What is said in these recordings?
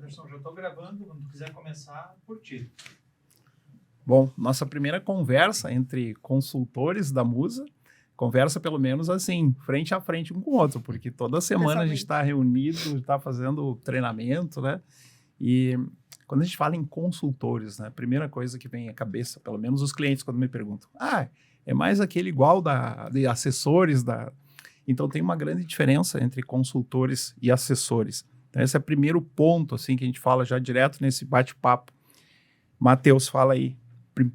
Anderson, já estou gravando, quando quiser começar, por ti. Bom, nossa primeira conversa entre consultores da Musa, conversa pelo menos assim, frente a frente um com o outro, porque toda semana a gente está reunido, está fazendo treinamento, né? E quando a gente fala em consultores, né, a primeira coisa que vem à cabeça, pelo menos os clientes quando me perguntam, é mais aquele igual de assessores da... Então tem uma grande diferença entre consultores e assessores. Então esse é o primeiro ponto, assim, que a gente fala já direto nesse bate-papo. Matheus, fala aí,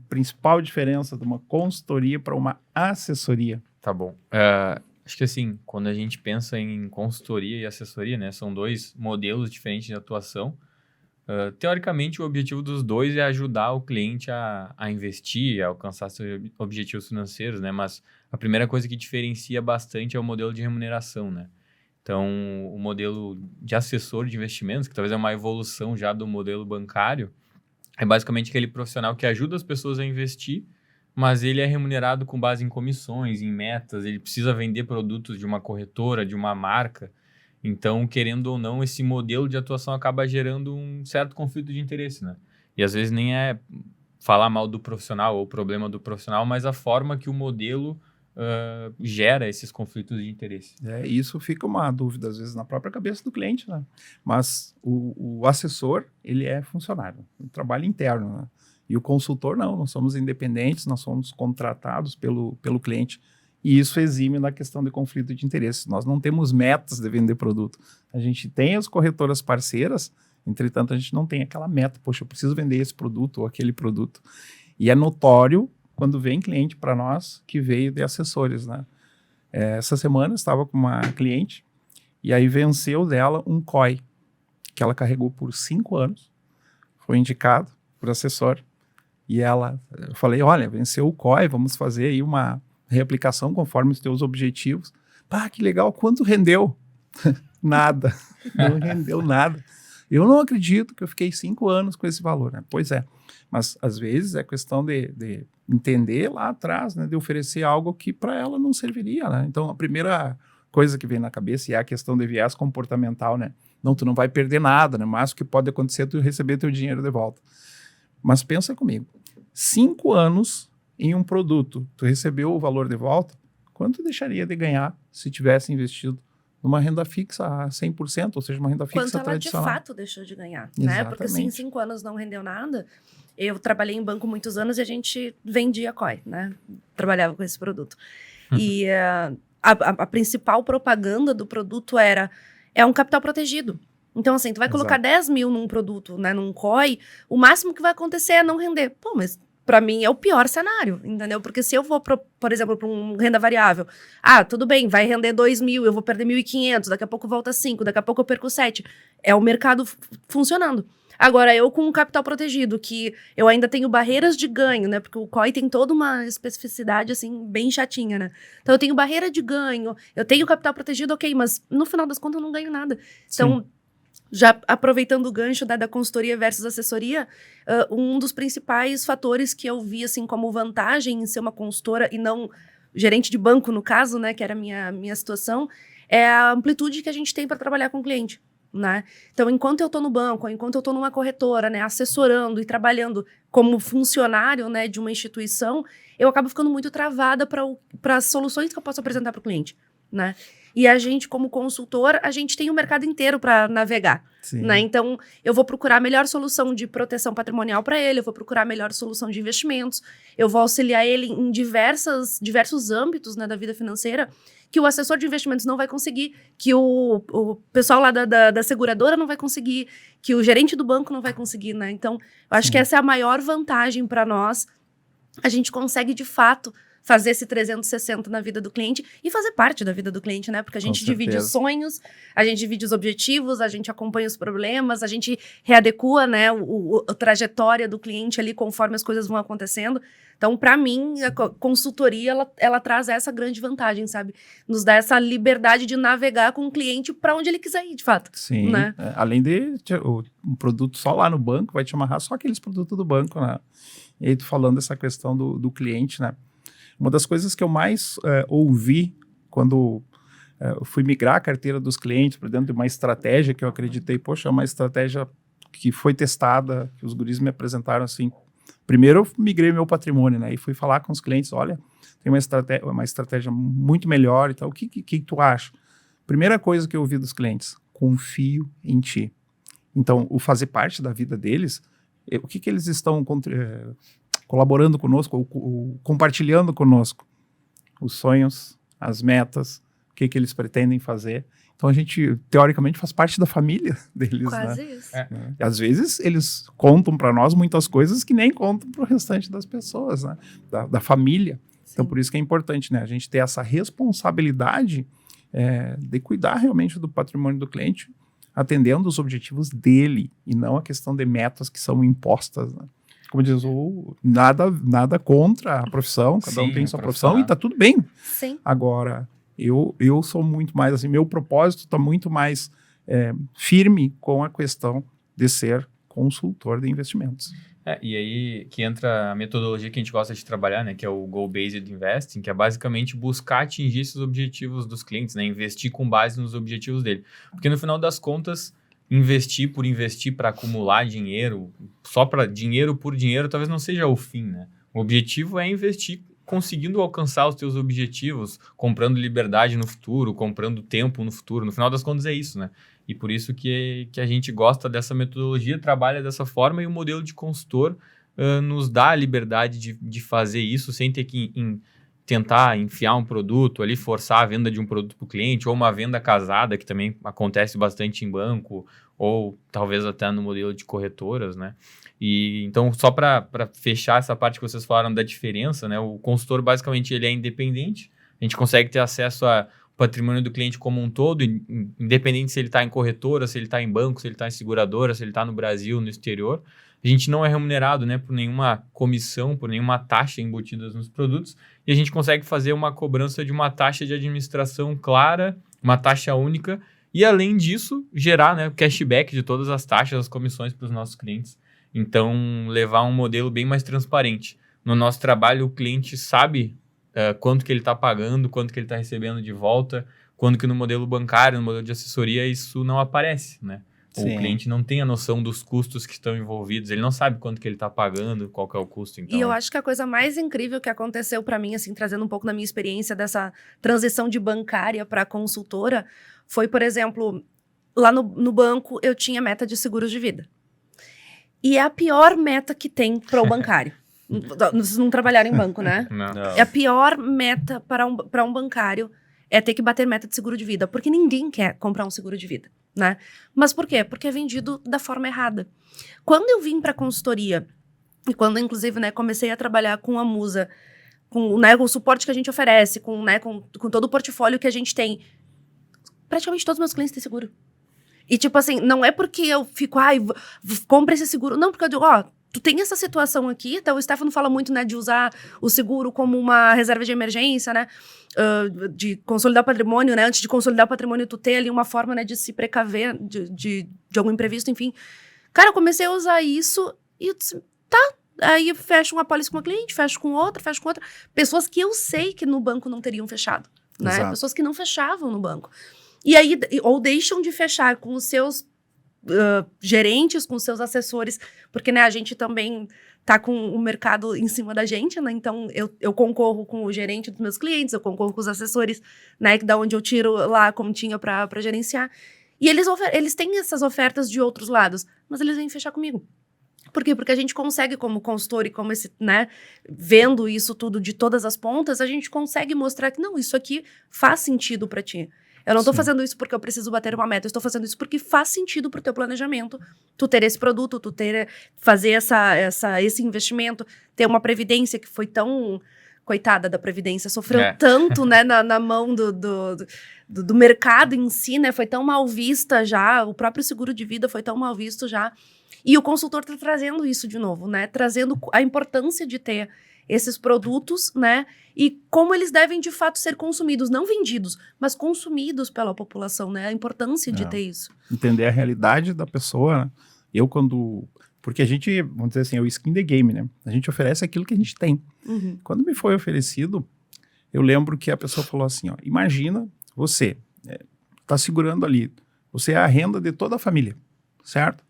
principal diferença de uma consultoria para uma assessoria. Tá bom. Acho que assim, quando a gente pensa em consultoria e assessoria, né, são dois modelos diferentes de atuação. Teoricamente, o objetivo dos dois é ajudar o cliente a investir, a alcançar seus objetivos financeiros, né? Mas a primeira coisa que diferencia bastante é o modelo de remuneração, né? Então, o modelo de assessor de investimentos, que talvez é uma evolução já do modelo bancário, é basicamente aquele profissional que ajuda as pessoas a investir, mas ele é remunerado com base em comissões, em metas, ele precisa vender produtos de uma corretora, de uma marca. Então, querendo ou não, esse modelo de atuação acaba gerando um certo conflito de interesse, né? E às vezes nem é falar mal do profissional ou o problema do profissional, mas a forma que o modelo gera esses conflitos de interesse. Isso fica uma dúvida, às vezes, na própria cabeça do cliente, né? Mas o assessor, ele é funcionário, um trabalho interno, né? E o consultor, não, nós somos independentes, nós somos contratados pelo cliente. E isso exime na questão de conflito de interesse. Nós não temos metas de vender produto. A gente tem as corretoras parceiras, entretanto, a gente não tem aquela meta. Poxa, eu preciso vender esse produto ou aquele produto. E é notório quando vem cliente para nós que veio de assessores, né? Essa semana eu estava com uma cliente e aí venceu dela um COI que ela carregou por 5 anos, foi indicado por assessor. E eu falei, olha, venceu o COI, vamos fazer aí uma reaplicação conforme os teus objetivos. Que legal, quanto rendeu? Nada, não rendeu nada. Eu não acredito que eu fiquei 5 anos com esse valor, né? Pois é, mas às vezes é questão de entender lá atrás, né? De oferecer algo que para ela não serviria, né? Então a primeira coisa que vem na cabeça é a questão de viés comportamental, né? Não, tu não vai perder nada, né? Mas o que pode acontecer é tu receber teu dinheiro de volta. Mas pensa comigo, 5 anos em um produto, tu recebeu o valor de volta, quanto deixaria de ganhar se tivesse investido numa renda fixa a 100%, ou seja, uma renda fixa tradicional? Quanto ela de fato deixou de ganhar, né? Porque se em 5 anos não rendeu nada, eu trabalhei em banco muitos anos e a gente vendia COI, né? Trabalhava com esse produto. E a principal propaganda do produto é um capital protegido. Então, assim, tu vai colocar 10 mil num produto, né, num COI, o máximo que vai acontecer é não render. Pô, mas para mim é o pior cenário, entendeu? Porque se eu vou, por exemplo, para um renda variável, tudo bem, vai render 2 mil, eu vou perder 1.500, daqui a pouco volta 5, daqui a pouco eu perco 7. É o mercado funcionando. Agora, eu com um capital protegido, que eu ainda tenho barreiras de ganho, né? Porque o COI tem toda uma especificidade, assim, bem chatinha, né? Então, eu tenho barreira de ganho, eu tenho capital protegido, ok, mas no final das contas eu não ganho nada. Então, já aproveitando o gancho da consultoria versus assessoria, um dos principais fatores que eu vi, assim, como vantagem em ser uma consultora e não gerente de banco, no caso, né, que era a minha situação, é a amplitude que a gente tem para trabalhar com o cliente, né? Então, enquanto eu estou no banco, enquanto eu estou numa corretora, né, assessorando e trabalhando como funcionário, né, de uma instituição, eu acabo ficando muito travada para as soluções que eu posso apresentar para o cliente, né? E a gente, como consultor, a gente tem o mercado inteiro para navegar, né? Então, eu vou procurar a melhor solução de proteção patrimonial para ele, eu vou procurar a melhor solução de investimentos, eu vou auxiliar ele em diversos âmbitos, né, da vida financeira, que o assessor de investimentos não vai conseguir, que o pessoal lá da seguradora não vai conseguir, que o gerente do banco não vai conseguir, né? Então, eu acho que essa é a maior vantagem para nós. A gente consegue, de fato, fazer esse 360 na vida do cliente e fazer parte da vida do cliente, né? Porque a gente divide os sonhos, a gente divide os objetivos, a gente acompanha os problemas, a gente readequa, né, a trajetória do cliente ali conforme as coisas vão acontecendo. Então, para mim, a consultoria, ela traz essa grande vantagem, sabe? Nos dá essa liberdade de navegar com o cliente para onde ele quiser ir, de fato. Sim, né? Além de um produto só lá no banco, vai te amarrar só aqueles produtos do banco, né? E aí, tu falando dessa questão do cliente, né? Uma das coisas que eu mais ouvi quando eu fui migrar a carteira dos clientes para dentro de uma estratégia que eu acreditei, poxa, é uma estratégia que foi testada, que os guris me apresentaram assim. Primeiro eu migrei meu patrimônio, né? E fui falar com os clientes, olha, tem uma estratégia muito melhor e tal. O que tu acha? Primeira coisa que eu ouvi dos clientes, confio em ti. Então, o fazer parte da vida deles, o que eles estão colaborando conosco, ou compartilhando conosco? Os sonhos, as metas, o que eles pretendem fazer. Então, a gente, teoricamente, faz parte da família deles, Quase né? isso. E, às vezes, eles contam para nós muitas coisas que nem contam para o restante das pessoas, né? Da família. Sim. Então, por isso que é importante, né? A gente ter essa responsabilidade de cuidar realmente do patrimônio do cliente, atendendo os objetivos dele, e não a questão de metas que são impostas, né? Como diz nada contra a profissão, cada um tem sua profissão e tá tudo bem. Sim. Agora, eu sou muito mais, assim, meu propósito está muito mais firme com a questão de ser consultor de investimentos. E aí que entra a metodologia que a gente gosta de trabalhar, né, que é o Goal-Based Investing, que é basicamente buscar atingir esses objetivos dos clientes, né, investir com base nos objetivos dele. Porque no final das contas, investir para acumular dinheiro, só para dinheiro por dinheiro, talvez não seja o fim, né? O objetivo é investir conseguindo alcançar os teus objetivos, comprando liberdade no futuro, comprando tempo no futuro. No final das contas é isso, né? E por isso que a gente gosta dessa metodologia, trabalha dessa forma, e o modelo de consultor nos dá a liberdade de fazer isso sem ter que tentar enfiar um produto ali, forçar a venda de um produto para o cliente, ou uma venda casada, que também acontece bastante em banco, ou talvez até no modelo de corretoras, né? E então, só para fechar essa parte que vocês falaram da diferença, né? O consultor, basicamente, ele é independente, a gente consegue ter acesso ao patrimônio do cliente como um todo, independente se ele está em corretora, se ele está em banco, se ele está em seguradora, se ele está no Brasil, no exterior. A gente não é remunerado, né, por nenhuma comissão, por nenhuma taxa embutida nos produtos, e a gente consegue fazer uma cobrança de uma taxa de administração clara, uma taxa única, e além disso, gerar, né, o cashback de todas as taxas, as comissões para os nossos clientes. Então, levar um modelo bem mais transparente. No nosso trabalho, o cliente sabe quanto que ele está pagando, quanto que ele está recebendo de volta, quando que no modelo bancário, no modelo de assessoria, isso não aparece, né? Sim. O cliente não tem a noção dos custos que estão envolvidos, ele não sabe quanto que ele está pagando, qual que é o custo. Então... E eu acho que a coisa mais incrível que aconteceu para mim, assim, trazendo um pouco da minha experiência dessa transição de bancária para consultora, foi, por exemplo, lá no banco eu tinha meta de seguros de vida. E é a pior meta que tem para o bancário. Vocês não trabalharam em banco, né? Não. É a pior meta para um bancário é ter que bater meta de seguro de vida, porque ninguém quer comprar um seguro de vida, né? Mas por quê? Porque é vendido da forma errada. Quando eu vim para consultoria, e quando, inclusive, né, comecei a trabalhar com a Musa, com o suporte que a gente oferece, com todo o portfólio que a gente tem, praticamente todos os meus clientes têm seguro. E, tipo assim, não é porque eu fico, compra esse seguro. Não, porque eu digo, tu tem essa situação aqui, então o Stefano fala muito, né, de usar o seguro como uma reserva de emergência, né, de consolidar o patrimônio, né, antes de consolidar o patrimônio, tu ter ali uma forma, né, de se precaver de algum imprevisto, enfim. Cara, eu comecei a usar isso e eu disse, tá, aí eu fecho uma apólice com uma cliente, fecho com outra. Pessoas que eu sei que no banco não teriam fechado, né, Exato. Pessoas que não fechavam no banco. E aí, ou deixam de fechar com os seus gerentes, com os seus assessores, porque, né, a gente também tá com o mercado em cima da gente, né, então eu concorro com o gerente dos meus clientes, eu concorro com os assessores, né, da onde eu tiro lá a continha para gerenciar, e eles têm essas ofertas de outros lados, mas eles vêm fechar comigo. Por quê? Porque a gente consegue, como consultor e como esse, né, vendo isso tudo de todas as pontas, a gente consegue mostrar que, não, isso aqui faz sentido para ti. Eu não estou fazendo isso porque eu preciso bater uma meta, eu estou fazendo isso porque faz sentido para o teu planejamento, tu ter esse produto, fazer esse investimento, ter uma previdência que foi tão... Coitada da previdência, sofreu tanto, né, na mão do mercado em si, né, foi tão mal vista já, o próprio seguro de vida foi tão mal visto já, e o consultor está trazendo isso de novo, né, trazendo a importância de ter esses produtos, né, e como eles devem de fato ser consumidos, não vendidos, mas consumidos pela população, né, a importância de ter isso. Entender a realidade da pessoa, né? Porque a gente, vamos dizer assim, é o skin the game, né, a gente oferece aquilo que a gente tem. Uhum. Quando me foi oferecido, eu lembro que a pessoa falou assim, imagina você está segurando ali, você é a renda de toda a família, certo?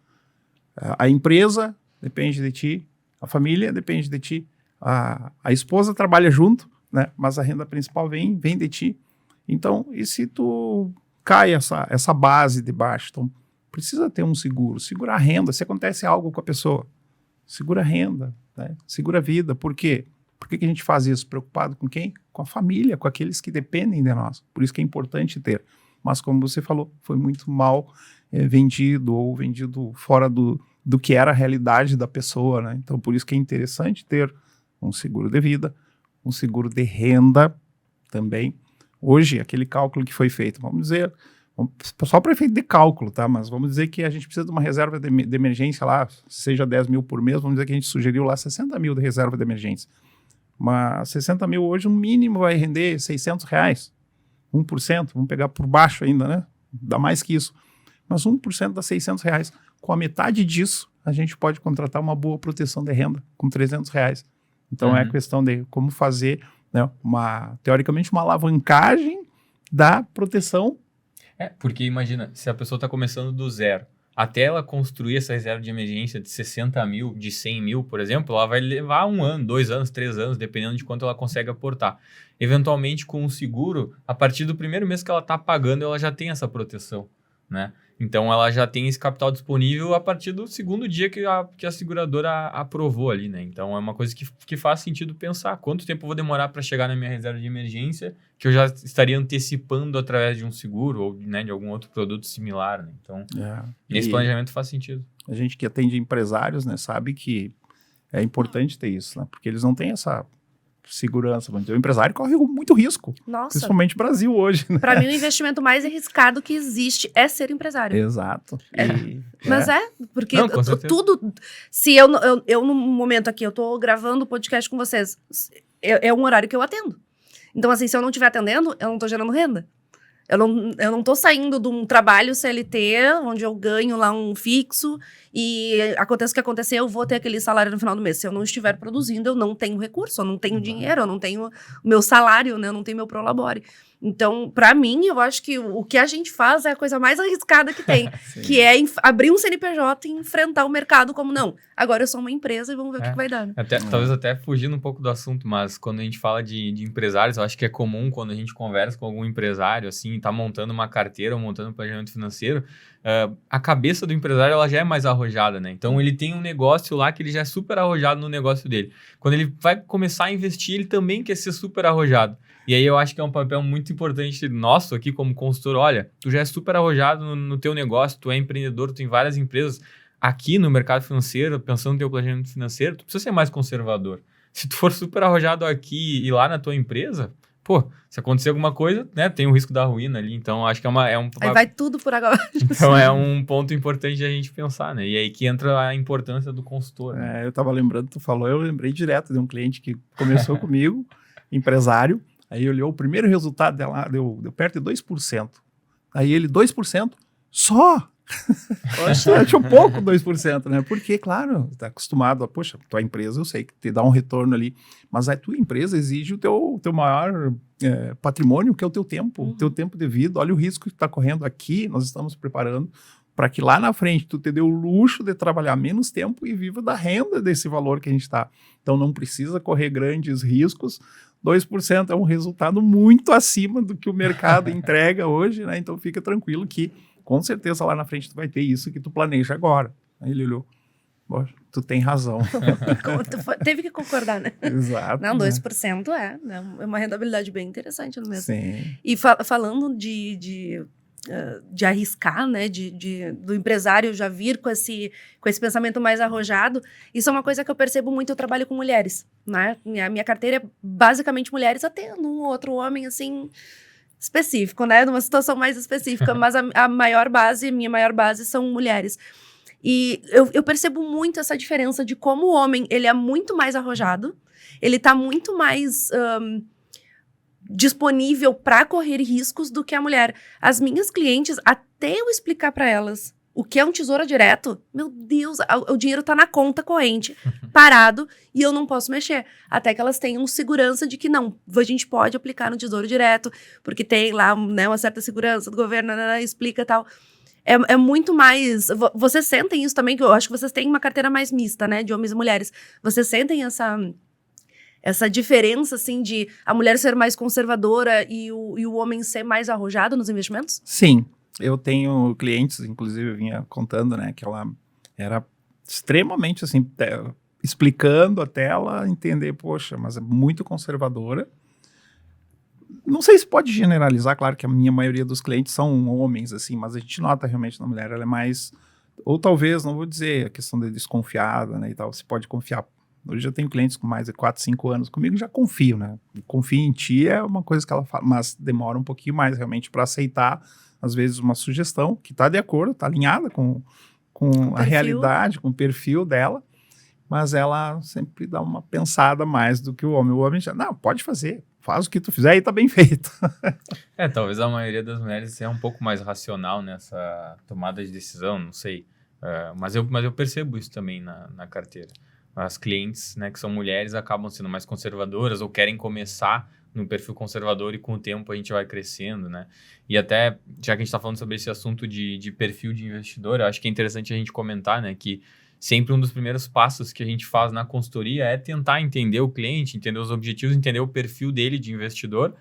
A empresa depende de ti, a família depende de ti, a esposa trabalha junto, né? Mas a renda principal vem de ti. Então, e se tu cai essa base de baixo? Então, precisa ter um seguro. Segura a renda. Se acontece algo com a pessoa, segura a renda, né? Segura a vida. Por quê? Por que a gente faz isso? Preocupado com quem? Com a família, com aqueles que dependem de nós. Por isso que é importante ter. Mas, como você falou, foi muito mal vendido ou vendido fora do que era a realidade da pessoa, né? Então, por isso que é interessante ter um seguro de vida, um seguro de renda também. Hoje, aquele cálculo que foi feito, vamos dizer, só para efeito de cálculo, tá? Mas vamos dizer que a gente precisa de uma reserva de emergência lá, seja 10 mil por mês, vamos dizer que a gente sugeriu lá 60 mil de reserva de emergência. Mas 60 mil hoje, o mínimo vai render R$600, 1%, vamos pegar por baixo ainda, né? Dá mais que isso. Mas 1% dá R$600. Com a metade disso, a gente pode contratar uma boa proteção de renda, com R$300. Então, é questão de como fazer, né, teoricamente, uma alavancagem da proteção. Porque imagina, se a pessoa está começando do zero, até ela construir essa reserva de emergência de 60 mil, de 100 mil, por exemplo, ela vai levar 1 ano, 2 anos, 3 anos, dependendo de quanto ela consegue aportar. Eventualmente, com o seguro, a partir do primeiro mês que ela está pagando, ela já tem essa proteção, né? Então, ela já tem esse capital disponível a partir do segundo dia que a seguradora aprovou ali, né? Então, é uma coisa que faz sentido pensar. Quanto tempo eu vou demorar para chegar na minha reserva de emergência que eu já estaria antecipando através de um seguro ou, né, de algum outro produto similar, né? Então, esse planejamento faz sentido. A gente que atende empresários, né, sabe que é importante ter isso, né? Porque eles não têm essa segurança. O empresário corre muito risco. Nossa. Principalmente no Brasil hoje, né? Para mim, o investimento mais arriscado que existe é ser empresário. Exato. Mas porque Não, com certeza. tudo... Se eu no momento aqui, eu tô gravando o podcast com vocês, é um horário que eu atendo. Então, assim, se eu não estiver atendendo, eu não tô gerando renda. Eu não tô saindo de um trabalho CLT, onde eu ganho lá um fixo e aconteça o que acontecer, eu vou ter aquele salário no final do mês. Se eu não estiver produzindo, eu não tenho recurso, eu não tenho dinheiro, eu não tenho o meu salário, né? Eu não tenho meu prolabore. Então, para mim, eu acho que o que a gente faz é a coisa mais arriscada que tem, que é abrir um CNPJ e enfrentar o mercado como, não, agora eu sou uma empresa e vamos ver o que vai dar. Né? Talvez até fugindo um pouco do assunto, mas quando a gente fala de empresários, eu acho que é comum quando a gente conversa com algum empresário, assim, tá montando uma carteira ou montando um planejamento financeiro, a cabeça do empresário ela já é mais arrojada, né? Então, ele tem um negócio lá que ele já é super arrojado no negócio dele. Quando ele vai começar a investir, ele também quer ser super arrojado. E aí eu acho que é um papel muito importante nosso aqui como consultor. Olha, tu já é super arrojado no teu negócio, tu é empreendedor, tu tem várias empresas. Aqui no mercado financeiro, pensando no teu planejamento financeiro, tu precisa ser mais conservador. Se tu for super arrojado aqui e lá na tua empresa, pô, se acontecer alguma coisa, né, tem o risco da ruína ali. Então, acho que aí vai tudo por agora. Então, é um ponto importante de a gente pensar, né? E aí que entra a importância do consultor. Né? Eu tava lembrando, tu falou, eu lembrei direto de um cliente que começou comigo, empresário. Aí olhou o primeiro resultado dela, deu perto de 2%. Aí ele, 2%? Só? Poxa, achou pouco 2%, né? Porque, claro, tá acostumado a, poxa, tua empresa, eu sei que te dá um retorno ali, mas a tua empresa exige o teu maior patrimônio, que é o teu tempo, o teu tempo de vida. Olha o risco que está correndo aqui, nós estamos preparando para que lá na frente tu te dê o luxo de trabalhar menos tempo e viva da renda desse valor que a gente está. Então não precisa correr grandes riscos. 2% é um resultado muito acima do que o mercado entrega hoje, né? Então fica tranquilo que com certeza lá na frente tu vai ter isso que tu planeja agora. Aí ele olhou, poxa, tu tem razão. Teve que concordar, né? Exato. Não, 2% é uma rentabilidade bem interessante no mês. Sim. E falando de arriscar, né, do empresário já vir com esse pensamento mais arrojado, isso é uma coisa que eu percebo muito, eu trabalho com mulheres, né, minha carteira é basicamente mulheres, atendo um ou outro homem, assim, específico, né, numa situação mais específica, mas minha maior base são mulheres. E eu percebo muito essa diferença de como o homem, ele é muito mais arrojado, ele tá muito mais disponível para correr riscos do que a mulher. As minhas clientes, até eu explicar para elas o que é um tesouro direto, meu Deus, o dinheiro tá na conta corrente, parado, e eu não posso mexer. Até que elas tenham segurança de que não, a gente pode aplicar no tesouro direto, porque tem lá, né, uma certa segurança do governo, explica e tal. é muito mais... Vocês sentem isso também, que eu acho que vocês têm uma carteira mais mista, né? De homens e mulheres. Vocês sentem essa diferença, assim, de a mulher ser mais conservadora e o homem ser mais arrojado nos investimentos? Sim. Eu tenho clientes, inclusive, eu vinha contando, né? Que ela era extremamente, assim, explicando até ela entender, poxa, mas é muito conservadora. Não sei se pode generalizar, claro que a minha maioria dos clientes são homens, assim, mas a gente nota realmente na mulher, ela é mais, ou talvez, não vou dizer a questão de desconfiada, né, e tal, você pode confiar. Hoje eu tenho clientes com mais de 4, 5 anos comigo, já confio, né, confio em ti é uma coisa que ela fala, mas demora um pouquinho mais realmente para aceitar, às vezes, uma sugestão que está de acordo, está alinhada com a realidade, com o perfil dela, mas ela sempre dá uma pensada mais do que o homem já, não, pode fazer, faz o que tu fizer e tá bem feito. Talvez a maioria das mulheres seja um pouco mais racional nessa tomada de decisão, não sei. Mas eu percebo isso também na carteira. As clientes, né, que são mulheres, acabam sendo mais conservadoras ou querem começar no perfil conservador e com o tempo a gente vai crescendo, né? E até, já que a gente está falando sobre esse assunto de perfil de investidor, eu acho que é interessante a gente comentar, né, que sempre um dos primeiros passos que a gente faz na consultoria é tentar entender o cliente, entender os objetivos, entender o perfil dele de investidor.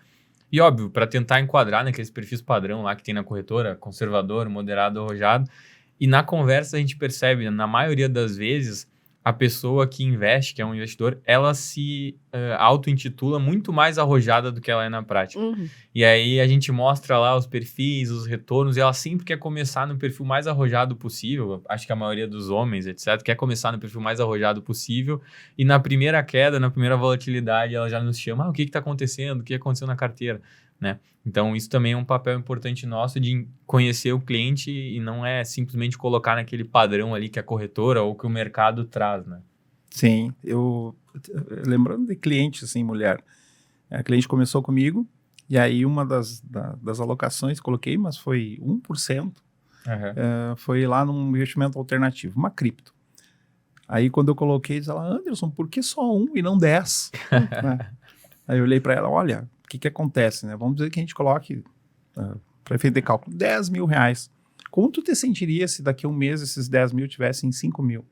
E, óbvio, para tentar enquadrar naqueles perfis padrão lá que tem na corretora, conservador, moderado, arrojado. E na conversa a gente percebe, na maioria das vezes, a pessoa que investe, que é um investidor, ela se auto-intitula muito mais arrojada do que ela é na prática. Uhum. E aí a gente mostra lá os perfis, os retornos, e ela sempre quer começar no perfil mais arrojado possível. Acho que a maioria dos homens, etc., quer começar no perfil mais arrojado possível. E na primeira queda, na primeira volatilidade, ela já nos chama, o que está acontecendo? O que aconteceu na carteira? Né? Então, isso também é um papel importante nosso de conhecer o cliente e não é simplesmente colocar naquele padrão ali que a corretora ou que o mercado traz, né? Sim, lembrando de cliente, assim, mulher, a cliente começou comigo e aí uma das alocações coloquei, mas foi 1%, foi lá num investimento alternativo, uma cripto. Aí quando eu coloquei, ela, Anderson, por que só 1 e não 10? Né? Aí eu olhei para ela, olha, o que acontece, né? Vamos dizer que a gente coloque, para efeito de cálculo, 10 mil reais. Como tu te sentiria se daqui a um mês esses 10 mil tivessem 5 mil?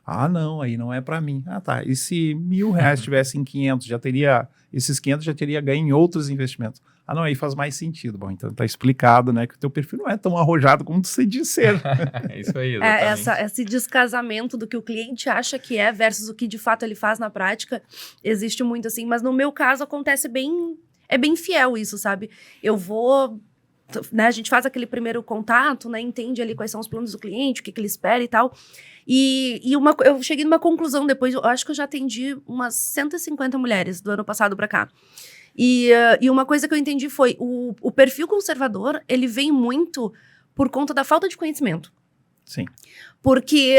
Ah, não, aí não é para mim. Ah, tá. E se R$1.000 tivesse em 500, esses 500 já teria ganho em outros investimentos. Ah, não, aí faz mais sentido. Bom, então tá explicado, né, que o teu perfil não é tão arrojado como você disser. É isso aí, exatamente. Esse descasamento do que o cliente acha que é versus o que de fato ele faz na prática, existe muito assim, mas no meu caso acontece é bem fiel isso, sabe? Eu vou, né, a gente faz aquele primeiro contato, né, entende ali quais são os planos do cliente, o que ele espera e tal. E eu cheguei numa conclusão depois, eu acho que eu já atendi umas 150 mulheres do ano passado para cá. E uma coisa que eu entendi foi, o perfil conservador, ele vem muito por conta da falta de conhecimento. Sim. Porque,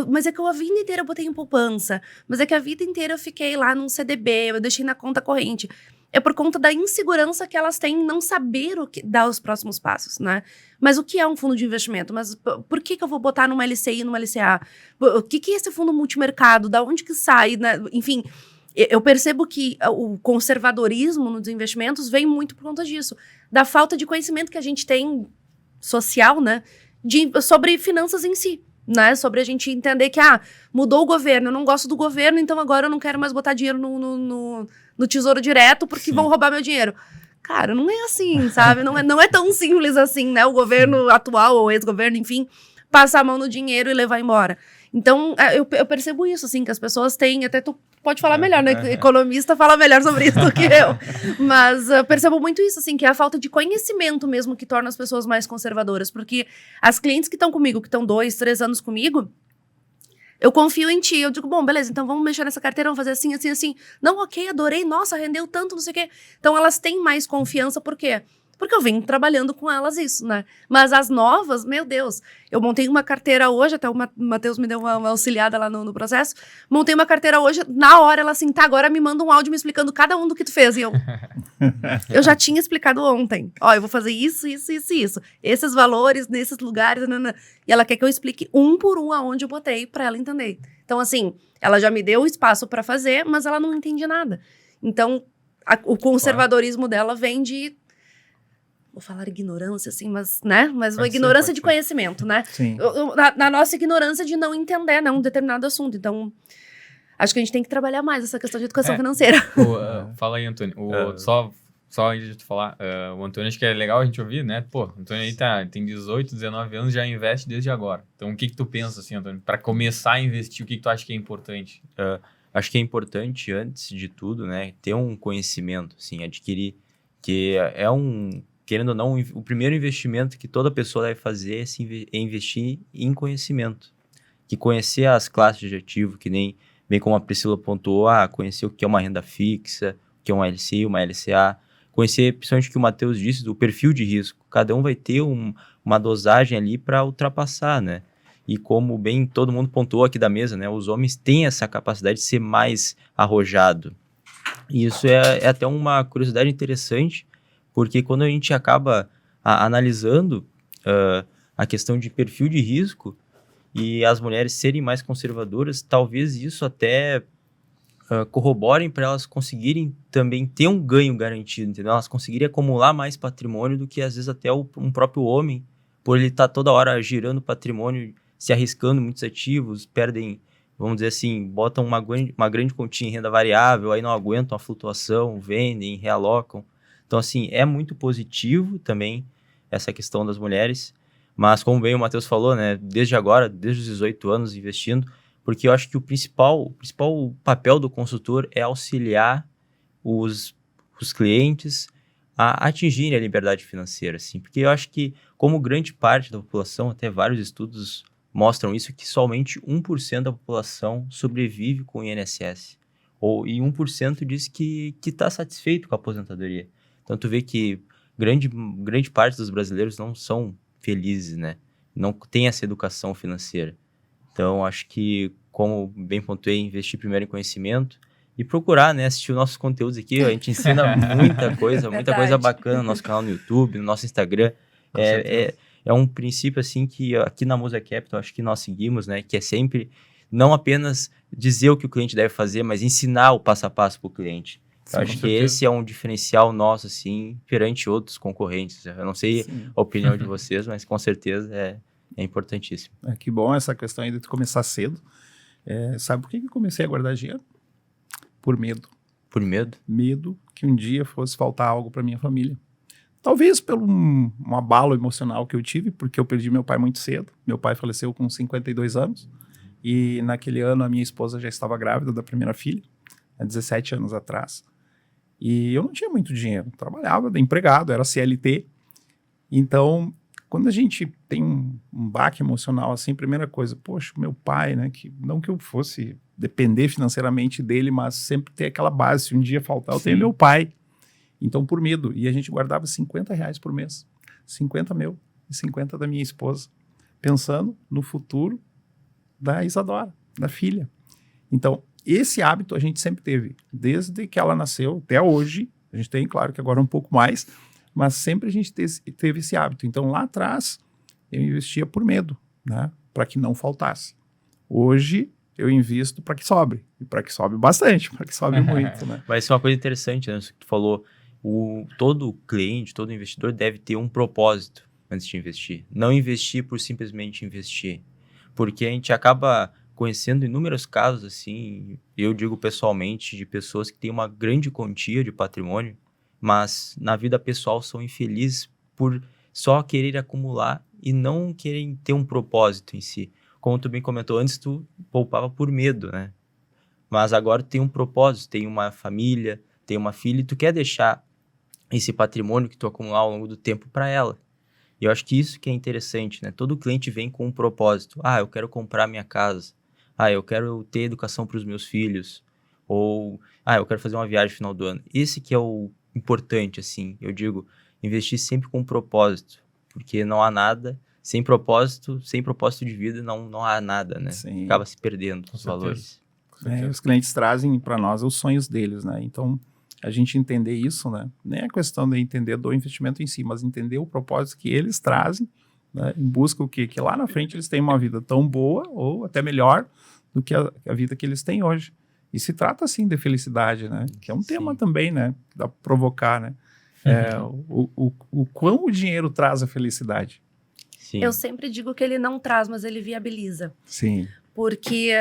mas é que a vida inteira eu botei em poupança, mas é que a vida inteira eu fiquei lá num CDB, eu deixei na conta corrente. É por conta da insegurança que elas têm em não saber o que dar os próximos passos, né? Mas o que é um fundo de investimento? Mas por que eu vou botar numa LCI e numa LCA? O que é esse fundo multimercado? Da onde que sai? Né? Enfim, eu percebo que o conservadorismo nos investimentos vem muito por conta disso. Da falta de conhecimento que a gente tem social, né? Sobre finanças em si. Né? Sobre a gente entender que, mudou o governo, eu não gosto do governo, então agora eu não quero mais botar dinheiro no Tesouro Direto porque vão roubar meu dinheiro. Cara, não é assim, sabe? Não é tão simples assim, né? O governo atual ou ex-governo, enfim, passar a mão no dinheiro e levar embora. Então, eu percebo isso, assim, que as pessoas têm, até tu pode falar melhor, né? Economista fala melhor sobre isso do que eu. Mas eu percebo muito isso, assim, que é a falta de conhecimento mesmo que torna as pessoas mais conservadoras. Porque as clientes que estão comigo, que estão 2, 3 anos comigo, eu confio em ti. Eu digo, bom, beleza, então vamos mexer nessa carteira, vamos fazer assim, assim, assim. Não, ok, adorei, nossa, rendeu tanto, não sei o quê. Então, elas têm mais confiança, por quê? Porque eu venho trabalhando com elas isso, né? Mas as novas, meu Deus, eu montei uma carteira hoje, até o Matheus me deu uma auxiliada lá no processo, montei uma carteira hoje, na hora ela assim, tá, agora me manda um áudio me explicando cada um do que tu fez. E eu já tinha explicado ontem, eu vou fazer isso, isso, isso, isso. Esses valores, nesses lugares, nanana. E ela quer que eu explique um por um aonde eu botei pra ela entender. Então assim, ela já me deu o espaço pra fazer, mas ela não entende nada. Então, o conservadorismo dela vem de vou falar ignorância, assim, mas, né? Mas uma Pode ser, ignorância pode de ser. conhecimento, né? Sim. Na nossa ignorância de não entender, né, um determinado assunto. Então, acho que a gente tem que trabalhar mais essa questão de educação financeira. Fala aí, Antônio. Só antes de tu falar, o Antônio, acho que é legal a gente ouvir, né? Pô, o Antônio aí tem 18, 19 anos, já investe desde agora. Então, o que tu pensa, assim, Antônio? Para começar a investir, o que tu acha que é importante? Acho que é importante, antes de tudo, né, ter um conhecimento, assim, adquirir, que querendo ou não, o primeiro investimento que toda pessoa deve fazer é investir em conhecimento. Que conhecer as classes de ativo, que nem, bem como a Priscila pontuou, conhecer o que é uma renda fixa, o que é uma LCI, uma LCA, conhecer, principalmente o que o Matheus disse, do perfil de risco. Cada um vai ter uma dosagem ali para ultrapassar, né? E como bem todo mundo pontuou aqui da mesa, né? Os homens têm essa capacidade de ser mais arrojado. E isso é até uma curiosidade interessante, porque quando a gente acaba analisando a questão de perfil de risco e as mulheres serem mais conservadoras, talvez isso até corroborem para elas conseguirem também ter um ganho garantido, entendeu? Elas conseguirem acumular mais patrimônio do que às vezes até um próprio homem, por ele estar toda hora girando patrimônio, se arriscando muitos ativos, perdem, vamos dizer assim, botam uma grande continha em renda variável, aí não aguentam a flutuação, vendem, realocam. Então, assim, é muito positivo também essa questão das mulheres, mas como bem o Matheus falou, né, desde agora, desde os 18 anos investindo, porque eu acho que o principal papel do consultor é auxiliar os clientes a atingirem a liberdade financeira, assim, porque eu acho que, como grande parte da população, até vários estudos mostram isso, que somente 1% da população sobrevive com o INSS, e 1% diz que está satisfeito com a aposentadoria. Então, tu vê que grande parte dos brasileiros não são felizes, né? Não tem essa educação financeira. Então, acho que, como bem pontuei, investir primeiro em conhecimento e procurar, né, assistir os nossos conteúdos aqui. A gente ensina muita coisa bacana no nosso canal no YouTube, no nosso Instagram. É um princípio, assim, que aqui na Musa Capital, acho que nós seguimos, né, que é sempre não apenas dizer o que o cliente deve fazer, mas ensinar o passo a passo para o cliente. Sim, acho que esse é um diferencial nosso, assim, perante outros concorrentes. Eu não sei a opinião de vocês, mas com certeza é importantíssimo. Que bom essa questão aí de tu começar cedo. Sabe por que eu comecei a guardar dinheiro? Por medo. Por medo? Medo que um dia fosse faltar algo para minha família. Talvez pelo um abalo emocional que eu tive, porque eu perdi meu pai muito cedo. Meu pai faleceu com 52 anos. E naquele ano a minha esposa já estava grávida da primeira filha, há 17 anos atrás. E eu não tinha muito dinheiro. Trabalhava, empregado, era CLT. Então, quando a gente tem um baque emocional assim, primeira coisa, poxa, meu pai, né, não que eu fosse depender financeiramente dele, mas sempre ter aquela base, se um dia faltar, eu tenho meu pai. Então, por medo, e a gente guardava R$50 por mês, 50 meu e 50 da minha esposa, pensando no futuro da Isadora, da filha. Então, esse hábito a gente sempre teve, desde que ela nasceu até hoje. A gente tem, claro que agora um pouco mais, mas sempre a gente teve esse hábito. Então, lá atrás, eu investia por medo, né? Para que não faltasse. Hoje, eu invisto para que sobre. E para que sobre bastante, para que sobre muito, né? Mas isso é uma coisa interessante, né? Isso que tu falou. Todo cliente, todo investidor deve ter um propósito antes de investir. Não investir por simplesmente investir. Porque a gente acaba conhecendo inúmeros casos, assim, eu digo pessoalmente, de pessoas que têm uma grande quantia de patrimônio, mas na vida pessoal são infelizes por só querer acumular e não querem ter um propósito em si. Como tu bem comentou antes, tu poupava por medo, né? Mas agora tu tem um propósito, tem uma família, tem uma filha, e tu quer deixar esse patrimônio que tu acumular ao longo do tempo para ela. E eu acho que isso que é interessante, né? Todo cliente vem com um propósito. Eu quero comprar minha casa. Eu quero ter educação para os meus filhos. Ou, eu quero fazer uma viagem no final do ano. Esse que é o importante, assim. Eu digo, investir sempre com um propósito. Porque não há nada sem propósito de vida, não há nada, né? Sim. Acaba se perdendo os valores. Os clientes trazem para nós os sonhos deles, né? Então, a gente entender isso, né? Nem é questão de entender do investimento em si, mas entender o propósito que eles trazem, né? Em busca o quê? Que lá na frente eles tenham uma vida tão boa ou até melhor do que a vida que eles têm hoje. E se trata, assim, de felicidade, né? Que é um tema também, né? Que dá para provocar, né? O quão o dinheiro traz a felicidade. Sim. Eu sempre digo que ele não traz, mas ele viabiliza. Sim. Porque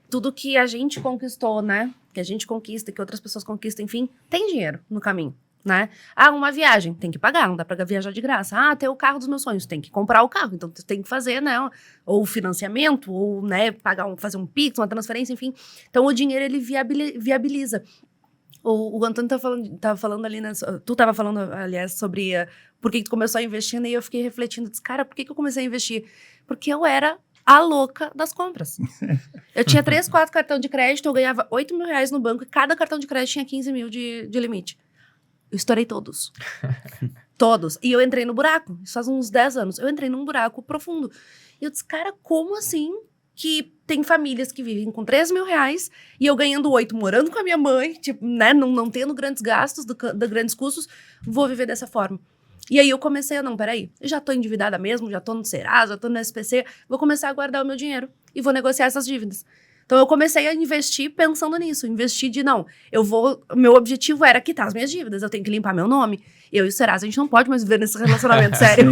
tudo que a gente conquistou, né? Que a gente conquista, que outras pessoas conquistam, enfim, tem dinheiro no caminho, né? Uma viagem, tem que pagar, não dá pra viajar de graça. Ter o carro dos meus sonhos, tem que comprar o carro, então tu tem que fazer, né? Ou financiamento, ou, né, fazer um Pix, uma transferência, enfim. Então o dinheiro, ele viabiliza. O Antônio tava falando ali, né? Tu tava falando, aliás, sobre por que tu começou a investir, né? E eu fiquei refletindo, disse, cara, por que eu comecei a investir? Porque eu era a louca das compras. Eu tinha 3, 4 cartões de crédito, eu ganhava 8 mil reais no banco e cada cartão de crédito tinha 15 mil de limite. Eu estourei todos. Todos. E eu entrei no buraco. Isso faz uns 10 anos. Eu entrei num buraco profundo. E eu disse, cara, como assim que tem famílias que vivem com 3 mil reais e eu ganhando 8, morando com a minha mãe, tipo, né, não tendo grandes gastos, grandes custos, vou viver dessa forma. E aí eu comecei peraí, eu já tô endividada mesmo, já tô no Serasa, já tô no SPC, vou começar a guardar o meu dinheiro e vou negociar essas dívidas. Então eu comecei a investir pensando nisso, meu objetivo era quitar as minhas dívidas, eu tenho que limpar meu nome. Eu e o Serasa, a gente não pode mais viver nesse relacionamento sério.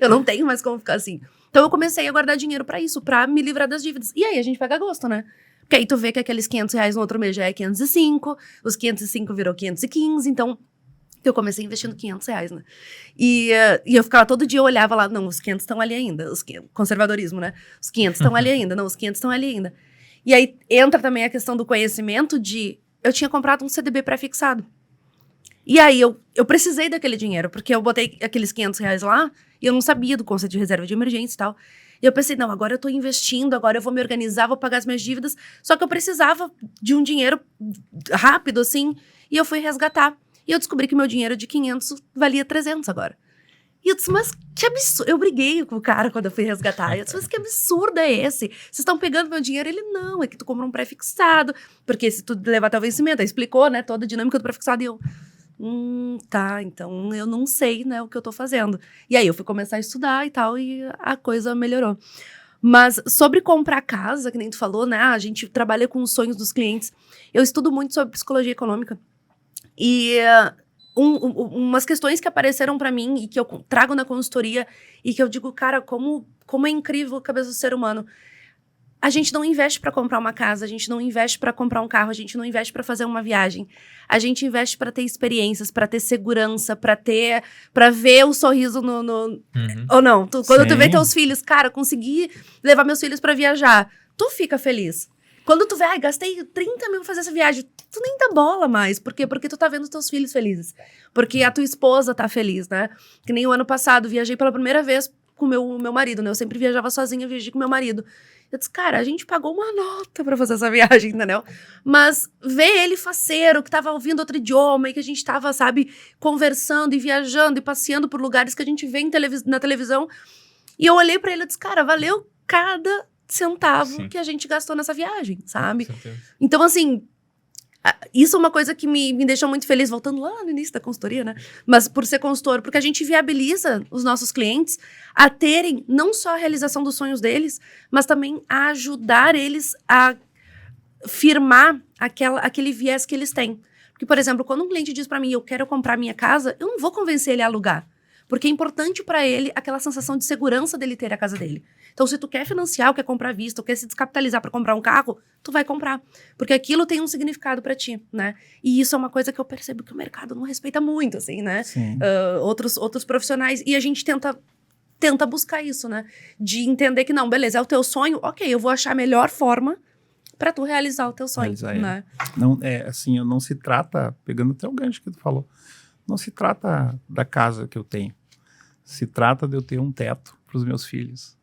Eu não tenho mais como ficar assim. Então eu comecei a guardar dinheiro pra isso, pra me livrar das dívidas. E aí a gente pega gosto, né? Porque aí tu vê que aqueles 500 reais no outro mês já é 505, os 505 virou 515, então eu comecei investindo 500 reais, né? E eu ficava todo dia, eu olhava lá, não, os 500 estão ali ainda, conservadorismo, né? Os 500 estão ali ainda, não, os 500 estão ali ainda. E aí entra também a questão do conhecimento eu tinha comprado um CDB pré-fixado. E aí eu precisei daquele dinheiro, porque eu botei aqueles 500 reais lá e eu não sabia do conceito de reserva de emergência e tal. E eu pensei, não, agora eu tô investindo, agora eu vou me organizar, vou pagar as minhas dívidas. Só que eu precisava de um dinheiro rápido, assim, e eu fui resgatar. E eu descobri que meu dinheiro de 500 valia 300 agora. E eu disse, mas que absurdo. Eu briguei com o cara quando eu fui resgatar. Eu disse, mas que absurdo é esse? Vocês estão pegando meu dinheiro? Ele, não, é que tu compra um pré-fixado, porque se tu levar até o vencimento, aí explicou, né, toda a dinâmica do pré-fixado. E eu, tá, então eu não sei, né, o que eu tô fazendo. E aí eu fui começar a estudar e tal, e a coisa melhorou. Mas sobre comprar casa, que nem tu falou, né, a gente trabalha com os sonhos dos clientes. Eu estudo muito sobre psicologia econômica. E umas questões que apareceram pra mim e que eu trago na consultoria e que eu digo, cara, como é incrível a cabeça do ser humano. A gente não investe pra comprar uma casa, a gente não investe pra comprar um carro, a gente não investe pra fazer uma viagem. A gente investe pra ter experiências, pra ter segurança, pra ver o sorriso no ou não, quando tu vê teus filhos, cara, consegui levar meus filhos pra viajar, tu fica feliz. Quando tu vê, gastei 30 mil pra fazer essa viagem, tu nem dá bola mais. Por quê? Porque tu tá vendo os teus filhos felizes. Porque a tua esposa tá feliz, né? Que nem o ano passado, viajei pela primeira vez com o meu marido, né? Eu sempre viajava sozinha, viajei com meu marido. Eu disse, cara, a gente pagou uma nota pra fazer essa viagem, entendeu? Mas ver ele faceiro, que tava ouvindo outro idioma, e que a gente tava, sabe, conversando e viajando e passeando por lugares que a gente vê na televisão. E eu olhei pra ele e disse, cara, valeu cada centavo que a gente gastou nessa viagem, sabe? Então, assim, isso é uma coisa que me deixou muito feliz, voltando lá no início da consultoria, né? Mas por ser consultor, porque a gente viabiliza os nossos clientes a terem não só a realização dos sonhos deles, mas também a ajudar eles a firmar aquele viés que eles têm. Porque, por exemplo, quando um cliente diz pra mim, eu quero comprar minha casa, eu não vou convencer ele a alugar. Porque é importante pra ele aquela sensação de segurança dele ter a casa dele. Então, se tu quer financiar, ou quer comprar à vista, ou quer se descapitalizar pra comprar um carro, tu vai comprar. Porque aquilo tem um significado pra ti, né? E isso é uma coisa que eu percebo que o mercado não respeita muito, assim, né? Outros profissionais. E a gente tenta buscar isso, né? De entender que, não, beleza, é o teu sonho, ok, eu vou achar a melhor forma pra tu realizar o teu sonho, né? Não, assim, não se trata, pegando até o gancho que tu falou, não se trata da casa que eu tenho. Se trata de eu ter um teto para os meus filhos.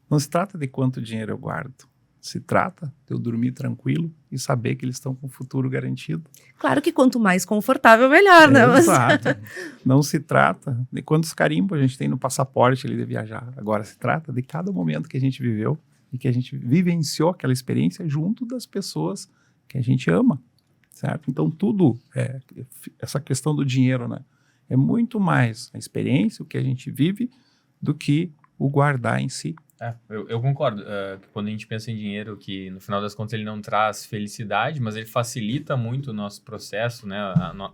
Não se trata de quanto dinheiro eu guardo. Se trata de eu dormir tranquilo e saber que eles estão com o futuro garantido. Claro que quanto mais confortável, melhor, né? Exato. Não se trata de quantos carimbos a gente tem no passaporte ali de viajar. Agora se trata de cada momento que a gente viveu e que a gente vivenciou aquela experiência junto das pessoas que a gente ama. Certo? Então, tudo, essa questão do dinheiro, né? É muito mais a experiência, o que a gente vive, do que o guardar em si. Eu concordo. Que quando a gente pensa em dinheiro, que no final das contas ele não traz felicidade, mas ele facilita muito o nosso processo, né?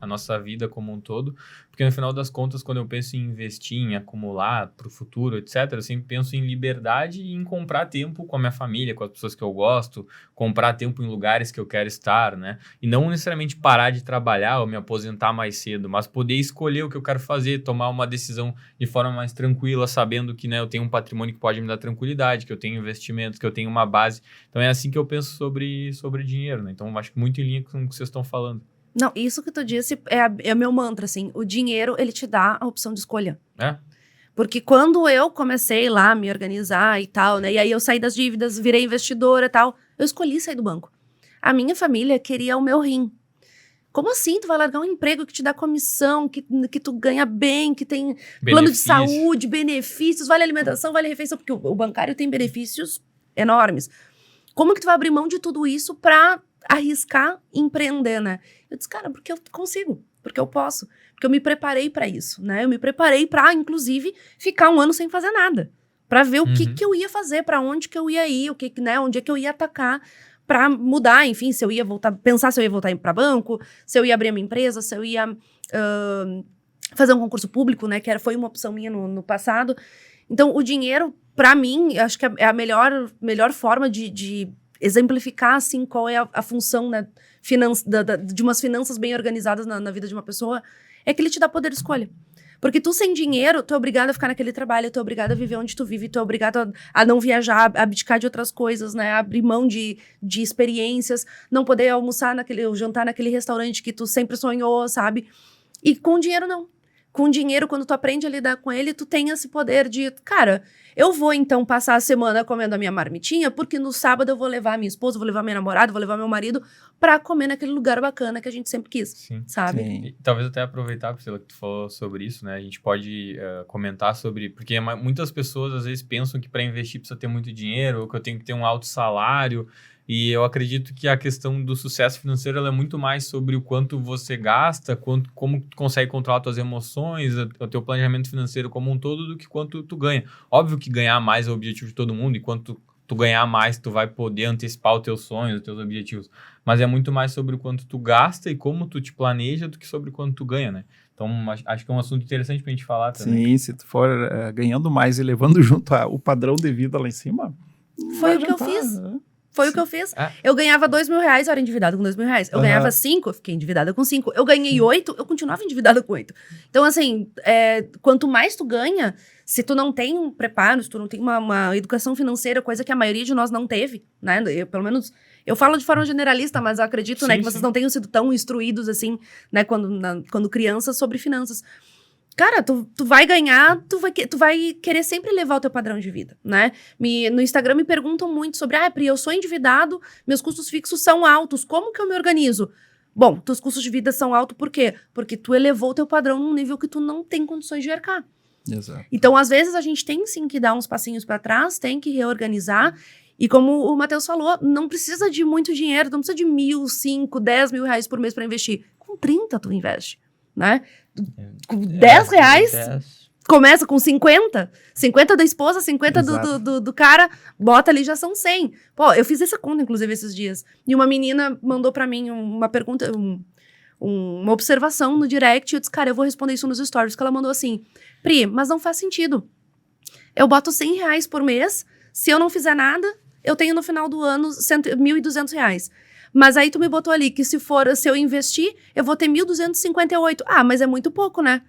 A nossa vida como um todo. Porque no final das contas, quando eu penso em investir, em acumular para o futuro, etc., eu sempre penso em liberdade e em comprar tempo com a minha família, com as pessoas que eu gosto, comprar tempo em lugares que eu quero estar, né? E não necessariamente parar de trabalhar ou me aposentar mais cedo, mas poder escolher o que eu quero fazer, tomar uma decisão de forma mais tranquila, sabendo que, né, eu tenho um patrimônio que pode me dar tranquilidade, que eu tenho investimentos, que eu tenho uma base. Então é assim que eu penso sobre dinheiro, né? Então acho que muito em linha com o que vocês estão falando. Não, isso que tu disse é meu mantra, assim. O dinheiro, ele te dá a opção de escolha. Porque quando eu comecei lá a me organizar e tal, né? E aí eu saí das dívidas, virei investidora e tal, eu escolhi sair do banco. A minha família queria o meu rim. Como assim? Tu vai largar um emprego que te dá comissão, que tu ganha bem, que tem plano de saúde, benefícios, vale alimentação, vale refeição, porque o bancário tem benefícios enormes. Como que tu vai abrir mão de tudo isso pra arriscar empreender, né? Eu disse, cara, porque eu consigo, porque eu posso, porque eu me preparei pra isso, né? Eu me preparei pra, inclusive, ficar 1 ano sem fazer nada, pra ver o que eu ia fazer, pra onde que eu ia ir, né? Onde é que eu ia atacar pra mudar, enfim, se eu ia voltar, pensar se eu ia voltar para banco, se eu ia abrir a minha empresa, se eu ia fazer um concurso público, né? Foi uma opção minha no passado. Então, o dinheiro, pra mim, acho que é a melhor forma de exemplificar, assim, qual é a função, né, de umas finanças bem organizadas na vida de uma pessoa, é que ele te dá poder de escolha. Porque tu, sem dinheiro, tu é obrigado a ficar naquele trabalho, tu é obrigado a viver onde tu vive, tu é obrigado a não viajar, a abdicar de outras coisas, né, a abrir mão de experiências, não poder almoçar ou jantar naquele restaurante que tu sempre sonhou, sabe? E com dinheiro, não. Com dinheiro, quando tu aprende a lidar com ele, tu tem esse poder de, cara, eu vou então passar a semana comendo a minha marmitinha, porque no sábado eu vou levar a minha esposa, vou levar minha namorada, vou levar meu marido pra comer naquele lugar bacana que a gente sempre quis, sabe? Sim. E talvez até aproveitar, Priscila, que tu falou sobre isso, né? A gente pode comentar sobre... Porque muitas pessoas às vezes pensam que para investir precisa ter muito dinheiro, ou que eu tenho que ter um alto salário. E eu acredito que a questão do sucesso financeiro ela é muito mais sobre o quanto você gasta, como tu consegue controlar tuas emoções, o teu planejamento financeiro como um todo, do que quanto tu ganha. Óbvio que ganhar mais é o objetivo de todo mundo, e quanto tu ganhar mais, tu vai poder antecipar os teus sonhos, os teus objetivos. Mas é muito mais sobre o quanto tu gasta e como tu te planeja do que sobre quanto tu ganha, né? Então, acho que é um assunto interessante pra gente falar também. Sim, se tu for ganhando mais e levando junto o padrão de vida lá em cima... Foi o que eu fiz. Foi o que eu fiz. Eu ganhava R$2.000, eu era endividada com R$2.000. Eu ganhava 5, eu fiquei endividada com 5. Eu ganhei 8, eu continuava endividada com 8. Então, assim, quanto mais tu ganha, se tu não tem um preparo, se tu não tem uma educação financeira, coisa que a maioria de nós não teve, né? Pelo menos, eu falo de forma generalista, mas eu acredito, né, que vocês não tenham sido tão instruídos, assim, né, quando crianças, sobre finanças. Cara, tu vai ganhar, tu vai querer sempre levar o teu padrão de vida, né? No Instagram me perguntam muito sobre, Pri, eu sou endividado, meus custos fixos são altos, como que eu me organizo? Bom, teus custos de vida são altos por quê? Porque tu elevou o teu padrão num nível que tu não tem condições de arcar. Exato. Então, às vezes, a gente tem sim que dar uns passinhos para trás, tem que reorganizar. E como o Matheus falou, não precisa de muito dinheiro, não precisa de 1.000, 5, 10 mil reais por mês para investir. Com 30 tu investe, né? Com 10 reais, começa com 50. 50 da esposa, 50 do cara, bota ali, já são 100. Pô, eu fiz essa conta, inclusive, esses dias. E uma menina mandou pra mim uma pergunta, uma observação no direct. E eu disse, cara, eu vou responder isso nos stories. Que ela mandou assim, Pri, mas não faz sentido. Eu boto 100 reais por mês, se eu não fizer nada, eu tenho no final do ano 1.200 reais. Mas aí tu me botou ali que se eu investir, eu vou ter 1.258. Mas é muito pouco, né?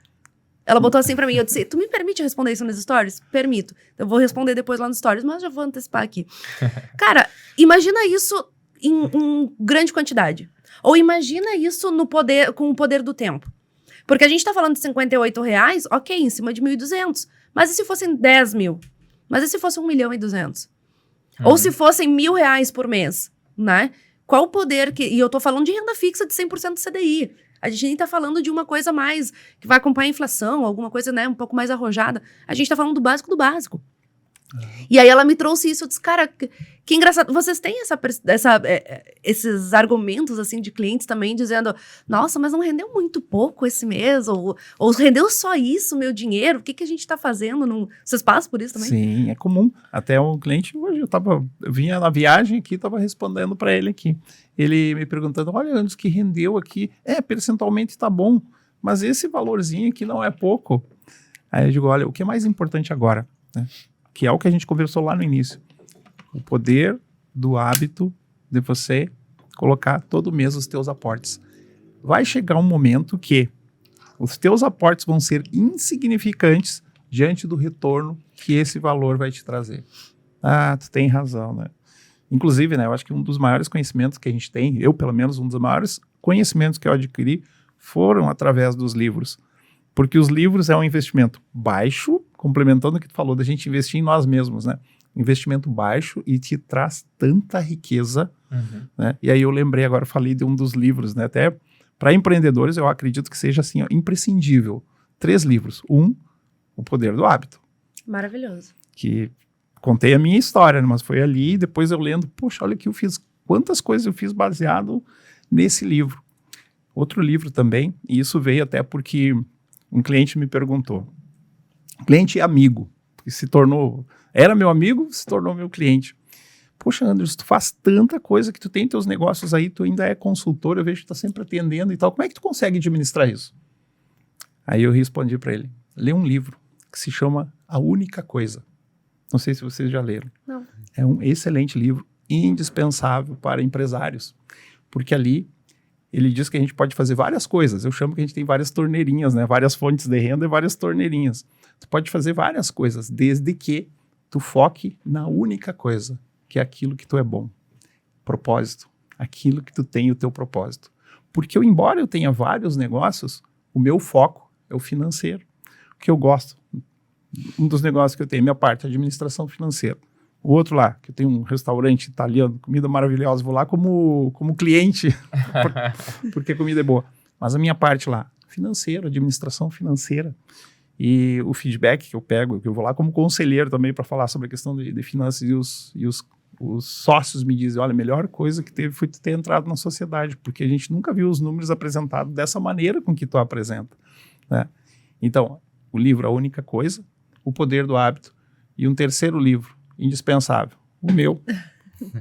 Ela botou assim pra mim, eu disse, tu me permite responder isso nos stories? Permito. Eu vou responder depois lá nos stories, mas já vou antecipar aqui. Cara, imagina isso em grande quantidade. Ou imagina isso com o poder do tempo. Porque a gente tá falando de 58 reais, ok, em cima de 1.200. Mas e se fossem 10 mil? Mas e se fosse 1.200.000? Ou se fossem 1.000 reais por mês, né? Qual o poder que... E eu tô falando de renda fixa de 100% do CDI. A gente nem tá falando de uma coisa mais... que vai acompanhar a inflação, alguma coisa, né, um pouco mais arrojada. A gente tá falando do básico do básico. E aí ela me trouxe isso, eu disse, cara, que engraçado. Vocês têm esses argumentos, assim, de clientes também dizendo, nossa, mas não rendeu muito pouco esse mês, ou rendeu só isso, meu dinheiro, o que a gente tá fazendo? Não... Vocês passam por isso também? Sim, é comum. Até um cliente, hoje eu vinha na viagem aqui, tava respondendo para ele aqui. Ele me perguntando, olha, antes que rendeu aqui, percentualmente tá bom, mas esse valorzinho aqui não é pouco. Aí eu digo, olha, o que é mais importante agora, né? Que é o que a gente conversou lá no início. O poder do hábito de você colocar todo mês os teus aportes. Vai chegar um momento que os teus aportes vão ser insignificantes diante do retorno que esse valor vai te trazer. Ah, tu tem razão, né? Inclusive, né, eu acho que um dos maiores conhecimentos que a gente tem, eu pelo menos um dos maiores conhecimentos que eu adquiri foram através dos livros. Porque os livros é um investimento baixo, complementando o que tu falou, da gente investir em nós mesmos, né? Investimento baixo e te traz tanta riqueza, né? E aí eu lembrei agora, falei de um dos livros, né? Até para empreendedores eu acredito que seja assim, ó, imprescindível. 3 livros. O Poder do Hábito. Maravilhoso. Que contei a minha história, né? Mas foi ali, depois eu lendo, poxa, olha que eu fiz, quantas coisas eu fiz baseado nesse livro. Outro livro também, e isso veio até porque um cliente me perguntou. Cliente e amigo, que era meu amigo, se tornou meu cliente. Poxa, Anderson, tu faz tanta coisa que tu tem teus negócios aí, tu ainda é consultor, eu vejo que tu tá sempre atendendo e tal. Como é que tu consegue administrar isso? Aí eu respondi para ele, lê um livro que se chama A Única Coisa. Não sei se vocês já leram. Não. É um excelente livro, indispensável para empresários, porque ali ele diz que a gente pode fazer várias coisas. Eu chamo que a gente tem várias torneirinhas, né? Várias fontes de renda e várias torneirinhas. Tu pode fazer várias coisas, desde que tu foque na única coisa, que é aquilo que tu é bom. Propósito. Aquilo que tu tem, o teu propósito. Porque embora eu tenha vários negócios, o meu foco é o financeiro. O que eu gosto. Um dos negócios que eu tenho, minha parte, é administração financeira. O outro lá, que eu tenho um restaurante italiano, comida maravilhosa, vou lá como cliente, porque a comida é boa. Mas a minha parte lá, financeira, administração financeira. E o feedback que eu pego, que eu vou lá como conselheiro também para falar sobre a questão de finanças, e os sócios me dizem, olha, a melhor coisa que teve foi tu ter entrado na sociedade, porque a gente nunca viu os números apresentados dessa maneira com que tu apresenta, né? Então, o livro A Única Coisa, O Poder do Hábito, e um terceiro livro, indispensável, o meu,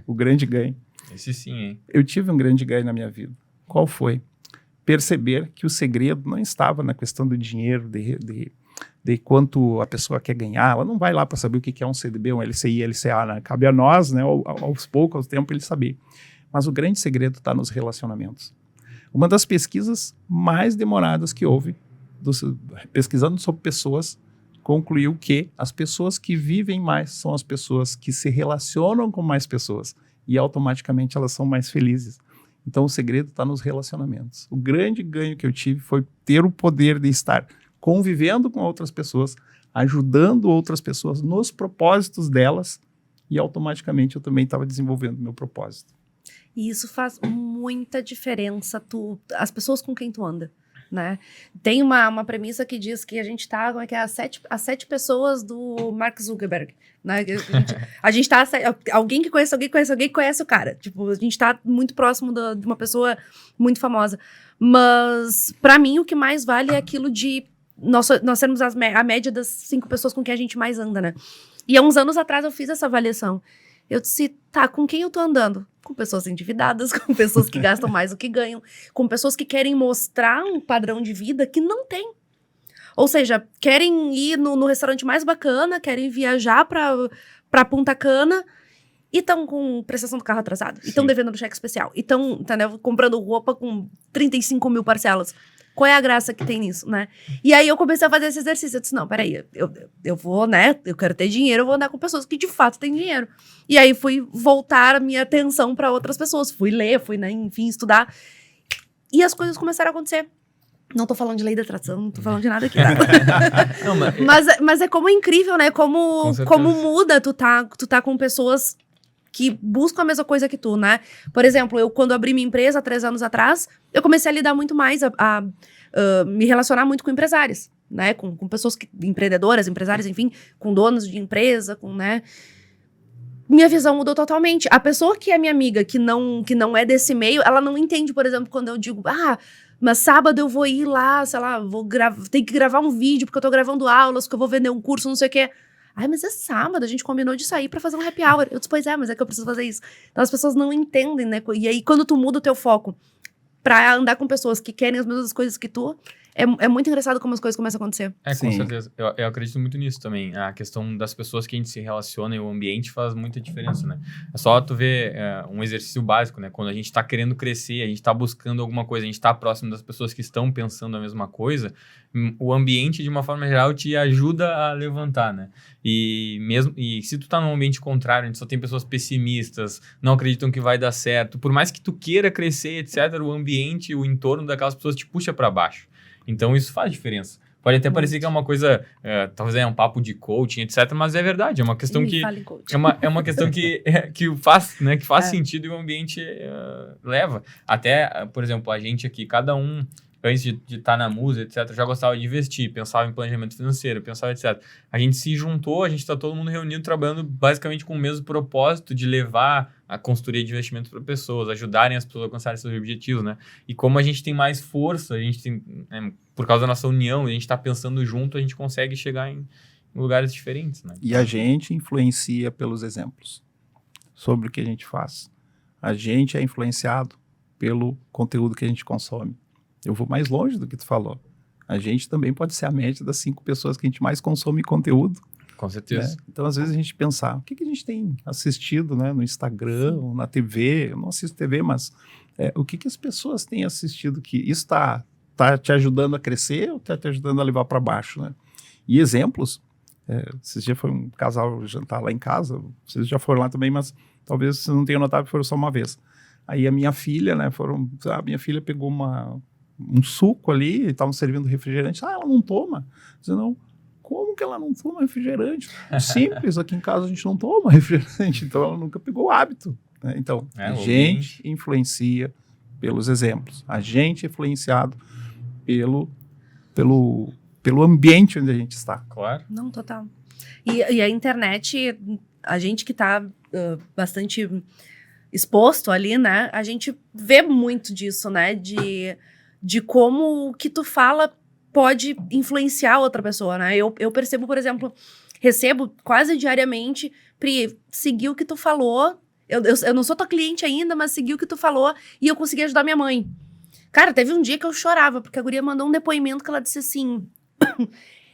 O Grande Ganho. Esse sim, hein? Eu tive um grande ganho na minha vida. Qual foi? Perceber que o segredo não estava na questão do dinheiro, de quanto a pessoa quer ganhar. Ela não vai lá para saber o que é um CDB, um LCI, LCA, né? Cabe a nós, né, aos poucos, aos tempos, ele saber. Mas o grande segredo está nos relacionamentos. Uma das pesquisas mais demoradas que houve, pesquisando sobre pessoas, concluiu que as pessoas que vivem mais são as pessoas que se relacionam com mais pessoas e automaticamente elas são mais felizes. Então o segredo está nos relacionamentos. O grande ganho que eu tive foi ter o poder de estar convivendo com outras pessoas, ajudando outras pessoas nos propósitos delas e automaticamente eu também estava desenvolvendo meu propósito. E isso faz muita diferença, as pessoas com quem tu anda, né? Tem uma premissa que diz que a gente tá, como é que é, as 7 pessoas do Mark Zuckerberg, né? A gente tá, alguém que conhece alguém, conhece o cara. Tipo, a gente tá muito próximo de uma pessoa muito famosa. Mas, pra mim, o que mais vale é aquilo de nós sermos a média das 5 pessoas com quem a gente mais anda, né? E há uns anos atrás eu fiz essa avaliação. Eu disse, tá, com quem eu tô andando? Com pessoas endividadas, com pessoas que gastam mais do que ganham, com pessoas que querem mostrar um padrão de vida que não tem. Ou seja, querem ir no restaurante mais bacana, querem viajar pra Punta Cana e estão com prestação do carro atrasado. E estão devendo no cheque especial. E estão, entendeu, comprando roupa com 35 mil parcelas. Qual é a graça que tem nisso, né? E aí eu comecei a fazer esse exercício. Eu disse, não, peraí, eu vou, né? Eu quero ter dinheiro, eu vou andar com pessoas que de fato têm dinheiro. E aí fui voltar a minha atenção para outras pessoas. Fui ler, fui, né, enfim, estudar. E as coisas começaram a acontecer. Não tô falando de lei da atração, não tô falando de nada aqui. Tá? Não, mas é como é incrível, né? Como muda tu tá com pessoas que buscam a mesma coisa que tu, né? Por exemplo, eu quando abri minha empresa há 3 anos atrás, eu comecei a lidar muito mais, a me relacionar muito com empresários, né? Com pessoas empreendedoras, empresárias, enfim, com donos de empresa, né? Minha visão mudou totalmente. A pessoa que é minha amiga, que não é desse meio, ela não entende, por exemplo, quando eu digo, mas sábado eu vou ir lá, sei lá, tenho que gravar um vídeo, porque eu tô gravando aulas, porque eu vou vender um curso, não sei o quê. Ai, mas é sábado, a gente combinou de sair pra fazer um happy hour. Eu disse, pois é, mas é que eu preciso fazer isso. Então as pessoas não entendem, né? E aí, quando tu muda o teu foco pra andar com pessoas que querem as mesmas coisas que tu, é muito engraçado como as coisas começam a acontecer. Com Sim. certeza. Eu acredito muito nisso também. A questão das pessoas que a gente se relaciona e o ambiente faz muita diferença, né? É só tu ver um exercício básico, né? Quando a gente tá querendo crescer, a gente tá buscando alguma coisa, a gente tá próximo das pessoas que estão pensando a mesma coisa, o ambiente, de uma forma geral, te ajuda a levantar, né? E se tu tá num ambiente contrário, onde só tem pessoas pessimistas, não acreditam que vai dar certo, por mais que tu queira crescer, etc., o ambiente, o entorno daquelas pessoas te puxa para baixo. Então, isso faz diferença. Pode até parecer que é uma coisa, talvez é um papo de coaching, etc., mas é verdade, é uma questão que... É uma questão que faz, né, que faz sentido e o ambiente leva. Até, por exemplo, a gente aqui, cada um, antes de estar na Musa, etc., já gostava de investir, pensava em planejamento financeiro, pensava, etc. A gente se juntou, a gente está todo mundo reunido, trabalhando basicamente com o mesmo propósito de levar a consultoria de investimentos para pessoas, ajudarem as pessoas a alcançarem seus objetivos, né? E como a gente tem mais força, a gente tem, por causa da nossa união, a gente está pensando junto, a gente consegue chegar em lugares diferentes, né? E a gente influencia pelos exemplos sobre o que a gente faz. A gente é influenciado pelo conteúdo que a gente consome. Eu vou mais longe do que tu falou. A gente também pode ser a média das 5 pessoas que a gente mais consome conteúdo. Com certeza. Né? Então, às vezes, a gente pensar, o que a gente tem assistido, né, no Instagram, ou na TV? Eu não assisto TV, mas o que as pessoas têm assistido que isso está te ajudando a crescer ou está te ajudando a levar para baixo, né? E exemplos, esses dias foi um casal jantar lá em casa, vocês já foram lá também, mas talvez vocês não tenham notado que foram só uma vez. Aí a minha filha, né, a minha filha pegou um suco ali, estavam servindo refrigerante, ela não toma. Eu disse, não, como que ela não toma refrigerante? Simples, aqui em casa a gente não toma refrigerante, então ela nunca pegou o hábito. Né? Então, a gente influencia pelos exemplos, a gente é influenciado pelo ambiente onde a gente está. Claro. Não, total. E a internet, a gente que está bastante exposto ali, né? A gente vê muito disso, né? De como o que tu fala pode influenciar outra pessoa, né? Eu percebo, por exemplo, recebo quase diariamente, Pri, segui o que tu falou, eu não sou tua cliente ainda, mas segui o que tu falou e eu consegui ajudar minha mãe. Cara, teve um dia que eu chorava, porque a guria mandou um depoimento que ela disse assim,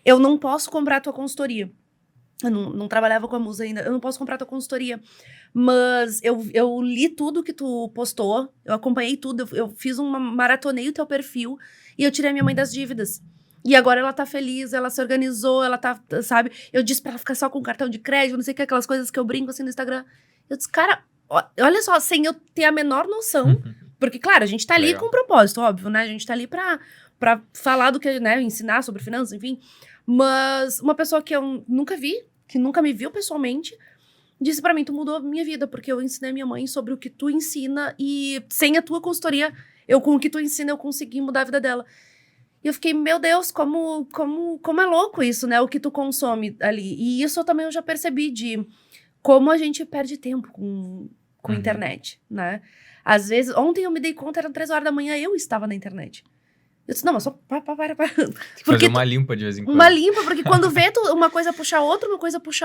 eu não posso comprar tua consultoria. Eu não trabalhava com a Musa ainda, eu não posso comprar tua consultoria, mas eu li tudo que tu postou, eu acompanhei tudo, eu fiz maratonei o teu perfil e eu tirei a minha mãe das dívidas. E agora ela tá feliz, ela se organizou, ela tá, sabe? Eu disse pra ela ficar só com cartão de crédito, não sei o que, aquelas coisas que eu brinco assim no Instagram. Eu disse, cara, olha só, sem eu ter a menor noção, porque, claro, a gente tá ali com um propósito, óbvio, né? A gente tá ali pra falar do que, né, ensinar sobre finanças, enfim. Mas uma pessoa que eu nunca vi, que nunca me viu pessoalmente, disse pra mim, tu mudou a minha vida, porque eu ensinei minha mãe sobre o que tu ensina e sem a tua consultoria, com o que tu ensina, eu consegui mudar a vida dela. E eu fiquei, meu Deus, como é louco isso, né? O que tu consome ali. E isso também eu já percebi de como a gente perde tempo com internet, né? Às vezes, ontem eu me dei conta, eram 3 horas da manhã, eu estava na internet. Eu disse, não, mas só para. Tem que fazer uma limpa de vez em quando. Uma limpa, porque quando vê, uma coisa puxa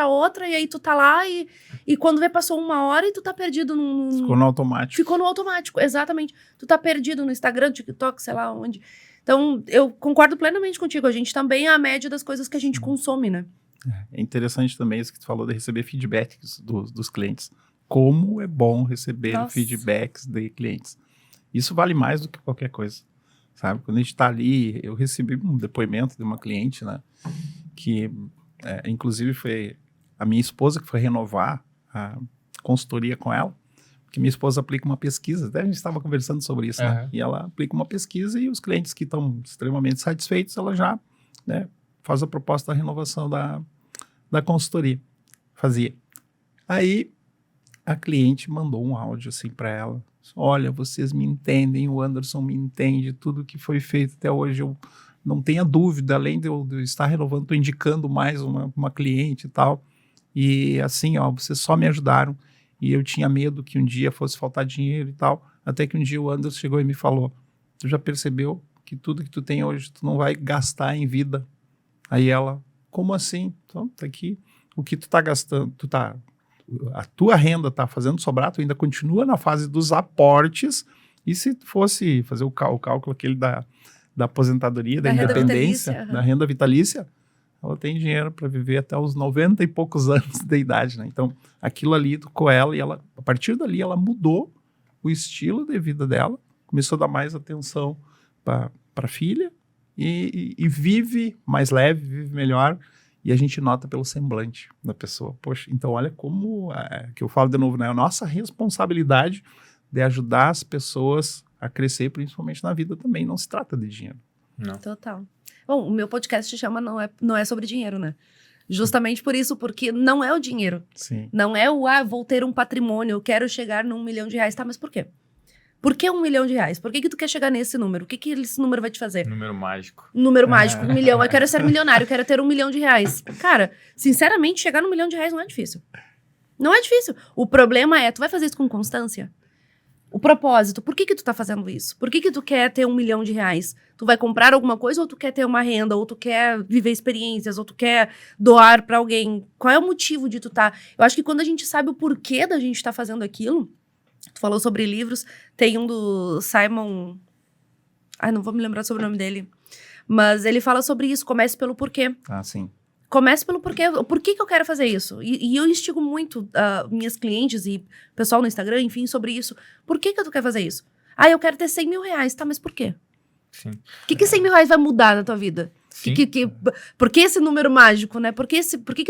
outra, e aí tu tá lá, e quando vê, passou 1 hora e tu tá perdido num... Ficou no automático. Ficou no automático, exatamente. Tu tá perdido no Instagram, TikTok, sei lá onde. Então, eu concordo plenamente contigo. A gente também é a média das coisas que a gente consome, né? É interessante também isso que tu falou de receber feedbacks dos clientes. Como é bom receber feedbacks de clientes. Isso vale mais do que qualquer coisa. Sabe? Quando a gente está ali, eu recebi um depoimento de uma cliente, né, que inclusive foi a minha esposa que foi renovar a consultoria com ela, porque minha esposa aplica uma pesquisa, até a gente estava conversando sobre isso, né, e ela aplica uma pesquisa e os clientes que estão extremamente satisfeitos, ela já, né, faz a proposta da renovação da consultoria. Fazia. Aí a cliente mandou um áudio assim para ela. Olha, vocês me entendem, o Anderson me entende, tudo que foi feito até hoje não tenha dúvida, além de eu estar renovando, estou indicando mais uma cliente e tal. E assim, ó, vocês só me ajudaram. E eu tinha medo que um dia fosse faltar dinheiro e tal. Até que um dia o Anderson chegou e me falou, tu já percebeu que tudo que tu tem hoje, tu não vai gastar em vida? Aí ela, como assim? Então, tá aqui. O que tu tá gastando, a tua renda tá fazendo sobrar, tu ainda continua na fase dos aportes. E se fosse fazer o cálculo aquele da aposentadoria, da independência, da renda vitalícia, ela tem dinheiro para viver até os 90 e poucos anos de idade, né? Então, aquilo ali tocou ela e ela, a partir dali, ela mudou o estilo de vida dela, começou a dar mais atenção para a filha e vive mais leve, vive melhor, e a gente nota pelo semblante da pessoa. Poxa, então olha como, que eu falo de novo, né? A nossa responsabilidade de ajudar as pessoas a crescer, principalmente na vida também, não se trata de dinheiro. Não. Total. Bom, o meu podcast chama Não é sobre dinheiro, né? Justamente por isso, porque não é o dinheiro. Sim. Não é vou ter um patrimônio, eu quero chegar num 1 milhão de reais. Tá, mas por quê? Por que 1 milhão de reais? Por que tu quer chegar nesse número? O que esse número vai te fazer? Número mágico. Número mágico, 1 milhão. Eu quero ser milionário, eu quero ter 1 milhão de reais. Cara, sinceramente, chegar no 1 milhão de reais não é difícil. Não é difícil. O problema é, tu vai fazer isso com constância? O propósito, por que tu tá fazendo isso? Por que tu quer ter 1 milhão de reais? Tu vai comprar alguma coisa ou tu quer ter uma renda? Ou tu quer viver experiências? Ou tu quer doar pra alguém? Qual é o motivo de tu tá? Eu acho que quando a gente sabe o porquê da gente tá fazendo aquilo, tu falou sobre livros, tem um do Simon... Ai, não vou me lembrar sobre o nome dele. Mas ele fala sobre isso, comece pelo porquê. Ah, sim. Comece pelo porquê. Por que eu quero fazer isso? E eu instigo muito minhas clientes e pessoal no Instagram, enfim, sobre isso. Por que tu quer fazer isso? Ah, eu quero ter 100 mil reais. Tá, mas por quê? Sim. O que 100 mil reais vai mudar na tua vida? Sim. Por que esse número mágico, né? Por que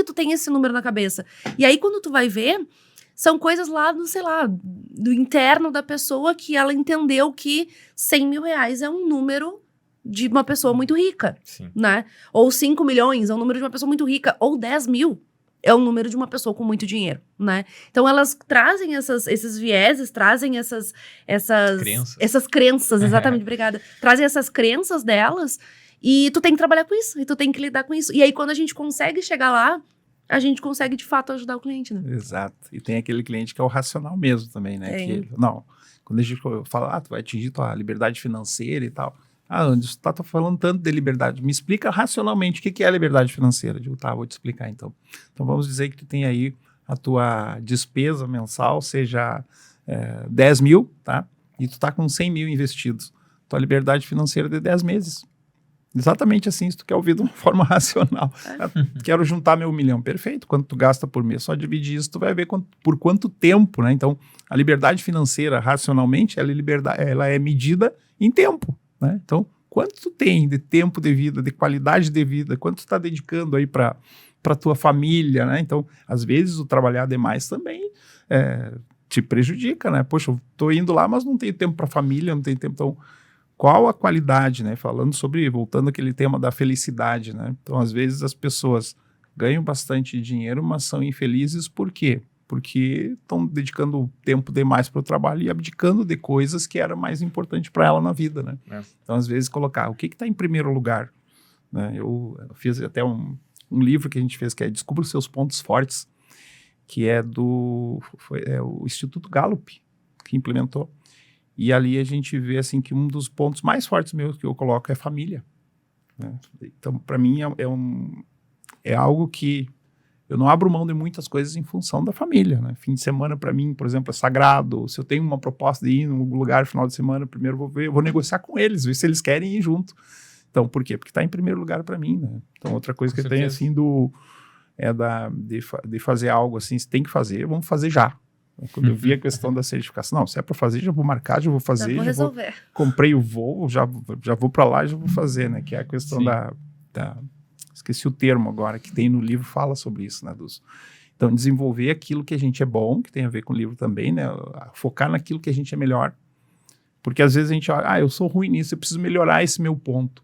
tu tem esse número na cabeça? E aí, quando tu vai ver, são coisas lá do, sei lá, do interno da pessoa que ela entendeu que 100 mil reais é um número de uma pessoa muito rica, Sim. né? Ou 5 milhões é um número de uma pessoa muito rica, ou 10 mil é o número de uma pessoa com muito dinheiro, né? Então, elas trazem esses vieses, trazem essas crenças, exatamente, obrigada. Trazem essas crenças delas e tu tem que trabalhar com isso, e tu tem que lidar com isso. E aí, quando a gente consegue chegar lá, a gente consegue, de fato, ajudar o cliente, né? Exato. E tem aquele cliente que é o racional mesmo também, né? Quando a gente fala, tu vai atingir tua liberdade financeira e tal... Ah, Anderson, tá falando tanto de liberdade. Me explica racionalmente o que é a liberdade financeira. Eu digo, tá, vou te explicar então. Então vamos dizer que tu tem aí a tua despesa mensal, seja 10 mil, tá? E tu tá com 100 mil investidos. Tua liberdade financeira é de 10 meses. Exatamente assim, se tu quer ouvir de uma forma racional. Quero juntar meu 1 milhão. Perfeito. Quanto tu gasta por mês? Só dividir isso, tu vai ver por quanto tempo, né? Então, a liberdade financeira, racionalmente, ela é medida em tempo. Né? Então, quanto tu tem de tempo de vida, de qualidade de vida, quanto tu está dedicando aí para tua família, né? Então, às vezes, o trabalhar demais também te prejudica, né? Poxa, eu tô indo lá, mas não tenho tempo para a família, não tenho tempo. Então, qual a qualidade, né? Voltando àquele tema da felicidade, né? Então, às vezes, as pessoas ganham bastante dinheiro, mas são infelizes por quê? Porque estão dedicando tempo demais para o trabalho e abdicando de coisas que era mais importante para ela na vida, né? Então, às vezes, colocar o que está em primeiro lugar, né? Eu fiz até um livro que a gente fez, que é Descubra os Seus Pontos Fortes, que é o Instituto Gallup que implementou. E ali a gente vê, assim, que um dos pontos mais fortes meus que eu coloco é família, né? Então, para mim, é algo que eu não abro mão de muitas coisas em função da família, né? Fim de semana, para mim, por exemplo, é sagrado. Se eu tenho uma proposta de ir num lugar no final de semana, primeiro vou negociar com eles, ver se eles querem ir junto. Então, por quê? Porque está em primeiro lugar para mim, né? Então, outra coisa que eu tenho, assim, de fazer algo assim, se tem que fazer, vamos fazer já. Quando eu vi a questão da certificação, não, se é para fazer, já vou marcar, já vou fazer. Já vou resolver. Comprei o voo, já vou para lá e já vou fazer, né? Que é a questão esqueci o termo agora, que tem no livro, fala sobre isso, né, Então, desenvolver aquilo que a gente é bom, que tem a ver com o livro também, né, focar naquilo que a gente é melhor. Porque às vezes a gente olha, eu sou ruim nisso, eu preciso melhorar esse meu ponto.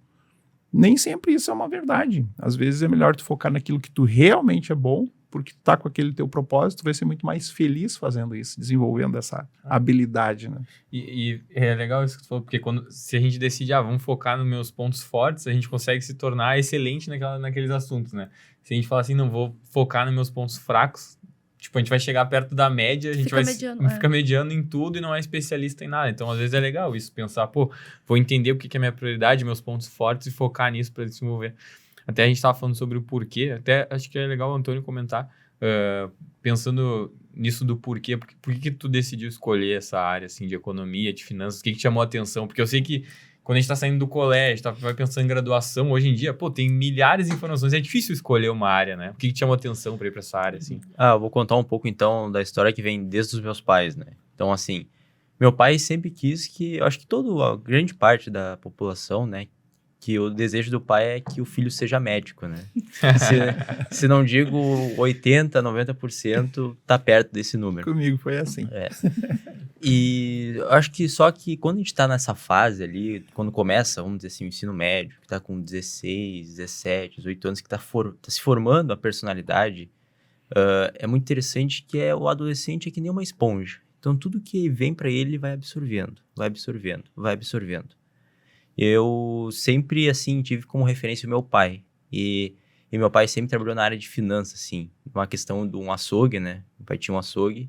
Nem sempre isso é uma verdade. Às vezes é melhor tu focar naquilo que tu realmente é bom porque tu tá com aquele teu propósito, tu vai ser muito mais feliz fazendo isso, desenvolvendo essa habilidade, né? E é legal isso que tu falou, porque se a gente decide, vamos focar nos meus pontos fortes, a gente consegue se tornar excelente naqueles assuntos, né? Se a gente falar assim, não vou focar nos meus pontos fracos, tipo, a gente vai chegar perto da média, a gente fica mediano em tudo e não é especialista em nada. Então, às vezes é legal isso, pensar, vou entender o que é minha prioridade, meus pontos fortes e focar nisso para desenvolver. Até a gente estava falando sobre o porquê, até acho que é legal o Antônio comentar, pensando nisso do porquê, por que tu decidiu escolher essa área, assim, de economia, de finanças, o que chamou a atenção? Porque eu sei que quando a gente está saindo do colégio, vai pensando em graduação, hoje em dia, tem milhares de informações, é difícil escolher uma área, né? O que te chamou a atenção para ir para essa área, assim? Eu vou contar um pouco, então, da história que vem desde os meus pais, né? Então, assim, meu pai sempre quis que, eu acho que a grande parte da população, né, que o desejo do pai é que o filho seja médico, né? Se não digo 80%, 90%, tá perto desse número. Comigo foi assim. E eu acho que só que quando a gente tá nessa fase ali, quando começa, vamos dizer assim, o ensino médio, que tá com 16, 17, 18 anos, que tá se formando a personalidade, é muito interessante que o adolescente é que nem uma esponja. Então, tudo que vem para ele vai absorvendo, vai absorvendo, vai absorvendo. Eu sempre, assim, tive como referência o meu pai. E meu pai sempre trabalhou na área de finanças, assim, uma questão de um açougue, né? Meu pai tinha um açougue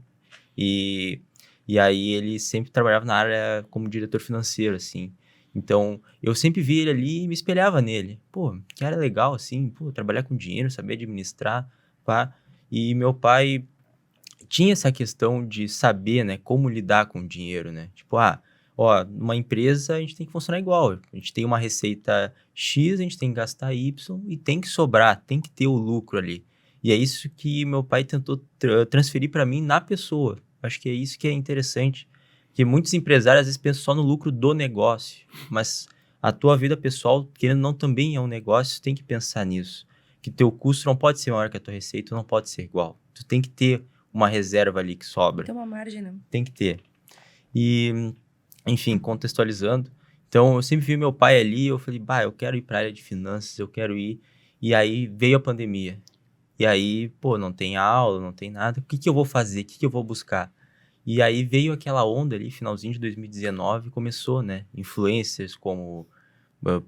e aí ele sempre trabalhava na área como diretor financeiro, assim. Então, eu sempre vi ele ali e me espelhava nele. Que era legal, assim, trabalhar com dinheiro, saber administrar, pá. E meu pai tinha essa questão de saber, né, como lidar com o dinheiro, né? Tipo, numa empresa a gente tem que funcionar igual. A gente tem uma receita X, a gente tem que gastar Y e tem que sobrar, tem que ter o lucro ali. E é isso que meu pai tentou transferir para mim na pessoa. Acho que é isso que é interessante. Porque muitos empresários às vezes pensam só no lucro do negócio, mas a tua vida pessoal, querendo ou não, também é um negócio, tem que pensar nisso. Que teu custo não pode ser maior que a tua receita, não pode ser igual. Tu tem que ter uma reserva ali que sobra. Tem uma margem, né? Tem que ter. E, enfim, contextualizando. Então, eu sempre vi meu pai ali, eu falei, eu quero ir para a área de finanças, eu quero ir. E aí veio a pandemia. E aí, não tem aula, não tem nada. O que eu vou fazer? O que eu vou buscar? E aí veio aquela onda ali, finalzinho de 2019, começou, né? Influencers como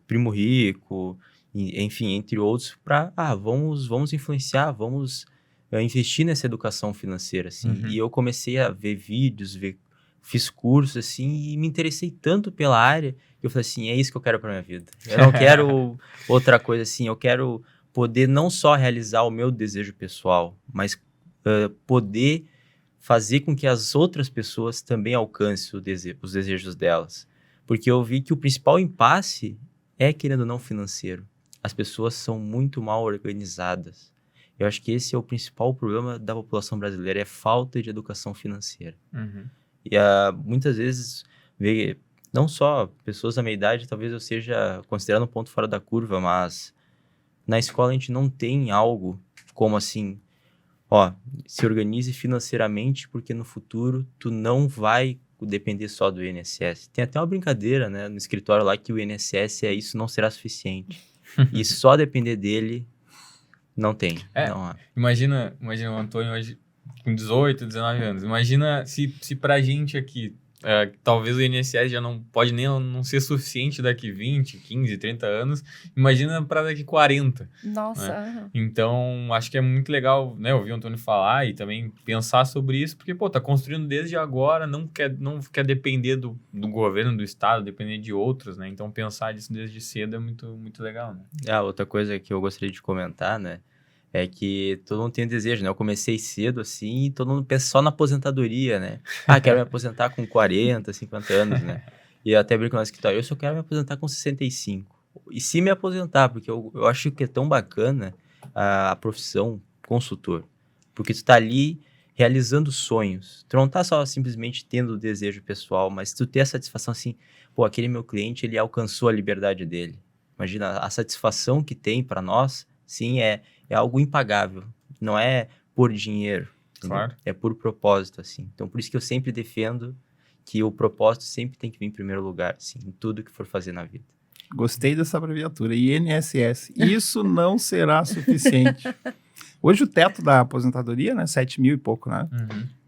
Primo Rico, enfim, entre outros, para, vamos influenciar, vamos investir nessa educação financeira, assim. Uhum. E eu comecei a ver vídeos, fiz cursos, assim, e me interessei tanto pela área, que eu falei assim, é isso que eu quero para minha vida. Eu não quero outra coisa assim, eu quero poder não só realizar o meu desejo pessoal, mas poder fazer com que as outras pessoas também alcancem os desejos delas. Porque eu vi que o principal impasse é, querendo ou não, financeiro. As pessoas são muito mal organizadas. Eu acho que esse é o principal problema da população brasileira, é a falta de educação financeira. Uhum. E muitas vezes, não só pessoas da minha idade, talvez eu seja considerado um ponto fora da curva, mas na escola a gente não tem algo como assim, se organize financeiramente, porque no futuro tu não vai depender só do INSS. Tem até uma brincadeira, né, no escritório lá, que o INSS isso não será suficiente. E só depender dele, não tem. Não há. Imagina o Antônio hoje com 18, 19 anos. Imagina se pra gente aqui, talvez o INSS já não pode nem não ser suficiente daqui 20, 15, 30 anos. Imagina para daqui 40. Nossa. Né? Então, acho que é muito legal, né, ouvir o Antônio falar e também pensar sobre isso, porque, tá construindo desde agora, não quer depender do governo, do estado, depender de outros, né? Então, pensar nisso desde cedo é muito, muito legal, né? Outra coisa que eu gostaria de comentar, né, é que todo mundo tem desejo, né? Eu comecei cedo, assim, e todo mundo pensa só na aposentadoria, né? Quero me aposentar com 40, 50 anos, né? E eu até brinco no escritório, eu só quero me aposentar com 65. E se me aposentar, porque eu acho que é tão bacana a profissão consultor. Porque tu tá ali realizando sonhos. Tu não tá só simplesmente tendo o desejo pessoal, mas tu ter a satisfação assim, aquele meu cliente, ele alcançou a liberdade dele. Imagina, a satisfação que tem para nós, sim, é algo impagável. Não é por dinheiro. Claro. É por propósito, assim. Então, por isso que eu sempre defendo que o propósito sempre tem que vir em primeiro lugar, assim, em tudo que for fazer na vida. Gostei dessa abreviatura, INSS. Isso não será suficiente. Hoje o teto da aposentadoria, né? 7 mil e pouco, né?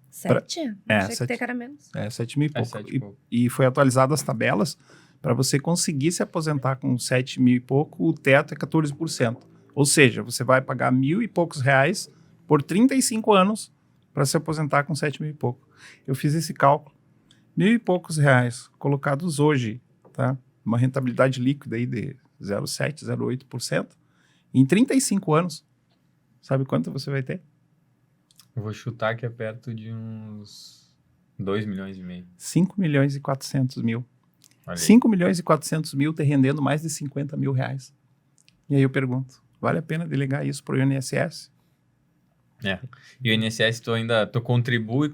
7? Achei que tem menos. 7 mil e pouco. 7 e pouco. E foi atualizado as tabelas para você conseguir se aposentar com 7 mil e pouco, o teto é 14%. Ou seja, você vai pagar R$1.000 e poucos por 35 anos para se aposentar com 7 mil e pouco. Eu fiz esse cálculo. R$1.000 e poucos colocados hoje, tá? Uma rentabilidade líquida aí de 0,7%, 0,8%. Em 35 anos, sabe quanto você vai ter? Eu vou chutar que é perto de uns 2,5 milhões. 5 milhões e 400 mil. Olha aí. 5 milhões e 400 mil te rendendo mais de R$50 mil. E aí eu pergunto, vale a pena delegar isso para o INSS? E o INSS tu contribui,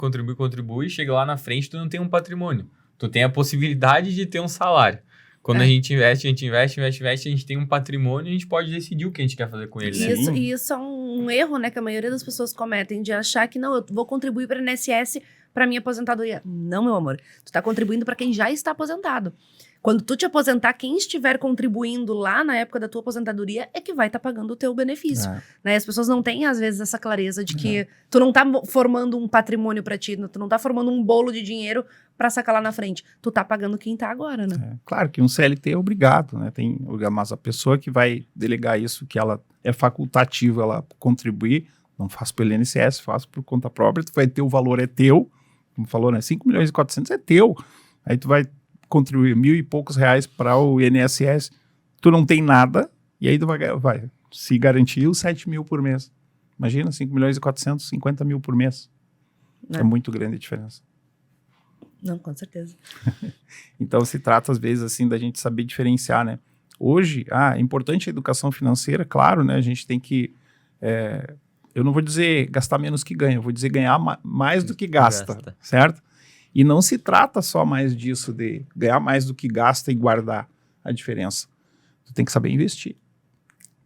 e chega lá na frente tu não tem um patrimônio. Tu tem a possibilidade de ter um salário. Quando a gente investe, a gente tem um patrimônio e a gente pode decidir o que a gente quer fazer com ele. Isso, e isso é um erro, né, que a maioria das pessoas cometem, de achar que não, eu vou contribuir para o INSS para minha aposentadoria. Não, meu amor. Tu tá contribuindo para quem já está aposentado. Quando tu te aposentar, quem estiver contribuindo lá na época da tua aposentadoria é que vai estar pagando o teu benefício. Né? As pessoas não têm, às vezes, essa clareza de que tu não tá formando um patrimônio para ti, tu não tá formando um bolo de dinheiro para sacar lá na frente. Tu tá pagando quem tá agora, né? Claro que um CLT é obrigado, né? Mas a pessoa que vai delegar isso, que ela é facultativa, ela contribuir, não faz pelo INSS, faz por conta própria, tu vai ter o valor, é teu, como falou, né? 5 milhões e 400 é teu. Aí tu vai contribuir R$1.000 e poucos para o INSS, tu não tem nada, e aí tu vai se garantir os 7 mil por mês. Imagina, 5 milhões e 450 mil por mês. É muito grande a diferença. Não, com certeza. Então se trata, às vezes, assim, da gente saber diferenciar, né? Hoje, é importante a educação financeira, claro, né? A gente tem que, eu não vou dizer gastar menos que ganha, eu vou dizer ganhar mais do que gasta, certo? E não se trata só mais disso, de ganhar mais do que gasta e guardar a diferença. Tu tem que saber investir,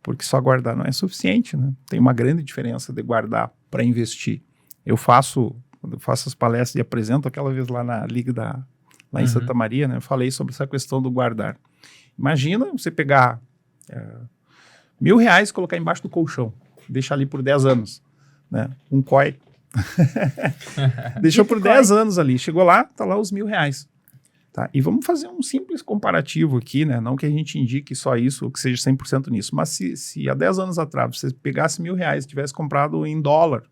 porque só guardar não é suficiente, né? Tem uma grande diferença de guardar para investir. Quando eu faço as palestras e apresento aquela vez lá na Liga lá em Santa Maria, né? Eu falei sobre essa questão do guardar. Imagina você pegar R$1.000 e colocar embaixo do colchão, deixar ali por 10 anos, né? Um COI. Deixou por 10 anos ali, chegou lá, tá lá os R$1.000, tá? E vamos fazer um simples comparativo aqui, né? Não que a gente indique só isso ou que seja 100% nisso, mas se há 10 anos atrás você pegasse R$1.000 e tivesse comprado em dólar,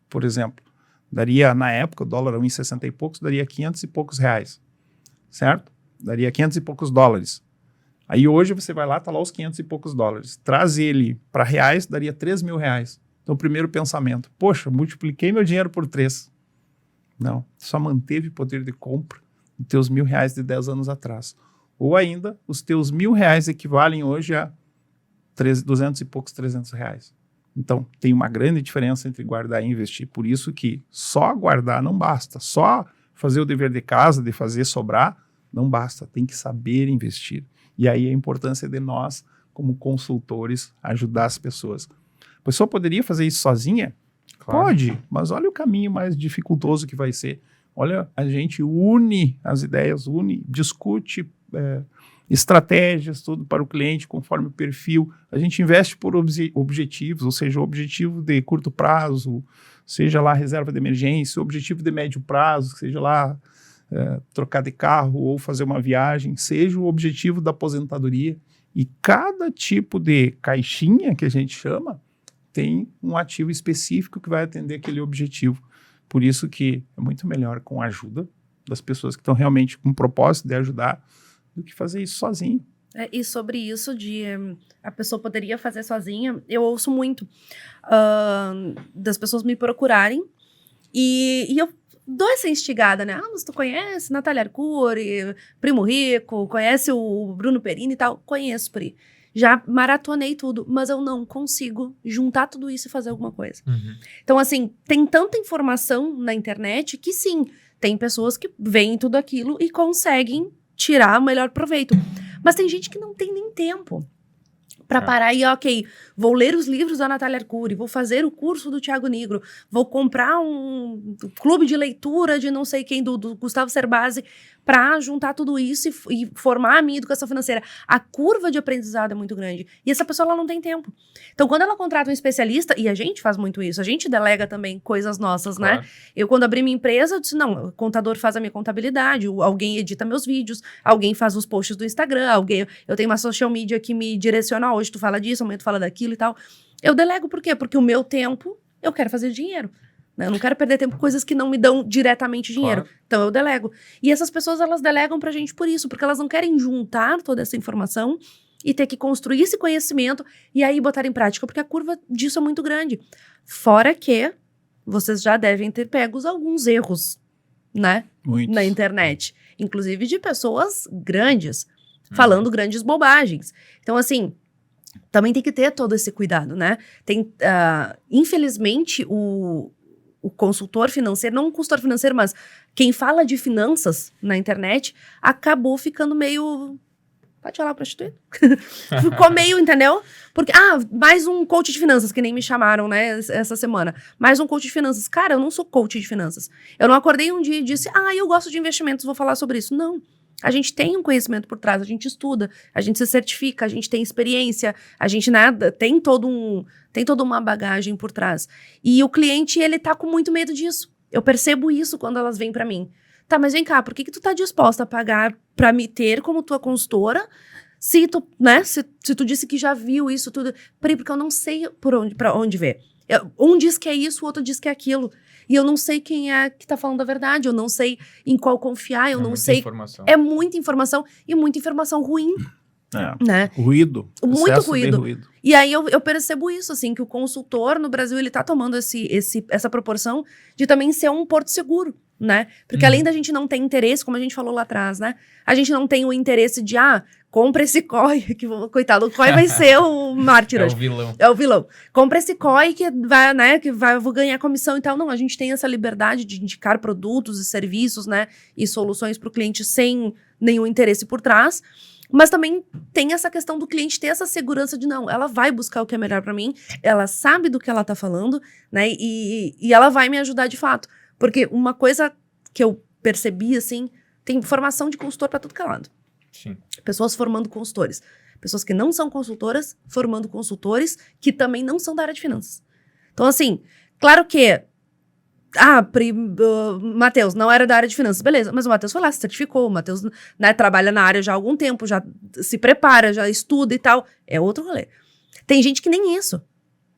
por exemplo, daria, na época, o dólar a 1,60 e poucos, daria 500 e poucos reais, certo? Daria 500 e poucos dólares. Aí hoje você vai lá, tá lá os 500 e poucos dólares, traz ele para reais, daria R$3.000. Então, o primeiro pensamento, poxa, multipliquei meu dinheiro por 3. Não, só manteve o poder de compra dos teus R$1.000 de 10 anos atrás. Ou ainda, os teus R$1.000 equivalem hoje a 200 e poucos, R$300. Então, tem uma grande diferença entre guardar e investir. Por isso que só guardar não basta. Só fazer o dever de casa, de fazer sobrar, não basta. Tem que saber investir. E aí a importância de nós, como consultores, ajudar as pessoas. A pessoa poderia fazer isso sozinha? Claro. Pode, mas olha o caminho mais dificultoso que vai ser. Olha, a gente une as ideias, discute estratégias, tudo para o cliente, conforme o perfil. A gente investe por objetivos, ou seja, o objetivo de curto prazo, seja lá reserva de emergência, o objetivo de médio prazo, seja lá trocar de carro ou fazer uma viagem, seja o objetivo da aposentadoria. E cada tipo de caixinha que a gente chama tem um ativo específico que vai atender aquele objetivo. Por isso que é muito melhor com a ajuda das pessoas que estão realmente com o propósito de ajudar do que fazer isso sozinho. E sobre isso de a pessoa poderia fazer sozinha, eu ouço muito das pessoas me procurarem e eu dou essa instigada, né? Mas tu conhece Natália Arcuri, Primo Rico, conhece o Bruno Perini e tal? Conheço, Pri. Já maratonei tudo, mas eu não consigo juntar tudo isso e fazer alguma coisa. Então, assim, tem tanta informação na internet que sim, tem pessoas que veem tudo aquilo e conseguem tirar o melhor proveito. Mas tem gente que não tem nem tempo Para parar e, ok, vou ler os livros da Natália Arcuri, vou fazer o curso do Thiago Nigro, vou comprar um clube de leitura de não sei quem, do Gustavo Cerbasi, para juntar tudo isso e formar a minha educação financeira. A curva de aprendizado é muito grande. E essa pessoa, ela não tem tempo. Então, quando ela contrata um especialista, e a gente faz muito isso, a gente delega também coisas nossas, Claro. né? Eu, quando abri minha empresa, eu disse, não, o contador faz a minha contabilidade, alguém edita meus vídeos, alguém faz os posts do Instagram, eu tenho uma social media que me direciona, hoje tu fala disso, amanhã tu fala daquilo e tal. Eu delego por quê? Porque o meu tempo, eu quero fazer dinheiro. Eu não quero perder tempo com coisas que não me dão diretamente dinheiro. Claro. Então, eu delego. E essas pessoas, elas delegam pra gente por isso, porque elas não querem juntar toda essa informação e ter que construir esse conhecimento e aí botar em prática, porque a curva disso é muito grande. Fora que vocês já devem ter pegos alguns erros, né? Muitos. Na internet. Inclusive de pessoas grandes, falando grandes bobagens. Então, assim, também tem que ter todo esse cuidado, né? Infelizmente, o consultor financeiro, não um consultor financeiro, mas quem fala de finanças na internet, acabou ficando meio... Pode falar prostituído? Ficou meio, entendeu? Porque, mais um coach de finanças, que nem me chamaram, né, essa semana. Mais um coach de finanças. Cara, eu não sou coach de finanças. Eu não acordei um dia e disse, eu gosto de investimentos, vou falar sobre isso. Não. A gente tem um conhecimento por trás, a gente estuda, a gente se certifica, a gente tem experiência, a gente, né, tem toda uma bagagem por trás. E o cliente, ele tá com muito medo disso. Eu percebo isso quando elas vêm pra mim. Tá, mas vem cá, por que tu tá disposta a pagar pra me ter como tua consultora, se tu, né, se tu disse que já viu isso tudo? Porque eu não sei pra onde ver. Um diz que é isso, o outro diz que é aquilo. E eu não sei quem é que tá falando a verdade, eu não sei em qual confiar, eu não sei. Informação. É muita informação e muita informação ruim, né? Ruído. Muito Excesso de ruído. E aí eu percebo isso, assim, que o consultor no Brasil, ele tá tomando essa proporção de também ser um porto seguro, né? Porque além da gente não ter interesse, como a gente falou lá atrás, né? A gente não tem o interesse de, compra esse COI, que coitado, o COI vai ser o mártir hoje. É o vilão. É o vilão. Compra esse COI que vai, né, eu vou ganhar comissão e tal. Não, a gente tem essa liberdade de indicar produtos e serviços, né, e soluções para o cliente sem nenhum interesse por trás. Mas também tem essa questão do cliente ter essa segurança de, não, ela vai buscar o que é melhor para mim, ela sabe do que ela tá falando, né, e ela vai me ajudar de fato. Porque uma coisa que eu percebi, assim, tem formação de consultor para tudo que é lado. Sim. Pessoas formando consultores. Pessoas que não são consultoras, formando consultores, que também não são da área de finanças. Então, assim, claro que... Matheus não era da área de finanças. Beleza, mas o Matheus foi lá, se certificou. O Matheus, né, trabalha na área já há algum tempo, já se prepara, já estuda e tal. É outro rolê. Tem gente que nem isso.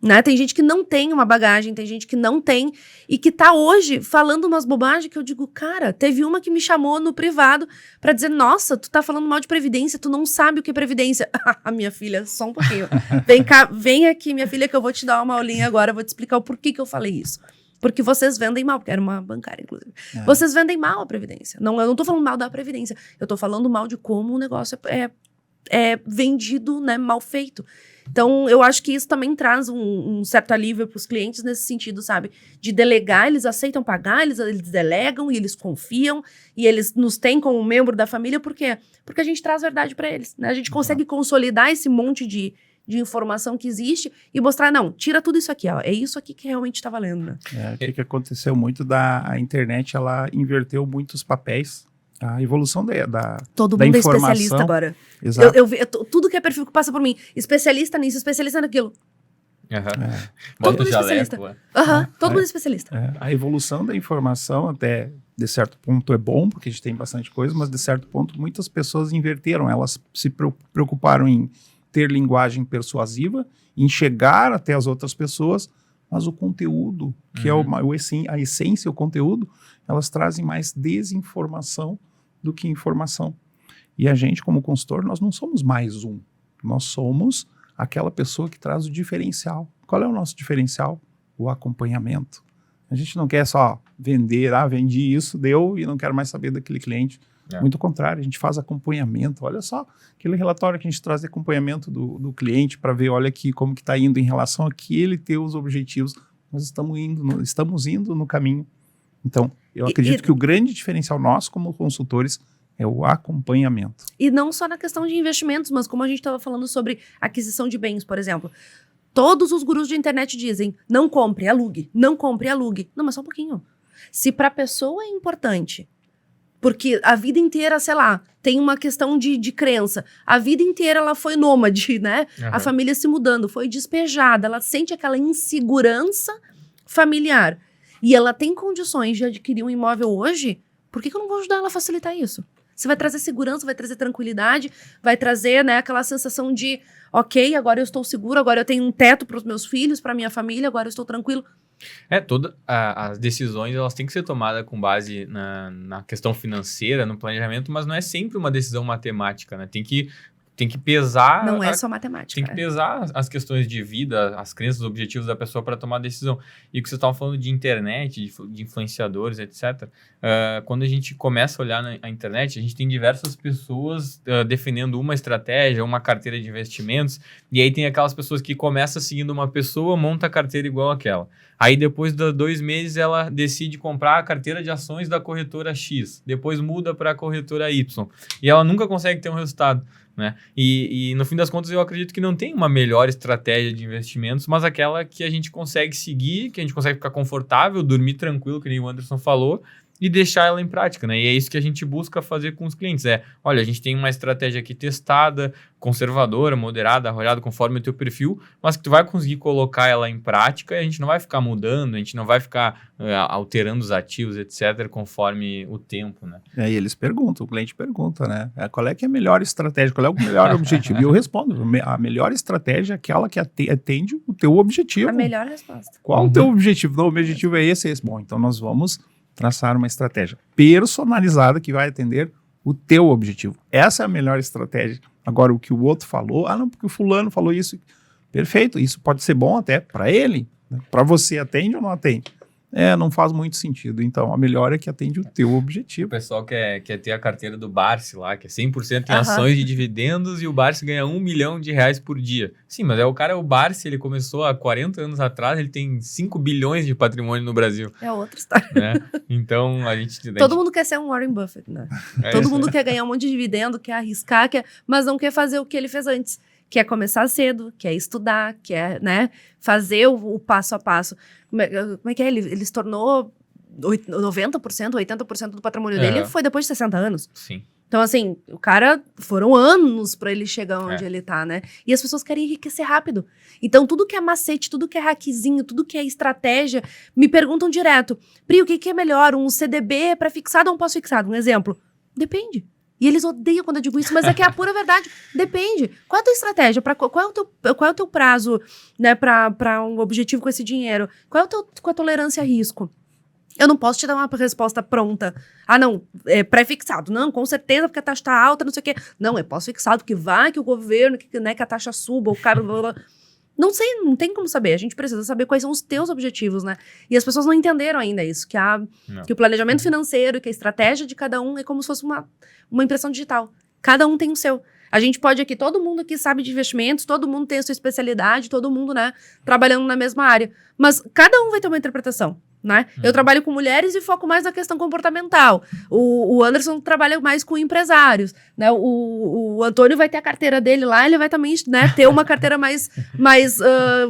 Né? Tem gente que não tem uma bagagem, tem gente que não tem e que tá hoje falando umas bobagens que eu digo, cara, teve uma que me chamou no privado pra dizer, nossa, tu tá falando mal de previdência, tu não sabe o que é previdência. A minha filha, só um pouquinho. Vem cá, vem aqui, minha filha, que eu vou te dar uma aulinha agora, vou te explicar o porquê que eu falei isso. Porque vocês vendem mal, porque era uma bancária, inclusive. Vocês vendem mal a previdência. Não, eu não tô falando mal da previdência, eu tô falando mal de como o negócio é vendido, né, mal feito. Então, eu acho que isso também traz um certo alívio para os clientes nesse sentido, sabe? De delegar, eles aceitam pagar, eles delegam e eles confiam e eles nos têm como membro da família, por quê? Porque a gente traz verdade para eles, né? A gente consegue consolidar esse monte de informação que existe e mostrar, não, tira tudo isso aqui, ó, é isso aqui que realmente está valendo, né? O que aconteceu muito a internet, ela inverteu muitos papéis. A evolução todo da mundo é informação. especialista agora. Exato. Tudo que é perfil que passa por mim, especialista nisso, especialista naquilo. Todo mundo é especialista. Todo mundo é especialista. A evolução da informação, até de certo ponto, é bom, porque a gente tem bastante coisa, mas de certo ponto, muitas pessoas inverteram. Elas se preocuparam em ter linguagem persuasiva, em chegar até as outras pessoas, mas o conteúdo, que é a essência, o conteúdo, elas trazem mais desinformação do que informação. E a gente, como consultor, nós não somos mais um. Nós somos aquela pessoa que traz o diferencial. Qual é o nosso diferencial? O acompanhamento. A gente não quer só vender, vendi isso, deu e não quero mais saber daquele cliente. Muito contrário, a gente faz acompanhamento. Olha só, aquele relatório que a gente traz de acompanhamento do cliente para ver, olha aqui como que está indo em relação a que ele ter os objetivos. Nós estamos indo no caminho. Então, eu acredito que o grande diferencial nosso como consultores É o acompanhamento. E não só na questão de investimentos, mas como a gente estava falando sobre aquisição de bens, por exemplo. Todos os gurus de internet dizem, não compre, alugue. Não compre, alugue. Não, mas só um pouquinho. Se para a pessoa é importante, porque a vida inteira, sei lá, tem uma questão de crença. A vida inteira ela foi nômade, né? A família se mudando, foi despejada. Ela sente aquela insegurança familiar. E ela tem condições de adquirir um imóvel hoje, por que eu não vou ajudar ela a facilitar isso? Você vai trazer segurança, vai trazer tranquilidade, vai trazer, né, aquela sensação de, ok, agora eu estou seguro, agora eu tenho um teto para os meus filhos, para minha família, agora eu estou tranquilo. Todas as decisões elas têm que ser tomadas com base na questão financeira, no planejamento, mas não é sempre uma decisão matemática, né? Tem que pesar... Não é só matemática. Tem que pesar as questões de vida, as crenças, os objetivos da pessoa para tomar a decisão. E o que vocês estavam falando de internet, de influenciadores, etc. Quando a gente começa a olhar na internet, a gente tem diversas pessoas defendendo uma estratégia, uma carteira de investimentos, e aí tem aquelas pessoas que começam seguindo uma pessoa, monta a carteira igual àquela. Aí depois de 2 meses ela decide comprar a carteira de ações da corretora X, depois muda para a corretora Y, e ela nunca consegue ter um resultado. Né? E no fim das contas eu acredito que não tem uma melhor estratégia de investimentos, mas aquela que a gente consegue seguir, que a gente consegue ficar confortável, dormir tranquilo, que nem o Anderson falou, e deixar ela em prática, né? E é isso que a gente busca fazer com os clientes. Olha, a gente tem uma estratégia aqui testada, conservadora, moderada, arrojada, conforme o teu perfil, mas que tu vai conseguir colocar ela em prática e a gente não vai ficar mudando, a gente não vai ficar alterando os ativos, etc., conforme o tempo, né? E aí eles perguntam, o cliente pergunta, né? Qual é que é a melhor estratégia, qual é o melhor objetivo? E eu respondo, a melhor estratégia é aquela que atende o teu objetivo. A melhor resposta. Qual o teu objetivo? Não, o objetivo é esse. Bom, então nós vamos traçar uma estratégia personalizada que vai atender o teu objetivo. Essa é a melhor estratégia. Agora, o que o outro falou, não, porque o fulano falou isso. Perfeito, isso pode ser bom até para ele. Né? Para você, atende ou não atende? Não faz muito sentido. Então, a melhor é que atende o teu objetivo. O pessoal quer ter a carteira do Barsi lá, que é 100% em ações de dividendos e o Barsi ganha R$1 milhão por dia. Sim, mas o Barsi, ele começou há 40 anos atrás, ele tem 5 bilhões de patrimônio no Brasil. É outra história. Né? Então, Todo mundo quer ser um Warren Buffett, né? Todo mundo quer ganhar um monte de dividendo, quer arriscar, mas não quer fazer o que ele fez antes. Quer começar cedo, quer estudar, quer, né, fazer o passo a passo. Como é que é? Ele se tornou 90%, 80% do patrimônio dele foi depois de 60 anos. Sim. Então, assim, o cara, foram anos para ele chegar onde ele tá, né? E as pessoas querem enriquecer rápido. Então, tudo que é macete, tudo que é hackzinho, tudo que é estratégia, me perguntam direto, Pri, o que é melhor, um CDB pré-fixado ou um pós-fixado? Um exemplo. Depende. E eles odeiam quando eu digo isso, mas é que é a pura verdade. Depende. Qual é a tua estratégia? Qual é o teu prazo, né, para um objetivo com esse dinheiro? Qual é a tolerância a risco? Eu não posso te dar uma resposta pronta. Não, é pré-fixado. Não, com certeza, porque a taxa está alta, não sei o quê. Não, é pós-fixado, porque vai que o governo, que a taxa suba, o cara... Não sei, não tem como saber. A gente precisa saber quais são os teus objetivos, né? E as pessoas não entenderam ainda isso, que o planejamento financeiro, que a estratégia de cada um é como se fosse uma impressão digital. Cada um tem o seu. A gente pode aqui, todo mundo aqui sabe de investimentos, todo mundo tem a sua especialidade, todo mundo, né, trabalhando na mesma área. Mas cada um vai ter uma interpretação, né? Eu trabalho com mulheres e foco mais na questão comportamental. O Anderson trabalha mais com empresários, né? O Antônio vai ter a carteira dele lá, ele vai também, né, ter uma carteira mais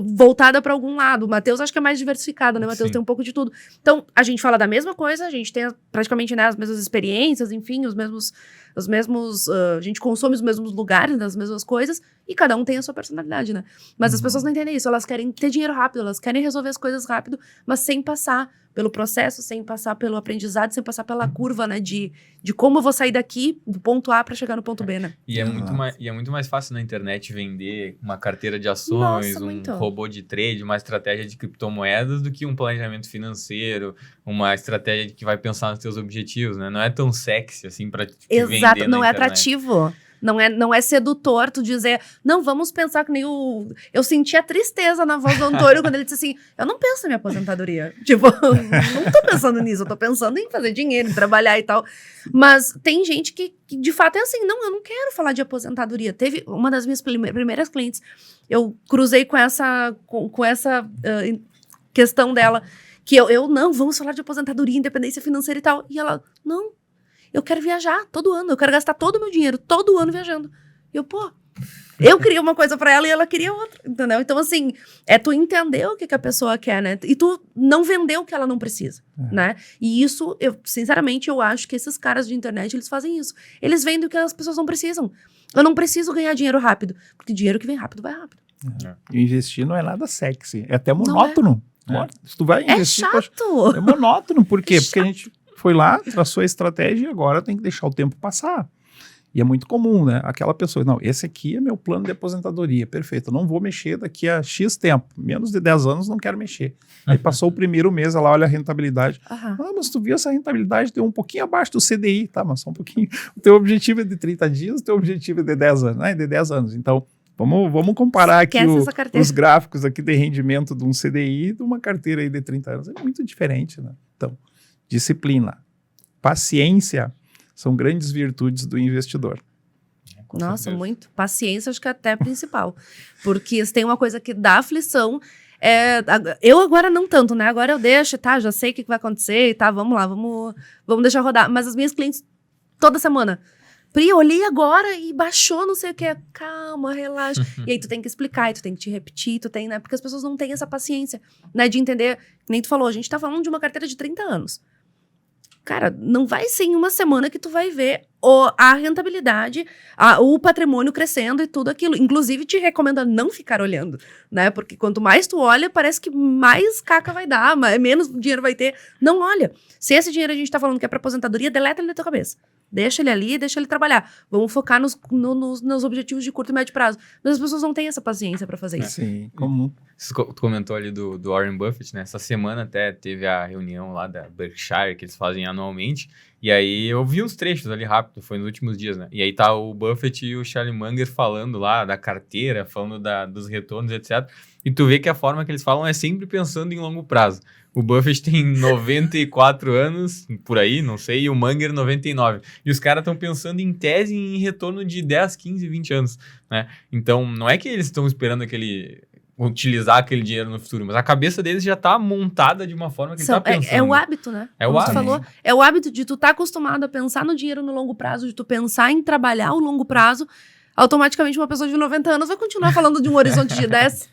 voltada para algum lado. O Matheus acho que é mais diversificado, né? O Matheus tem um pouco de tudo. Então, a gente fala da mesma coisa, a gente tem praticamente, né, as mesmas experiências, enfim, os mesmos a gente consome os mesmos lugares, as mesmas coisas, e cada um tem a sua personalidade, né? Mas as pessoas não entendem isso, elas querem ter dinheiro rápido, elas querem resolver as coisas rápido, mas sem passar pelo processo, sem passar pelo aprendizado, sem passar pela curva, né, de como eu vou sair daqui do ponto A para chegar no ponto B, né? E é muito mais fácil na internet vender uma carteira de ações, robô de trade, uma estratégia de criptomoedas do que um planejamento financeiro, uma estratégia que vai pensar nos teus objetivos, né? Não é tão sexy assim para te vender na internet. Não é atrativo. Não é sedutor tu dizer, não, vamos pensar que nem Eu senti a tristeza na voz do Antônio quando ele disse assim, eu não penso na minha aposentadoria. Tipo, não tô pensando nisso, eu tô pensando em fazer dinheiro, em trabalhar e tal. Mas tem gente que de fato é assim, não, eu não quero falar de aposentadoria. Teve uma das minhas primeiras clientes, eu cruzei com essa questão dela, que eu não, vamos falar de aposentadoria, independência financeira e tal. E ela, não. Eu quero viajar todo ano, eu quero gastar todo o meu dinheiro, todo ano viajando. E eu queria uma coisa pra ela e ela queria outra, entendeu? Então, assim, é tu entender o que a pessoa quer, né? E tu não vender o que ela não precisa, né? E isso, sinceramente, eu acho que esses caras de internet, eles fazem isso. Eles vendem o que as pessoas não precisam. Eu não preciso ganhar dinheiro rápido, porque dinheiro que vem rápido, vai rápido. E investir não é nada sexy, é até monótono. Se tu vai investir... É chato! É monótono, por quê? Porque a gente foi lá, traçou a estratégia e agora tem que deixar o tempo passar. E é muito comum, né? Aquela pessoa, não, esse aqui é meu plano de aposentadoria, perfeito, eu não vou mexer daqui a X tempo, menos de 10 anos não quero mexer. Aí passou o primeiro mês, ela olha a rentabilidade. Mas tu viu essa rentabilidade, deu um pouquinho abaixo do CDI, tá, mas só um pouquinho. O teu objetivo é de 30 dias, o teu objetivo é de 10 anos, né? De 10 anos. Então, vamos comparar aqui os gráficos aqui de rendimento de um CDI e de uma carteira aí de 30 anos. É muito diferente, né? Então, disciplina, paciência, são grandes virtudes do investidor. Nossa, muito. Paciência, acho que é até principal. Porque se tem uma coisa que dá aflição, eu agora não tanto, né? Agora eu deixo, tá? Já sei o que vai acontecer, tá? Vamos lá, vamos deixar rodar. Mas as minhas clientes, toda semana, Pri, eu olhei agora e baixou, não sei o que. Calma, relaxa. E aí tu tem que explicar, e tu tem que te repetir, né? Porque as pessoas não têm essa paciência, né? De entender, nem tu falou, a gente tá falando de uma carteira de 30 anos. Cara, não vai ser em uma semana que tu vai ver a rentabilidade, o patrimônio crescendo e tudo aquilo. Inclusive, te recomendo não ficar olhando, né? Porque quanto mais tu olha, parece que mais caca vai dar, menos dinheiro vai ter. Não olha. Se esse dinheiro a gente tá falando que é pra aposentadoria, deleta ele da tua cabeça. Deixa ele ali, deixa ele trabalhar. Vamos focar nos objetivos de curto e médio prazo. Mas as pessoas não têm essa paciência para fazer isso. Sim, comum. Tu comentou ali do Warren Buffett, né? Essa semana até teve a reunião lá da Berkshire, que eles fazem anualmente. E aí eu vi uns trechos ali rápido, foi nos últimos dias, né? E aí tá o Buffett e o Charlie Munger falando lá da carteira, falando dos retornos, etc. E tu vê que a forma que eles falam é sempre pensando em longo prazo. O Buffett tem 94 anos, por aí, não sei, e o Munger 99. E os caras estão pensando em tese em retorno de 10, 15, 20 anos, né? Então, não é que eles estão esperando utilizar aquele dinheiro no futuro, mas a cabeça deles já tá montada de uma forma que ele tá pensando. É o hábito, né? Como tu falou, é o hábito de tu tá acostumado a pensar no dinheiro no longo prazo, de tu pensar em trabalhar o longo prazo. Automaticamente uma pessoa de 90 anos vai continuar falando de um horizonte de 10.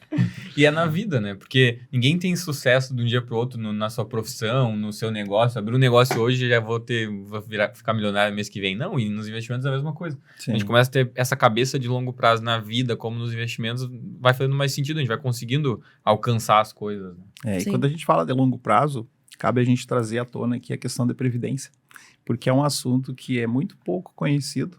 E é na vida, né? Porque ninguém tem sucesso de um dia pro outro na sua profissão, no seu negócio. Abrir um negócio hoje e já vou ficar milionário mês que vem. Não, e nos investimentos é a mesma coisa. Sim. A gente começa a ter essa cabeça de longo prazo na vida, como nos investimentos, vai fazendo mais sentido. A gente vai conseguindo alcançar as coisas. Né? E quando a gente fala de longo prazo, cabe a gente trazer à tona aqui a questão da previdência. Porque é um assunto que é muito pouco conhecido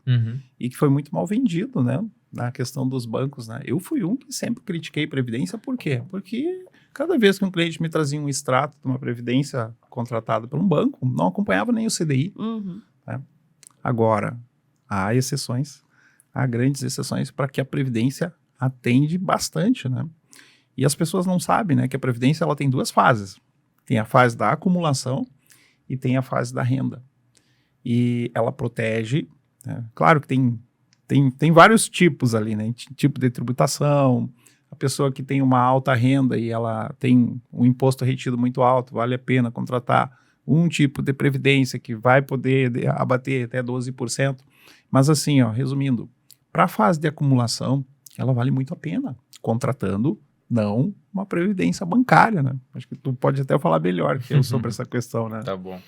e que foi muito mal vendido, né? Na questão dos bancos, né? Eu fui um que sempre critiquei previdência, por quê? Porque cada vez que um cliente me trazia um extrato de uma previdência contratada por um banco, não acompanhava nem o CDI. Né? Agora, há exceções, há grandes exceções para que a previdência atende bastante, né? E as pessoas não sabem, né? Que a previdência ela tem duas fases. Tem a fase da acumulação e tem a fase da renda. E ela protege, né? Claro que tem vários tipos ali, né? Tipo de tributação, a pessoa que tem uma alta renda e ela tem um imposto retido muito alto, vale a pena contratar um tipo de previdência que vai poder abater até 12%. Mas assim, resumindo, para a fase de acumulação, ela vale muito a pena, contratando não uma previdência bancária, né? Acho que tu pode até falar melhor que eu sobre essa questão, né? Tá bom.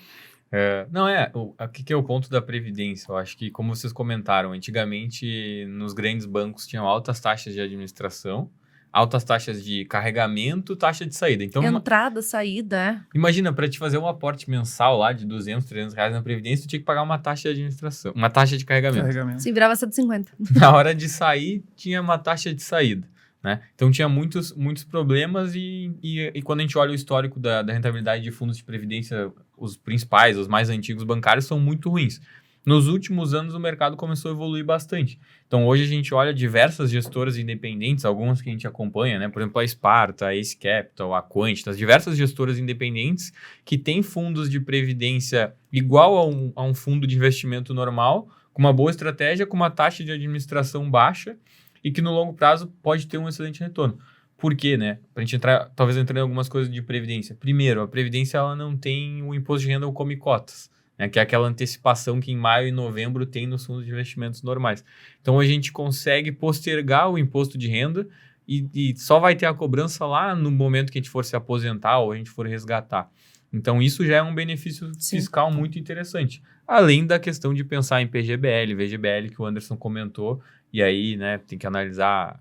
O que é o ponto da previdência? Eu acho que, como vocês comentaram, antigamente nos grandes bancos tinham altas taxas de administração, altas taxas de carregamento, taxa de saída. Então, entrada, saída. Imagina, para te fazer um aporte mensal lá de 200, 300 reais na previdência, tu tinha que pagar uma taxa de administração, uma taxa de carregamento. Se virava 150. Na hora de sair, tinha uma taxa de saída. Né? Então tinha muitos problemas e quando a gente olha o histórico da rentabilidade de fundos de previdência, os principais, os mais antigos bancários são muito ruins. Nos últimos anos o mercado começou a evoluir bastante. Então hoje a gente olha diversas gestoras independentes, algumas que a gente acompanha, né? Por exemplo, a Sparta, a Ace Capital, a Quantitas, diversas gestoras independentes que têm fundos de previdência igual a um fundo de investimento normal, com uma boa estratégia, com uma taxa de administração baixa, e que no longo prazo pode ter um excelente retorno. Por quê, né? Para a gente talvez entrar em algumas coisas de previdência. Primeiro, a previdência ela não tem o imposto de renda ou come cotas. né, que é aquela antecipação que em maio e novembro tem nos fundos de investimentos normais. Então, a gente consegue postergar o imposto de renda e só vai ter a cobrança lá no momento que a gente for se aposentar ou a gente for resgatar. Então, isso já é um benefício fiscal muito interessante. Além da questão de pensar em PGBL, VGBL, que o Anderson comentou, e aí, né, tem que analisar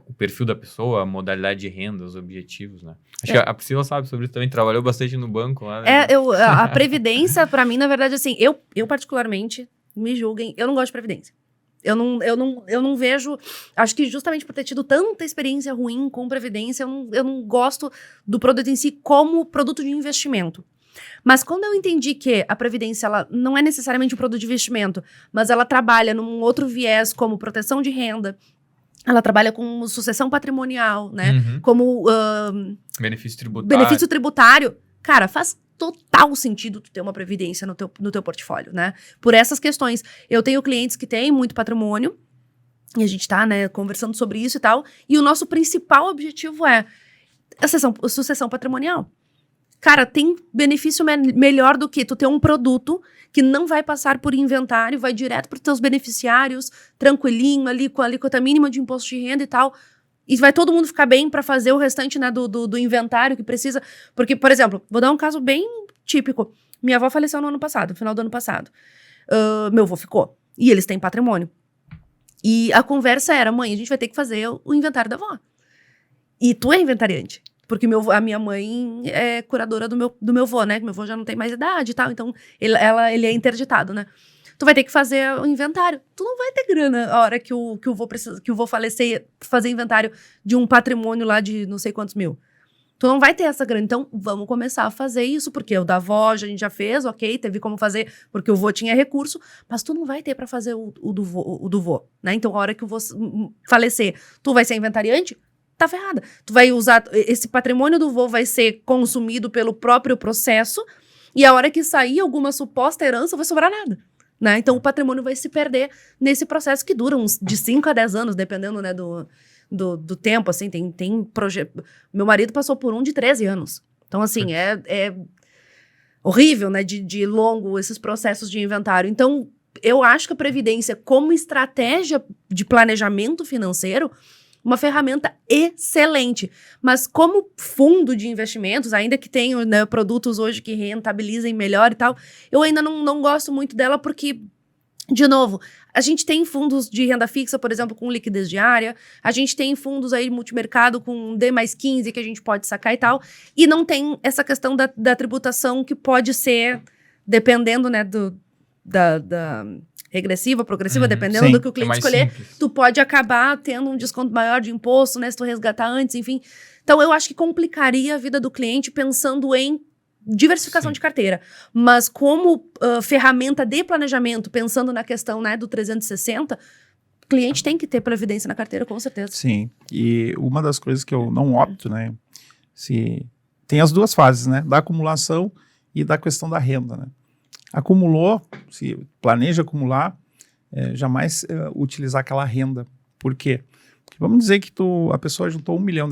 o perfil da pessoa, a modalidade de renda, os objetivos, né? Acho que a Priscila sabe sobre isso também, trabalhou bastante no banco lá. Né? A Previdência, para mim, na verdade, assim, eu particularmente, me julguem, eu não gosto de Previdência. Eu não vejo, acho que justamente por ter tido tanta experiência ruim com Previdência, eu não gosto do produto em si como produto de investimento. Mas quando eu entendi que a Previdência ela não é necessariamente um produto de investimento, mas ela trabalha num outro viés como proteção de renda, ela trabalha com sucessão patrimonial, né? Como benefício tributário. Cara, faz total sentido tu ter uma previdência no teu portfólio, né? Por essas questões. Eu tenho clientes que têm muito patrimônio, e a gente tá, né, conversando sobre isso e tal, e o nosso principal objetivo é a sucessão patrimonial. Cara, tem benefício melhor do que tu ter um produto que não vai passar por inventário, vai direto para os teus beneficiários, tranquilinho, ali com a alíquota mínima de imposto de renda e tal. E vai todo mundo ficar bem para fazer o restante, né, do inventário que precisa. Porque, por exemplo, vou dar um caso bem típico. Minha avó faleceu no ano passado, no final do ano passado. Meu avô ficou. E eles têm patrimônio. E a conversa era, mãe, a gente vai ter que fazer o inventário da avó. E tu é inventariante. Porque a minha mãe é curadora do meu avô, né? Meu avô já não tem mais idade e tal, então ele é interditado, né? Tu vai ter que fazer o inventário. Tu não vai ter grana a hora que o vô falecer, fazer inventário de um patrimônio lá de não sei quantos mil. Tu não vai ter essa grana. Então, vamos começar a fazer isso, porque o da avó a gente já fez, ok, teve como fazer, porque o vô tinha recurso, mas tu não vai ter para fazer o do vô, né? Então, a hora que o vô falecer, tu vai ser inventariante? Tá ferrada. Tu vai usar, esse patrimônio do vô vai ser consumido pelo próprio processo, e a hora que sair alguma suposta herança, vai sobrar nada, né? Então, o patrimônio vai se perder nesse processo que dura uns de 5 a 10 anos, dependendo, né, do tempo, assim, tem projeto. Meu marido passou por um de 13 anos. Então, assim, é horrível, né, de longo esses processos de inventário. Então, eu acho que a Previdência, como estratégia de planejamento financeiro, uma ferramenta excelente. Mas como fundo de investimentos, ainda que tenham, né, produtos hoje que rentabilizem melhor e tal, eu ainda não gosto muito dela porque, de novo, a gente tem fundos de renda fixa, por exemplo, com liquidez diária, a gente tem fundos aí multimercado com D+15 que a gente pode sacar e tal, e não tem essa questão da tributação que pode ser, dependendo, né, da regressiva, progressiva, dependendo do que o cliente escolher, simples. Tu pode acabar tendo um desconto maior de imposto, né, se tu resgatar antes, enfim. Então, eu acho que complicaria a vida do cliente pensando em diversificação de carteira. Mas como ferramenta de planejamento, pensando na questão, né, do 360, o cliente tem que ter previdência na carteira, com certeza. Sim, e uma das coisas que eu não opto, né, tem as duas fases, né, da acumulação e da questão da renda, né. Acumulou, se planeja acumular, jamais utilizar aquela renda. Por quê? Porque vamos dizer que a pessoa juntou R$1 milhão,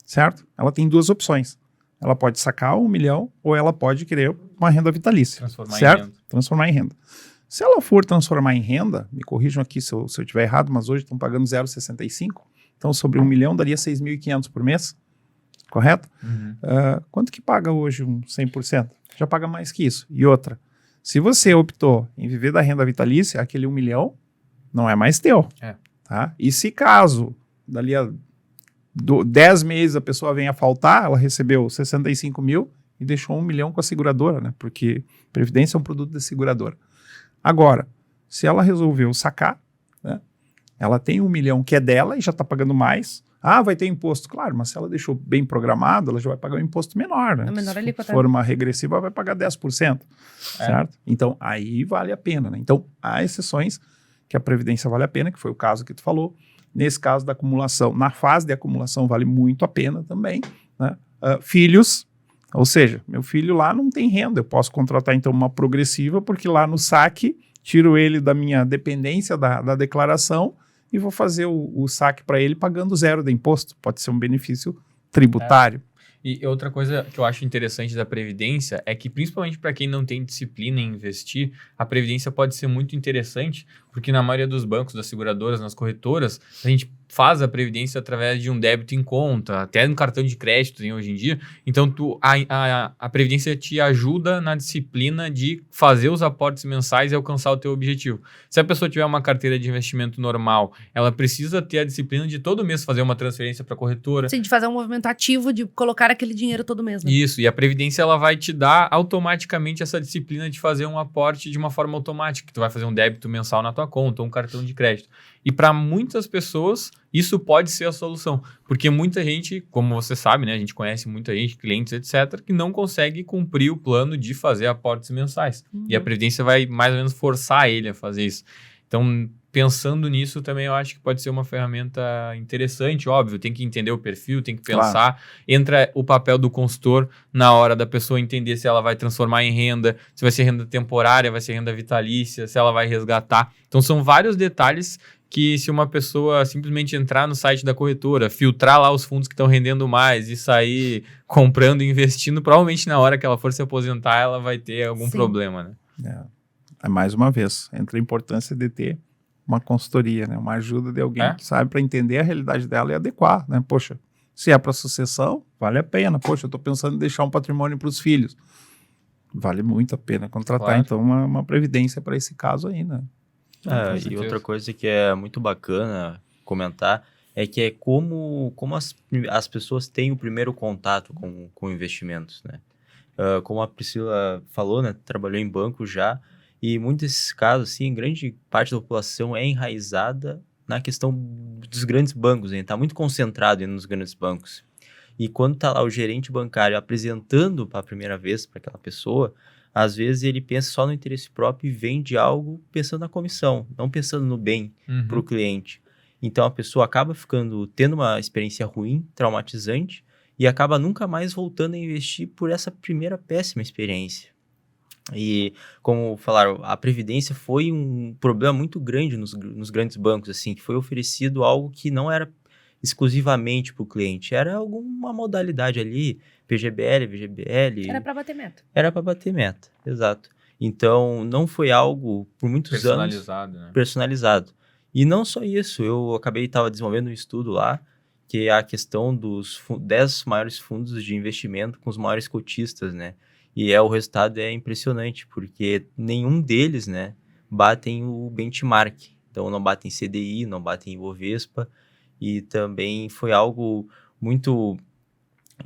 certo? Ela tem duas opções. Ela pode sacar 1 milhão ou ela pode querer uma renda vitalícia. Transformar em renda. Se ela for transformar em renda, me corrijam aqui se eu estiver errado, mas hoje estão pagando 0,65. Então, sobre 1 milhão daria 6.500 por mês, correto? Quanto que paga hoje um 100%? Já paga mais que isso. E outra, se você optou em viver da renda vitalícia, aquele 1 milhão não é mais teu. Tá? E se caso, dali a 10 meses a pessoa venha a faltar, ela recebeu 65 mil e deixou 1 milhão com a seguradora, né? Porque Previdência é um produto da seguradora. Agora, se ela resolveu sacar, né? Ela tem 1 milhão que é dela e já está pagando mais. Ah, vai ter imposto. Claro, mas se ela deixou bem programado, ela já vai pagar um imposto menor, né? Se for uma regressiva, vai pagar 10%, certo? Então, aí vale a pena, né? Então, há exceções que a Previdência vale a pena, que foi o caso que tu falou. Nesse caso da acumulação, na fase de acumulação vale muito a pena também, né? Filhos, ou seja, meu filho lá não tem renda, eu posso contratar então uma progressiva, porque lá no saque, tiro ele da minha dependência da declaração e vou fazer o saque para ele pagando 0 de imposto. Pode ser um benefício tributário. E outra coisa que eu acho interessante da Previdência é que, principalmente para quem não tem disciplina em investir, a Previdência pode ser muito interessante, porque na maioria dos bancos, das seguradoras, nas corretoras, a gente faz a Previdência através de um débito em conta, até no cartão de crédito tem hoje em dia. Então, a Previdência te ajuda na disciplina de fazer os aportes mensais e alcançar o teu objetivo. Se a pessoa tiver uma carteira de investimento normal, ela precisa ter a disciplina de todo mês fazer uma transferência para a corretora. Sim, de fazer um movimento ativo, de colocar aquele dinheiro todo mês. Né? Isso, e a Previdência ela vai te dar automaticamente essa disciplina de fazer um aporte de uma forma automática, que tu vai fazer um débito mensal na tua conta ou um cartão de crédito. E para muitas pessoas, isso pode ser a solução. Porque muita gente, como você sabe, né? A gente conhece muita gente, clientes, etc., que não consegue cumprir o plano de fazer aportes mensais. E a Previdência vai mais ou menos forçar ele a fazer isso. Então, pensando nisso, também eu acho que pode ser uma ferramenta interessante, óbvio, tem que entender o perfil, tem que pensar, claro. Entra o papel do consultor na hora da pessoa entender se ela vai transformar em renda, se vai ser renda temporária, vai ser renda vitalícia, se ela vai resgatar. Então, são vários detalhes que se uma pessoa simplesmente entrar no site da corretora, filtrar lá os fundos que estão rendendo mais e sair comprando e investindo, provavelmente na hora que ela for se aposentar, ela vai ter algum problema, né? Mais uma vez, entra a importância de ter uma consultoria, né? Uma ajuda de alguém que sabe para entender a realidade dela e adequar, né? Poxa, se é para sucessão, vale a pena. Poxa, eu estou pensando em deixar um patrimônio para os filhos. Vale muito a pena contratar, então, uma previdência para esse caso aí, né? E outra coisa que é muito bacana comentar é que é como as pessoas têm o primeiro contato com investimentos, né? Como a Priscila falou, né? Trabalhou em banco já, e muitos desses casos, assim, grande parte da população é enraizada na questão dos grandes bancos, né? Está muito concentrado nos grandes bancos. E quando está lá o gerente bancário apresentando para a primeira vez para aquela pessoa, às vezes ele pensa só no interesse próprio e vende algo pensando na comissão, não pensando no bem para o cliente. Então a pessoa acaba tendo uma experiência ruim, traumatizante, e acaba nunca mais voltando a investir por essa primeira péssima experiência. E, como falaram, a Previdência foi um problema muito grande nos grandes bancos, assim, que foi oferecido algo que não era exclusivamente para o cliente, era alguma modalidade ali, PGBL, VGBL. Era para bater meta. Era para bater meta, exato. Então, não foi algo, por muitos anos, né? personalizado. E não só isso, eu estava desenvolvendo um estudo lá, que é a questão dos 10 maiores fundos de investimento com os maiores cotistas, né? E o resultado é impressionante, porque nenhum deles, né, batem o benchmark. Então, não batem CDI, não batem Ibovespa. E também foi algo muito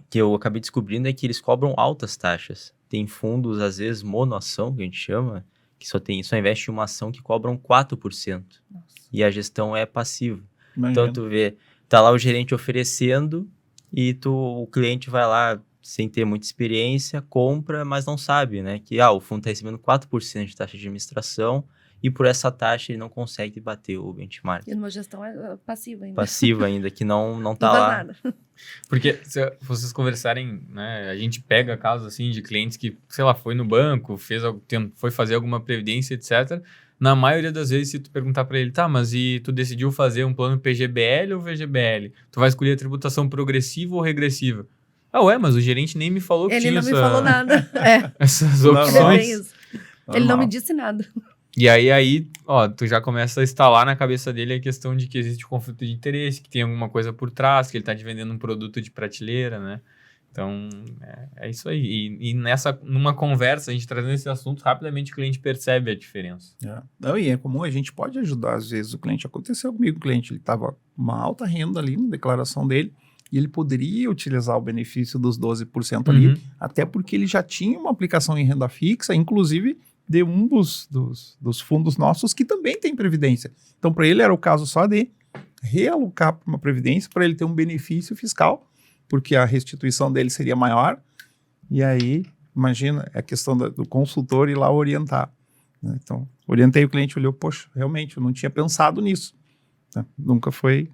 que eu acabei descobrindo, é que eles cobram altas taxas. Tem fundos, às vezes, monoação, que a gente chama, que só investe em uma ação que cobram 4%. Nossa. E a gestão é passiva. Imagina. Então, tu vê, tá lá o gerente oferecendo e o cliente vai lá sem ter muita experiência, compra, mas não sabe, né? Que o fundo está recebendo 4% de taxa de administração e por essa taxa ele não consegue bater o benchmark. E numa gestão passiva ainda. Passiva ainda, que não tá lá. Nada. Porque se vocês conversarem, né? A gente pega casos assim de clientes que, sei lá, foi no banco, foi fazer alguma previdência, etc. Na maioria das vezes, se tu perguntar para ele, tá, mas e tu decidiu fazer um plano PGBL ou VGBL? Tu vai escolher a tributação progressiva ou regressiva? Mas o gerente nem me falou que ele tinha não me falou nada. essas opções. Ele não me disse nada. E aí, tu já começa a instalar na cabeça dele a questão de que existe conflito de interesse, que tem alguma coisa por trás, que ele tá te vendendo um produto de prateleira, né? Então, é isso aí. E numa conversa, a gente trazendo esse assunto, rapidamente o cliente percebe a diferença. Não, e é comum, a gente pode ajudar, às vezes, o cliente. Aconteceu comigo, o cliente, ele tava com uma alta renda ali na declaração dele, e ele poderia utilizar o benefício dos 12% ali, até porque ele já tinha uma aplicação em renda fixa, inclusive de um dos fundos nossos que também tem previdência. Então, para ele era o caso só de realocar para uma previdência para ele ter um benefício fiscal, porque a restituição dele seria maior. E aí, imagina, é a questão do consultor ir lá orientar. Né? Então, orientei o cliente, olhou, poxa, realmente, eu não tinha pensado nisso. Né? Nunca foi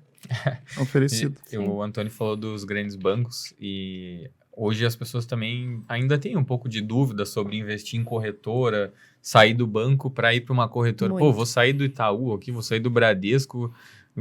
oferecido. O Antônio falou dos grandes bancos e hoje as pessoas também ainda têm um pouco de dúvida sobre investir em corretora, sair do banco para ir para uma corretora. Muito. Vou sair do Itaú aqui, vou sair do Bradesco,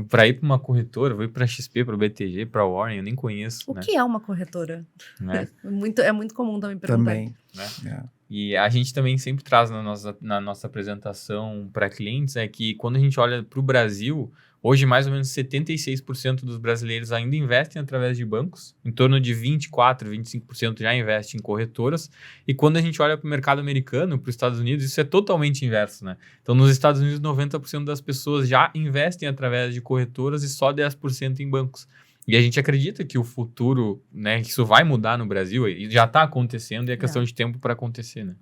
para ir para uma corretora, vou ir para XP, para BTG, para Warren, eu nem conheço. O né? que é uma corretora? Né? É muito comum também perguntar. Também. Né? E a gente também sempre traz na nossa apresentação para clientes que quando a gente olha para o Brasil, hoje mais ou menos 76% dos brasileiros ainda investem através de bancos, em torno de 24%, 25% já investem em corretoras, e quando a gente olha para o mercado americano, para os Estados Unidos, isso é totalmente inverso, né? Então, nos Estados Unidos, 90% das pessoas já investem através de corretoras e só 10% em bancos. E a gente acredita que o futuro, né, que isso vai mudar no Brasil, e já está acontecendo, e é questão de tempo para acontecer, né?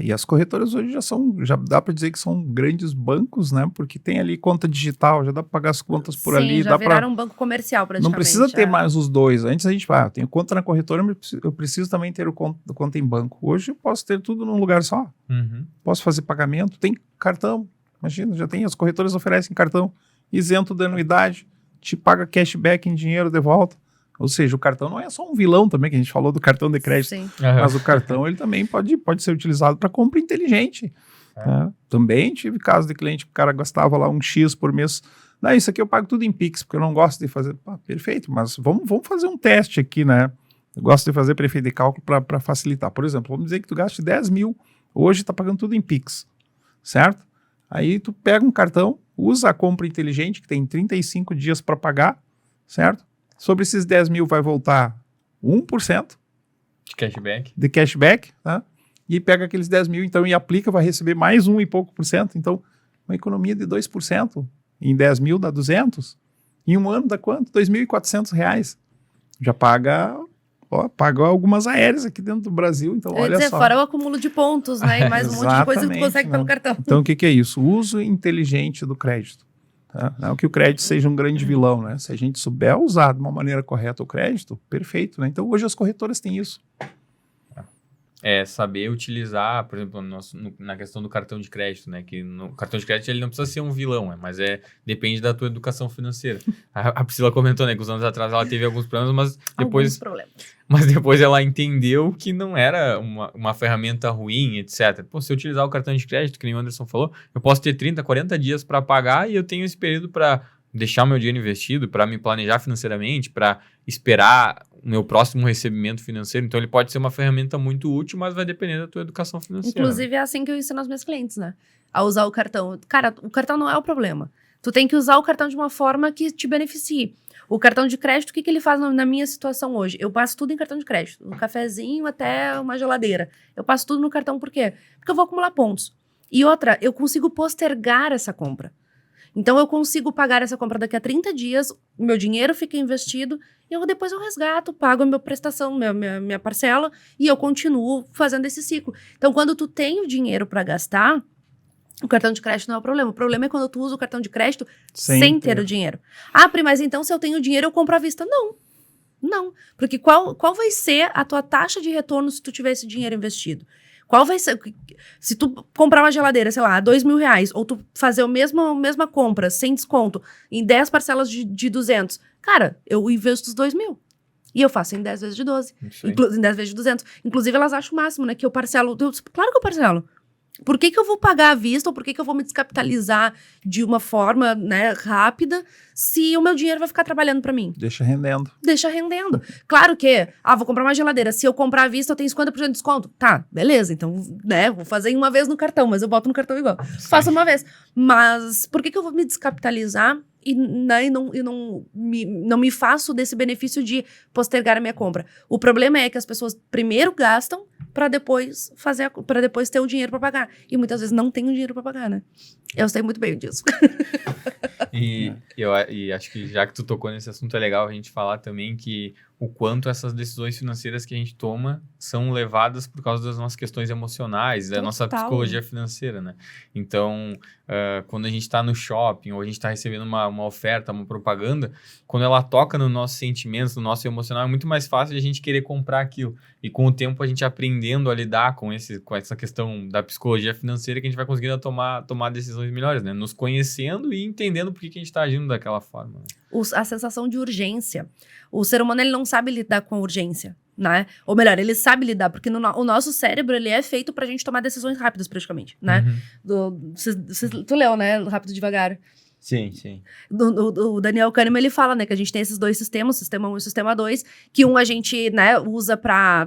E as corretoras hoje já dá para dizer que são grandes bancos, né? Porque tem ali conta digital, já dá para pagar as contas por ali. Já viraram um banco comercial praticamente. Não precisa ter mais os dois. Antes a gente eu tenho conta na corretora, mas eu preciso também ter conta em banco. Hoje eu posso ter tudo num lugar só. Uhum. Posso fazer pagamento, tem cartão. Imagina, já tem, as corretoras oferecem cartão isento de anuidade, te paga cashback em dinheiro de volta. Ou seja, o cartão não é só um vilão também, que a gente falou do cartão de crédito. Sim. Mas o cartão ele também pode ser utilizado para compra inteligente. Né? Também tive caso de cliente que o cara gastava lá um X por mês. Não, isso aqui eu pago tudo em Pix, porque eu não gosto de fazer. Perfeito, mas vamos fazer um teste aqui, né? Eu gosto de fazer prefeito de cálculo para facilitar. Por exemplo, vamos dizer que tu gaste 10 mil, hoje está pagando tudo em Pix, certo? Aí tu pega um cartão, usa a compra inteligente, que tem 35 dias para pagar, certo? Sobre esses 10 mil vai voltar 1% de cashback, tá? E pega aqueles 10 mil então e aplica, vai receber mais 1 e pouco por cento. Então, uma economia de 2%. Em 10 mil dá 200. Em um ano dá quanto? R$2.400. Já paga algumas aéreas aqui dentro do Brasil. Então, olha só. Fora o acúmulo de pontos, né? E mais um monte de coisa que tu consegue pelo cartão. Então, o que é isso? O uso inteligente do crédito. Tá? Não que o crédito seja um grande vilão, né? Se a gente souber usar de uma maneira correta o crédito, perfeito, né? Então, hoje as corretoras têm isso. É saber utilizar, por exemplo, na questão do cartão de crédito, né? Que no cartão de crédito ele não precisa ser um vilão, mas depende da tua educação financeira. A Priscila comentou, né, que uns anos atrás ela teve alguns problemas, mas depois ela entendeu que não era uma ferramenta ruim, etc. Pô, se eu utilizar o cartão de crédito, que nem o Anderson falou, eu posso ter 30, 40 dias para pagar e eu tenho esse período para deixar meu dinheiro investido, para me planejar financeiramente, para esperar o meu próximo recebimento financeiro. Então, ele pode ser uma ferramenta muito útil, mas vai depender da tua educação financeira. Inclusive, é assim que eu ensino aos meus clientes, né? A usar o cartão. Cara, o cartão não é o problema. Tu tem que usar o cartão de uma forma que te beneficie. O cartão de crédito, o que ele faz na minha situação hoje? Eu passo tudo em cartão de crédito. Um cafezinho até uma geladeira. Eu passo tudo no cartão, por quê? Porque eu vou acumular pontos. E outra, eu consigo postergar essa compra. Então, eu consigo pagar essa compra daqui a 30 dias, meu dinheiro fica investido, e depois eu resgato, pago a minha prestação, minha parcela, e eu continuo fazendo esse ciclo. Então, quando tu tem o dinheiro para gastar, o cartão de crédito não é o problema. O problema é quando tu usa o cartão de crédito sem ter o dinheiro. Ah, Pri, mas então se eu tenho dinheiro, eu compro à vista. Não. Porque qual vai ser a tua taxa de retorno se tu tiver esse dinheiro investido? Qual vai ser? Se tu comprar uma geladeira, sei lá, R$2.000, ou tu fazer a mesma compra, sem desconto, em 10 parcelas de 200, cara, eu investo os 2.000. E eu faço em 10 vezes de 12. Em 10 vezes de 200. Inclusive, elas acham o máximo, né? Que eu parcelo. Claro que eu parcelo. Por que eu vou pagar à vista ou por que eu vou me descapitalizar de uma forma, né, rápida se o meu dinheiro vai ficar trabalhando para mim? Deixa rendendo. Claro que, vou comprar uma geladeira. Se eu comprar à vista, eu tenho 50% de desconto. Tá, beleza. Então, né, vou fazer em uma vez no cartão, mas eu boto no cartão igual. Faço uma vez. Mas por que eu vou me descapitalizar e não me faço desse benefício de postergar a minha compra? O problema é que as pessoas primeiro gastam para depois ter o dinheiro para pagar. E muitas vezes não tem o dinheiro para pagar, né? Eu sei muito bem disso. E acho que já que tu tocou nesse assunto, é legal a gente falar também que o quanto essas decisões financeiras que a gente toma são levadas por causa das nossas questões emocionais, da nossa psicologia financeira, né? Então, quando a gente está no shopping ou a gente está recebendo uma oferta, uma propaganda, quando ela toca nos nossos sentimentos, no nosso emocional, é muito mais fácil de a gente querer comprar aquilo. E com o tempo, a gente aprendendo a lidar com essa questão da psicologia financeira, que a gente vai conseguindo tomar decisões melhores, né? Nos conhecendo e entendendo por que a gente está agindo daquela forma, né? A sensação de urgência. O ser humano, ele não sabe lidar com a urgência, né? Ou melhor, ele sabe lidar, porque o nosso cérebro, ele é feito pra gente tomar decisões rápidas, praticamente, né? Tu leu, né? Rápido e Devagar. Sim, sim. O Daniel Kahneman, ele fala, né, que a gente tem esses dois sistemas, sistema 1 e sistema 2, que um a gente, né, usa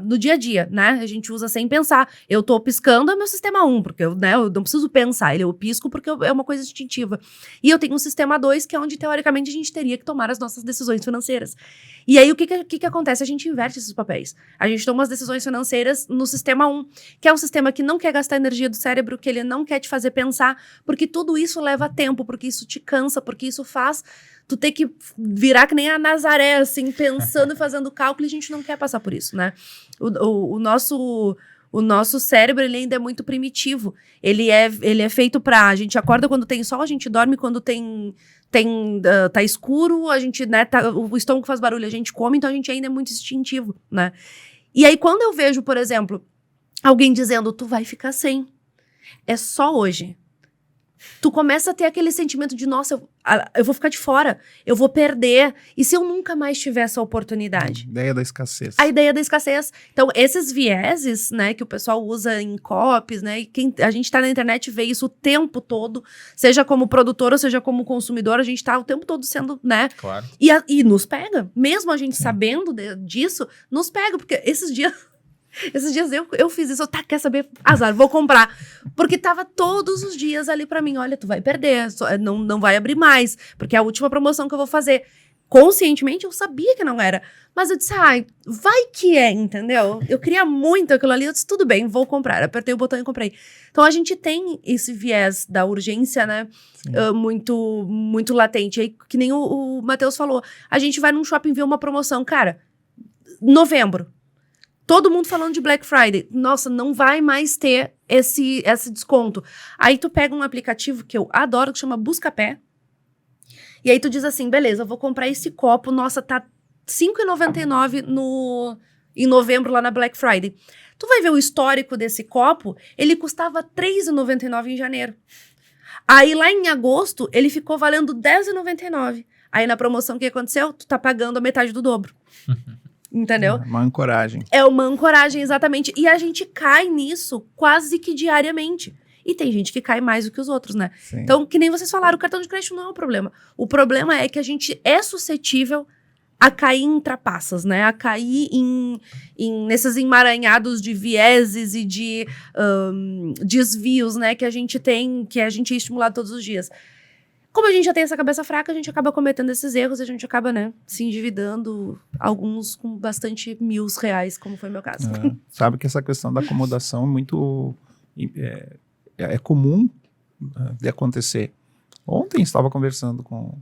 no dia a dia, né, a gente usa sem pensar. Eu tô piscando, é meu sistema 1, porque eu não preciso pensar, eu pisco porque é uma coisa instintiva. E eu tenho um sistema 2, que é onde, teoricamente, a gente teria que tomar as nossas decisões financeiras. E aí, o que acontece? A gente inverte esses papéis. A gente toma as decisões financeiras no sistema 1, que é um sistema que não quer gastar energia do cérebro, que ele não quer te fazer pensar, porque tudo isso leva tempo, porque isso te cansa, porque isso faz tu ter que virar que nem a Nazaré, assim, pensando e fazendo cálculo, e a gente não quer passar por isso, né? O nosso cérebro, ele ainda é muito primitivo. Ele é feito a gente acorda quando tem sol, a gente dorme quando tá escuro, a gente, né, o estômago faz barulho, a gente come, então a gente ainda é muito instintivo, né? E aí, quando eu vejo, por exemplo, alguém dizendo, tu vai ficar sem, é só hoje. Tu começa a ter aquele sentimento de, nossa, eu vou ficar de fora, eu vou perder. E se eu nunca mais tiver essa oportunidade? A ideia da escassez. A ideia da escassez. Então, esses vieses, né, que o pessoal usa em copies, né, e a gente tá na internet vê isso o tempo todo, seja como produtor ou seja como consumidor, a gente tá o tempo todo sendo, né? Claro. E nos pega. Mesmo a gente sabendo disso, nos pega, porque esses dias eu fiz isso, quer saber? Azar, vou comprar. Porque tava todos os dias ali pra mim, olha, tu vai perder, não vai abrir mais, porque é a última promoção que eu vou fazer. Conscientemente, eu sabia que não era. Mas eu disse, vai que é, entendeu? Eu queria muito aquilo ali, eu disse, tudo bem, vou comprar. Apertei o botão e comprei. Então, a gente tem esse viés da urgência, né? Muito, muito latente. Aí, que nem o Matheus falou, a gente vai num shopping ver uma promoção. Cara, novembro. Todo mundo falando de Black Friday. Nossa, não vai mais ter esse desconto. Aí tu pega um aplicativo que eu adoro, que chama Buscapé. E aí tu diz assim, beleza, eu vou comprar esse copo. Nossa, tá R$5,99 em novembro lá na Black Friday. Tu vai ver o histórico desse copo, ele custava R$3,99 em janeiro. Aí lá em agosto, ele ficou valendo R$10,99. Aí na promoção, o que aconteceu? Tu tá pagando a metade do dobro. Entendeu? Uma ancoragem. É uma ancoragem, exatamente. E a gente cai nisso quase que diariamente. E tem gente que cai mais do que os outros, né? Sim. Então, que nem vocês falaram, o cartão de crédito não é um problema. O problema é que a gente é suscetível a cair em trapaças, né? A cair nesses emaranhados de vieses e de desvios, né? Que a gente tem, que a gente é estimulado todos os dias. Como a gente já tem essa cabeça fraca, a gente acaba cometendo esses erros e a gente acaba, né, se endividando, alguns com bastante R$1.000, como foi o meu caso. Sabe que essa questão da acomodação é muito... É comum de acontecer. Ontem estava conversando com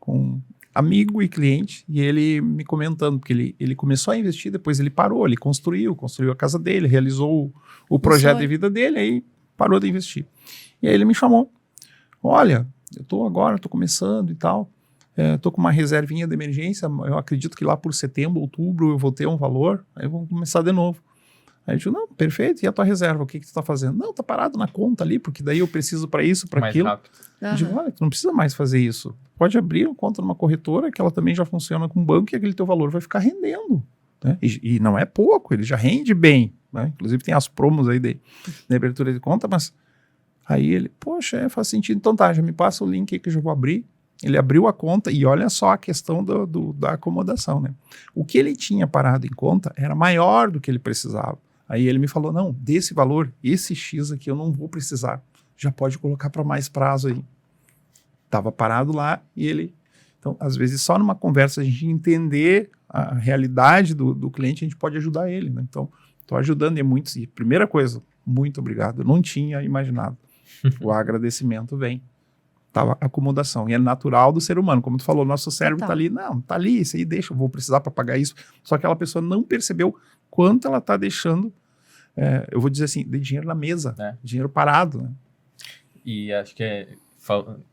um amigo e cliente e ele me comentando, porque ele começou a investir, depois ele parou, ele construiu a casa dele, realizou o projeto de vida dele, aí parou de investir. E aí ele me chamou. Olha... Eu tô começando e tal, tô com uma reservinha de emergência, eu acredito que lá por setembro, outubro eu vou ter um valor, aí vamos começar de novo. Aí eu digo, não, perfeito, e a tua reserva, o que tu tá fazendo? Não, tá parado na conta ali, porque daí eu preciso para isso, para aquilo. Mais rápido. Eu digo, olha, tu não precisa mais fazer isso, pode abrir uma conta numa corretora, que ela também já funciona com banco, e aquele teu valor vai ficar rendendo, né? E não é pouco, ele já rende bem, né? Inclusive tem as promos aí de abertura de conta, mas... Aí ele, poxa, faz sentido. Então tá, já me passa o link aí que eu já vou abrir. Ele abriu a conta e olha só a questão da acomodação, né? O que ele tinha parado em conta era maior do que ele precisava. Aí ele me falou, não, desse valor, esse X aqui eu não vou precisar. Já pode colocar para mais prazo aí. Tava parado lá e ele... Então, às vezes, só numa conversa a gente entender a realidade do cliente, a gente pode ajudar ele, né? Então, tô ajudando e muitos. E primeira coisa, muito obrigado. Eu não tinha imaginado. O agradecimento vem. Tá, a acomodação. E é natural do ser humano. Como tu falou, nosso cérebro tá ali. Não, tá ali, isso aí deixa, eu vou precisar para pagar isso. Só que aquela pessoa não percebeu quanto ela tá deixando, eu vou dizer assim, de dinheiro na mesa. Dinheiro parado, né? E acho que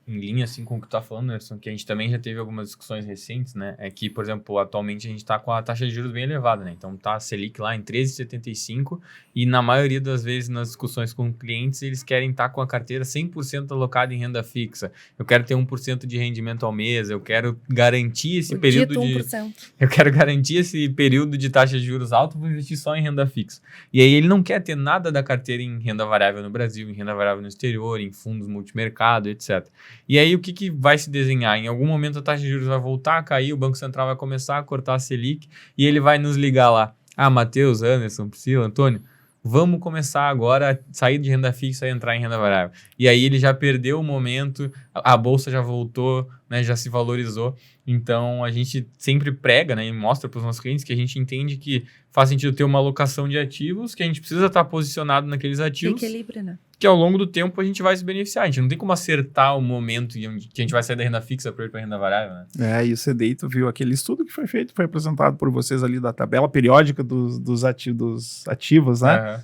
em linha assim com o que tu tá falando, Anderson, que a gente também já teve algumas discussões recentes, né? É que, por exemplo, atualmente a gente tá com a taxa de juros bem elevada, né? Então tá a Selic lá em 13,75 e na maioria das vezes nas discussões com clientes eles querem estar com a carteira 100% alocada em renda fixa. Eu quero ter 1% de rendimento ao mês, eu quero garantir esse período de... 1%. Eu quero garantir esse período de taxa de juros alta, vou investir só em renda fixa. E aí ele não quer ter nada da carteira em renda variável no Brasil, em renda variável no exterior, em fundos multimercado, etc. etc. E aí, o que vai se desenhar? Em algum momento, a taxa de juros vai voltar a cair, o Banco Central vai começar a cortar a Selic e ele vai nos ligar lá. Matheus, Anderson, Priscila, Antônio, vamos começar agora a sair de renda fixa e entrar em renda variável. E aí ele já perdeu o momento, a bolsa já voltou, né, já se valorizou. Então, a gente sempre prega, né, e mostra para os nossos clientes que a gente entende que faz sentido ter uma alocação de ativos, que a gente precisa estar posicionado naqueles ativos. Equilíbrio, né? Que ao longo do tempo a gente vai se beneficiar. A gente não tem como acertar o momento que a gente vai sair da renda fixa para ir para a renda variável, né? E o CDI, tu viu aquele estudo que foi feito, foi apresentado por vocês ali da tabela periódica dos ativos, né?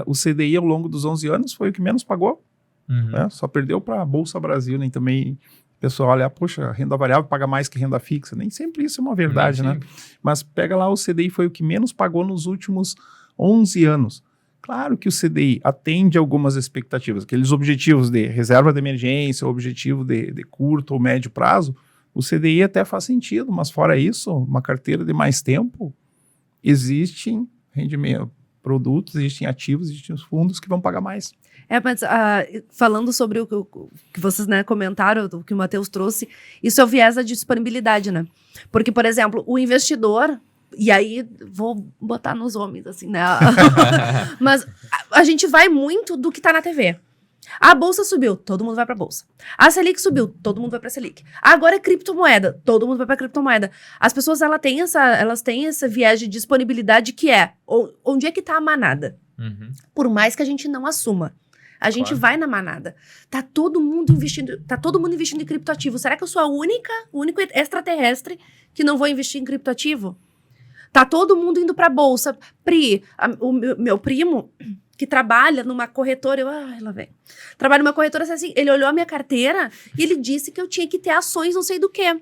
O CDI ao longo dos 11 anos foi o que menos pagou, né? Só perdeu para a Bolsa Brasil, nem também o pessoal olha, poxa, renda variável paga mais que renda fixa. Nem sempre isso é uma verdade, né? Mas pega lá, o CDI foi o que menos pagou nos últimos 11 anos. Claro que o CDI atende algumas expectativas, aqueles objetivos de reserva de emergência, objetivo de curto ou médio prazo, o CDI até faz sentido, mas fora isso, uma carteira de mais tempo, existem rendimento, produtos, existem ativos, existem os fundos que vão pagar mais. Mas falando sobre o que vocês, né, comentaram, o que o Matheus trouxe, isso é o viés da disponibilidade, né? Porque, por exemplo, o investidor... E aí, vou botar nos homens, assim, né? Mas a gente vai muito do que tá na TV. A bolsa subiu, todo mundo vai pra bolsa. A Selic subiu, todo mundo vai pra Selic. Agora é criptomoeda, todo mundo vai pra criptomoeda. As pessoas, elas têm essa viés de disponibilidade que é, onde é que tá a manada? Por mais que a gente não assuma. A gente vai na manada. Tá todo mundo investindo em criptoativo. Será que eu sou o único extraterrestre que não vou investir em criptoativo? Tá todo mundo indo pra bolsa. O meu primo, que trabalha numa corretora, ela vem. Trabalha numa corretora, assim, ele olhou a minha carteira e ele disse que eu tinha que ter ações não sei do quê.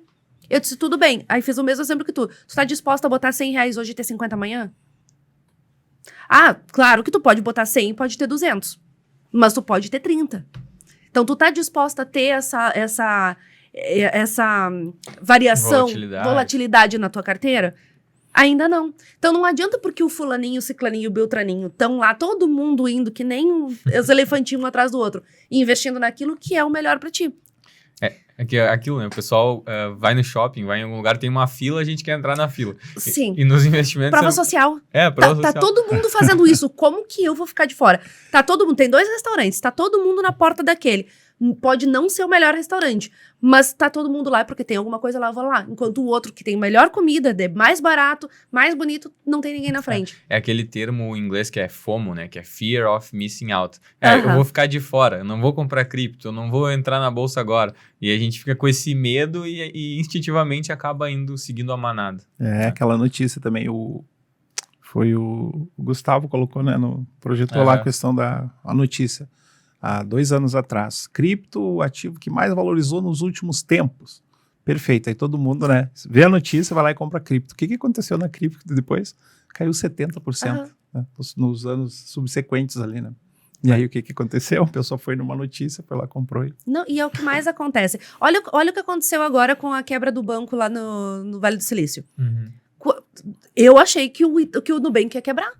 Eu disse, tudo bem. Aí fiz o mesmo exemplo que tu. Tu tá disposta a botar R$100 hoje e ter 50 amanhã? Claro que tu pode botar 100 e pode ter 200. Mas tu pode ter 30. Então, tu tá disposta a ter essa variação, volatilidade na tua carteira? Ainda não. Então não adianta porque o fulaninho, o ciclaninho e o beltraninho estão lá, todo mundo indo que nem os elefantinhos um atrás do outro, e investindo naquilo que é o melhor para ti. Aquilo, né? O pessoal vai no shopping, vai em algum lugar, tem uma fila, a gente quer entrar na fila. Sim. E nos investimentos... Prova social. Prova social. Tá todo mundo fazendo isso. Como que eu vou ficar de fora? Tá todo mundo... Tem 2 restaurantes, tá todo mundo na porta daquele. Pode não ser o melhor restaurante, mas tá todo mundo lá porque tem alguma coisa lá, eu vou lá. Enquanto o outro que tem melhor comida, mais barato, mais bonito, não tem ninguém na frente. É aquele termo em inglês que é FOMO, né? Que é Fear of Missing Out. Eu vou ficar de fora, eu não vou comprar cripto, eu não vou entrar na bolsa agora. E a gente fica com esse medo e instintivamente acaba seguindo a manada. Aquela notícia também, foi o Gustavo colocou, né? Projetou lá a questão a notícia. Há 2 anos atrás. Cripto, o ativo que mais valorizou nos últimos tempos. Perfeito. Aí todo mundo, né? Vê a notícia, vai lá e compra cripto. O que aconteceu na cripto depois? Caiu 70%, né? Nos anos subsequentes ali, né? E aí o que aconteceu? A pessoa foi numa notícia, foi lá, comprou. Não, e é o que mais acontece. Olha o que aconteceu agora com a quebra do banco lá no Vale do Silício. Eu achei que o Nubank ia quebrar.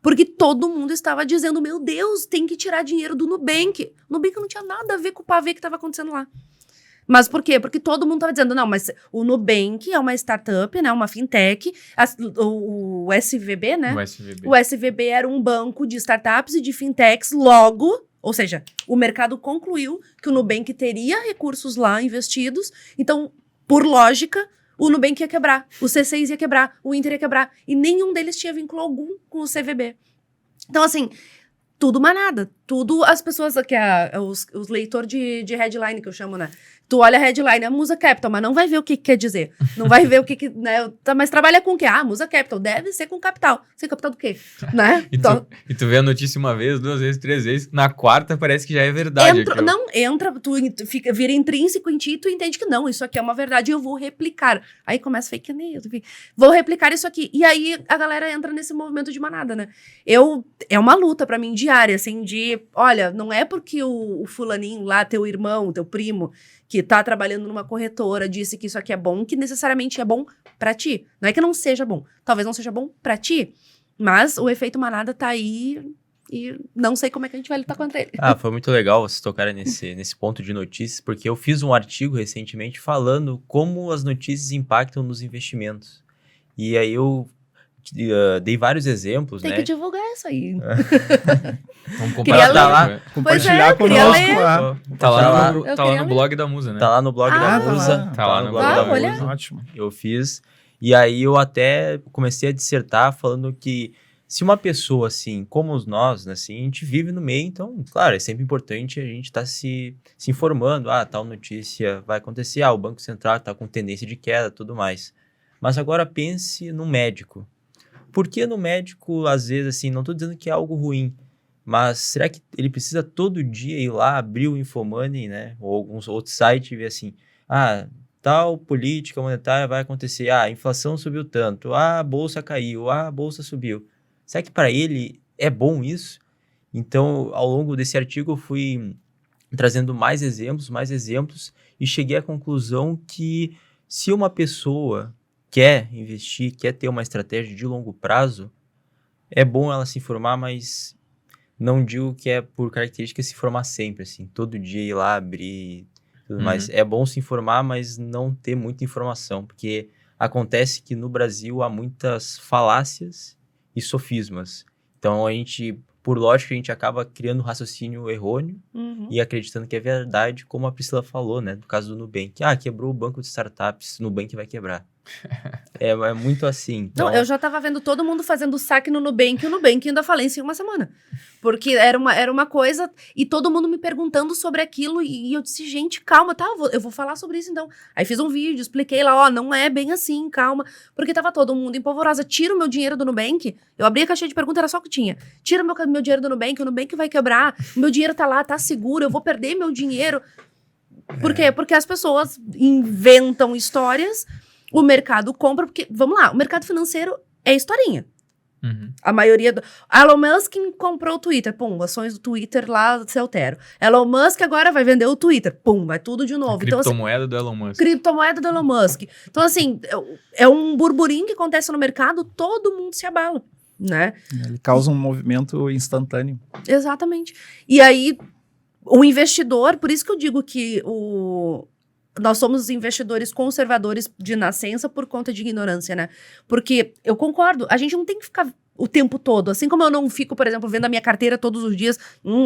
Porque todo mundo estava dizendo, meu Deus, tem que tirar dinheiro do Nubank. O Nubank não tinha nada a ver com o pavê que estava acontecendo lá. Mas por quê? Porque todo mundo estava dizendo, não, mas o Nubank é uma startup, né, uma fintech, o SVB, né? O SVB era um banco de startups e de fintechs, logo, ou seja, o mercado concluiu que o Nubank teria recursos lá investidos, então, por lógica, o Nubank ia quebrar, o C6 ia quebrar, o Inter ia quebrar. E nenhum deles tinha vínculo algum com o CVB. Então, assim, tudo manada. Tudo as pessoas, os leitores de headline que eu chamo, né? Tu olha a headline, a Musa Capital, mas não vai ver o que quer dizer. Não vai ver o que né? Mas trabalha com o quê? Musa Capital. Deve ser com capital. Sem capital do quê? Né? E tu vê a notícia uma vez, 2 vezes, 3 vezes. Na quarta parece que já é verdade. Tu vira intrínseco em ti e tu entende que não, isso aqui é uma verdade e eu vou replicar. Aí começa fake news. Vou replicar isso aqui. E aí a galera entra nesse movimento de manada, né? É uma luta pra mim diária, assim, de... Olha, não é porque o fulaninho lá, teu irmão, teu primo... que tá trabalhando numa corretora, disse que isso aqui é bom, que necessariamente é bom pra ti. Não é que não seja bom. Talvez não seja bom pra ti, mas o efeito manada tá aí e não sei como é que a gente vai lutar contra ele. Foi muito legal vocês tocarem nesse ponto de notícias, porque eu fiz um artigo recentemente falando como as notícias impactam nos investimentos. E aí eu dei vários exemplos, Tem né? que divulgar isso aí. Vamos Queria compartilhar. Compartilhar queria conosco ler. lá. Tá lá Eu no queria blog da Musa, né? Tá lá no blog da tá Musa. lá. Tá lá no blog da Musa. Musa. Ótimo. Eu fiz. E aí eu até comecei a dissertar falando que se uma pessoa, assim, como nós, né, assim, a gente vive no meio, então, claro, é sempre importante a gente estar se informando. Tal notícia vai acontecer, o Banco Central está com tendência de queda, tudo mais. Mas agora pense no médico. Por que no médico, às vezes, assim, não estou dizendo que é algo ruim, mas será que ele precisa todo dia ir lá, abrir o Infomoney, né, ou alguns outros sites e ver assim, tal política monetária vai acontecer, a inflação subiu tanto, a bolsa caiu, a bolsa subiu. Será que para ele é bom isso? Então, ao longo desse artigo, eu fui trazendo mais exemplos, e cheguei à conclusão que se uma pessoa quer investir, quer ter uma estratégia de longo prazo, é bom ela se informar, mas não digo que é por característica se informar sempre, assim, todo dia ir lá abrir tudo mais. É bom se informar, mas não ter muita informação, porque acontece que no Brasil há muitas falácias e sofismas. Então, por lógica, a gente acaba criando um raciocínio errôneo e acreditando que é verdade, como a Priscila falou, né? No caso do Nubank. Quebrou o banco de startups, o Nubank vai quebrar. É muito assim. Então... Não, eu já tava vendo todo mundo fazendo saque no Nubank, e o Nubank ainda falência em uma semana. Porque era uma coisa, e todo mundo me perguntando sobre aquilo, e eu disse, gente, calma, tá, eu vou falar sobre isso então. Aí fiz um vídeo, expliquei lá, não é bem assim, calma, porque tava todo mundo empolvorosa, tira o meu dinheiro do Nubank, eu abri a caixinha de perguntas, era só o que tinha, tira meu dinheiro do Nubank, o Nubank vai quebrar, o meu dinheiro tá lá, tá seguro, eu vou perder meu dinheiro. Por quê? Porque as pessoas inventam histórias, o mercado compra, porque, vamos lá, o mercado financeiro é historinha. A maioria do... Elon Musk comprou o Twitter, pum, ações do Twitter lá se alteram. Elon Musk agora vai vender o Twitter, pum, vai tudo de novo. Criptomoeda do Elon Musk. Criptomoeda do Elon Musk. Então, assim, é um burburinho que acontece no mercado, todo mundo se abala, né? Ele causa um movimento instantâneo. Exatamente. E aí, o investidor, por isso que eu digo que nós somos investidores conservadores de nascença por conta de ignorância, né? Porque eu concordo, a gente não tem que ficar o tempo todo. Assim como eu não fico, por exemplo, vendo a minha carteira todos os dias,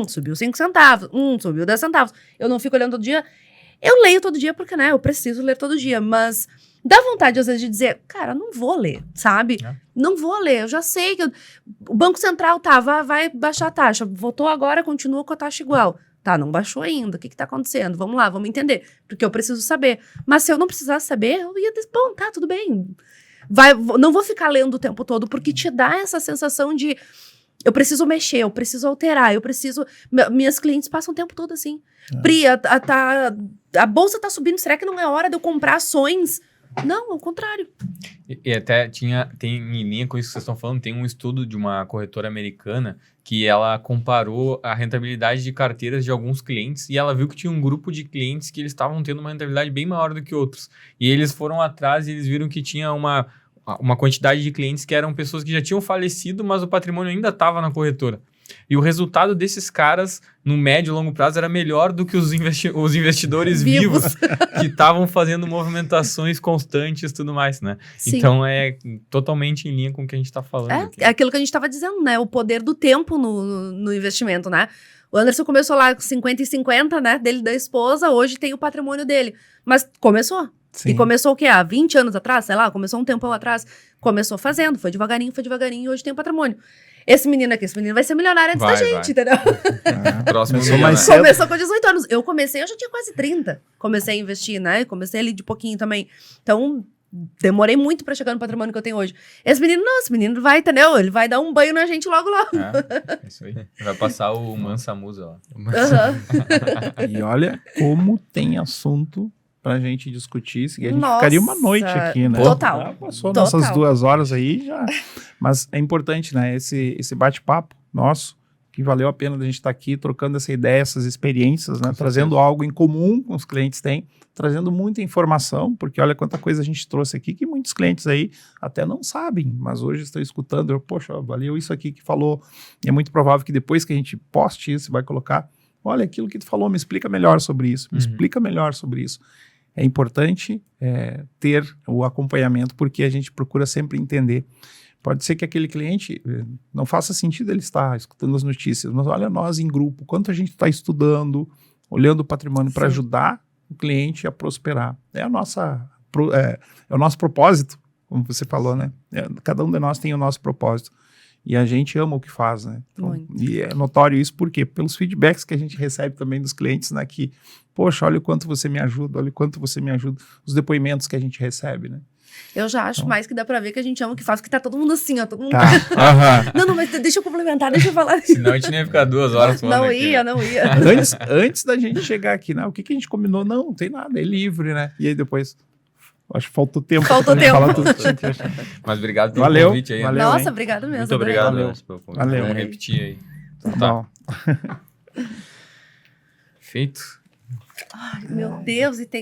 subiu 5 centavos, subiu 10 centavos. Eu não fico olhando todo dia. Eu leio todo dia porque, né, eu preciso ler todo dia, mas dá vontade às vezes de dizer, cara, não vou ler, sabe? Não vou ler, eu já sei que o Banco Central vai baixar a taxa, votou agora, continua com a taxa igual. Tá, não baixou ainda, o que tá acontecendo? Vamos lá, vamos entender, porque eu preciso saber. Mas se eu não precisasse saber, eu ia dizer, bom, tá, tudo bem. Não vou ficar lendo o tempo todo, porque te dá essa sensação de eu preciso mexer, eu preciso alterar, minhas clientes passam o tempo todo assim. Pri, a bolsa tá subindo, será que não é hora de eu comprar ações? Não, ao contrário. E até tem em linha com isso que vocês estão falando, tem um estudo de uma corretora americana que ela comparou a rentabilidade de carteiras de alguns clientes e ela viu que tinha um grupo de clientes que eles estavam tendo uma rentabilidade bem maior do que outros. E eles foram atrás e eles viram que tinha uma quantidade de clientes que eram pessoas que já tinham falecido, mas o patrimônio ainda estava na corretora. E o resultado desses caras, no médio e longo prazo, era melhor do que os investidores vivos que estavam fazendo movimentações constantes e tudo mais, né? Sim. Então, é totalmente em linha com o que a gente está falando aqui. É aquilo que a gente estava dizendo, né? O poder do tempo no investimento, né? O Anderson começou lá com 50 e 50, né? Dele e da esposa, hoje tem o patrimônio dele. Mas começou. Sim. E começou o quê? Há 20 anos atrás, sei lá, começou um tempão atrás. Começou fazendo, foi devagarinho, e hoje tem o patrimônio. Esse menino vai ser milionário antes da gente, entendeu? Próximo Começou com 18 anos. Eu já tinha quase 30. Comecei a investir, né? Comecei ali de pouquinho também. Então, demorei muito pra chegar no patrimônio que eu tenho hoje. Esse menino vai, entendeu? Ele vai dar um banho na gente logo. É isso aí. Vai passar o Mansa Musa lá. E olha como tem assunto pra gente discutir. A gente ficaria uma noite aqui, né? Total. Já passou nossas 2 horas aí, já. Mas é importante, né? Esse bate-papo nosso que valeu a pena da gente estar aqui trocando essa ideia, essas experiências, né? Trazendo algo em comum com os clientes têm, trazendo muita informação, porque olha quanta coisa a gente trouxe aqui que muitos clientes aí até não sabem, mas hoje estão escutando, poxa, valeu isso aqui que falou, e é muito provável que depois que a gente poste isso, vai colocar, olha aquilo que tu falou, me explica melhor sobre isso, me explica melhor sobre isso. É importante ter o acompanhamento, porque a gente procura sempre entender. Pode ser que aquele cliente não faça sentido ele estar escutando as notícias, mas olha nós em grupo, quanto a gente está estudando, olhando o patrimônio para ajudar o cliente a prosperar. É o nosso propósito, como você falou, né? Cada um de nós tem o nosso propósito. E a gente ama o que faz, né? Então, e é notório isso por quê? Pelos feedbacks que a gente recebe também dos clientes, né? Que, poxa, olha o quanto você me ajuda, olha o quanto você me ajuda. Os depoimentos que a gente recebe, né? Eu já acho mais que dá pra ver que a gente ama o que faz, porque tá todo mundo assim, ó. Todo mundo... Não, mas deixa eu complementar, deixa eu falar. Senão a gente nem ia ficar 2 horas falando Não aqui, ia. Antes da gente chegar aqui, né? O que a gente combinou? Não tem nada, é livre, né? E aí depois... Acho que faltou tempo. Faltou tempo. Falar tudo. Mas obrigado pelo convite aí. Valeu, nossa, obrigado mesmo. Muito obrigado. Valeu. Vamos repetir aí. Então, tá. Feito. Ai, meu Deus, e tem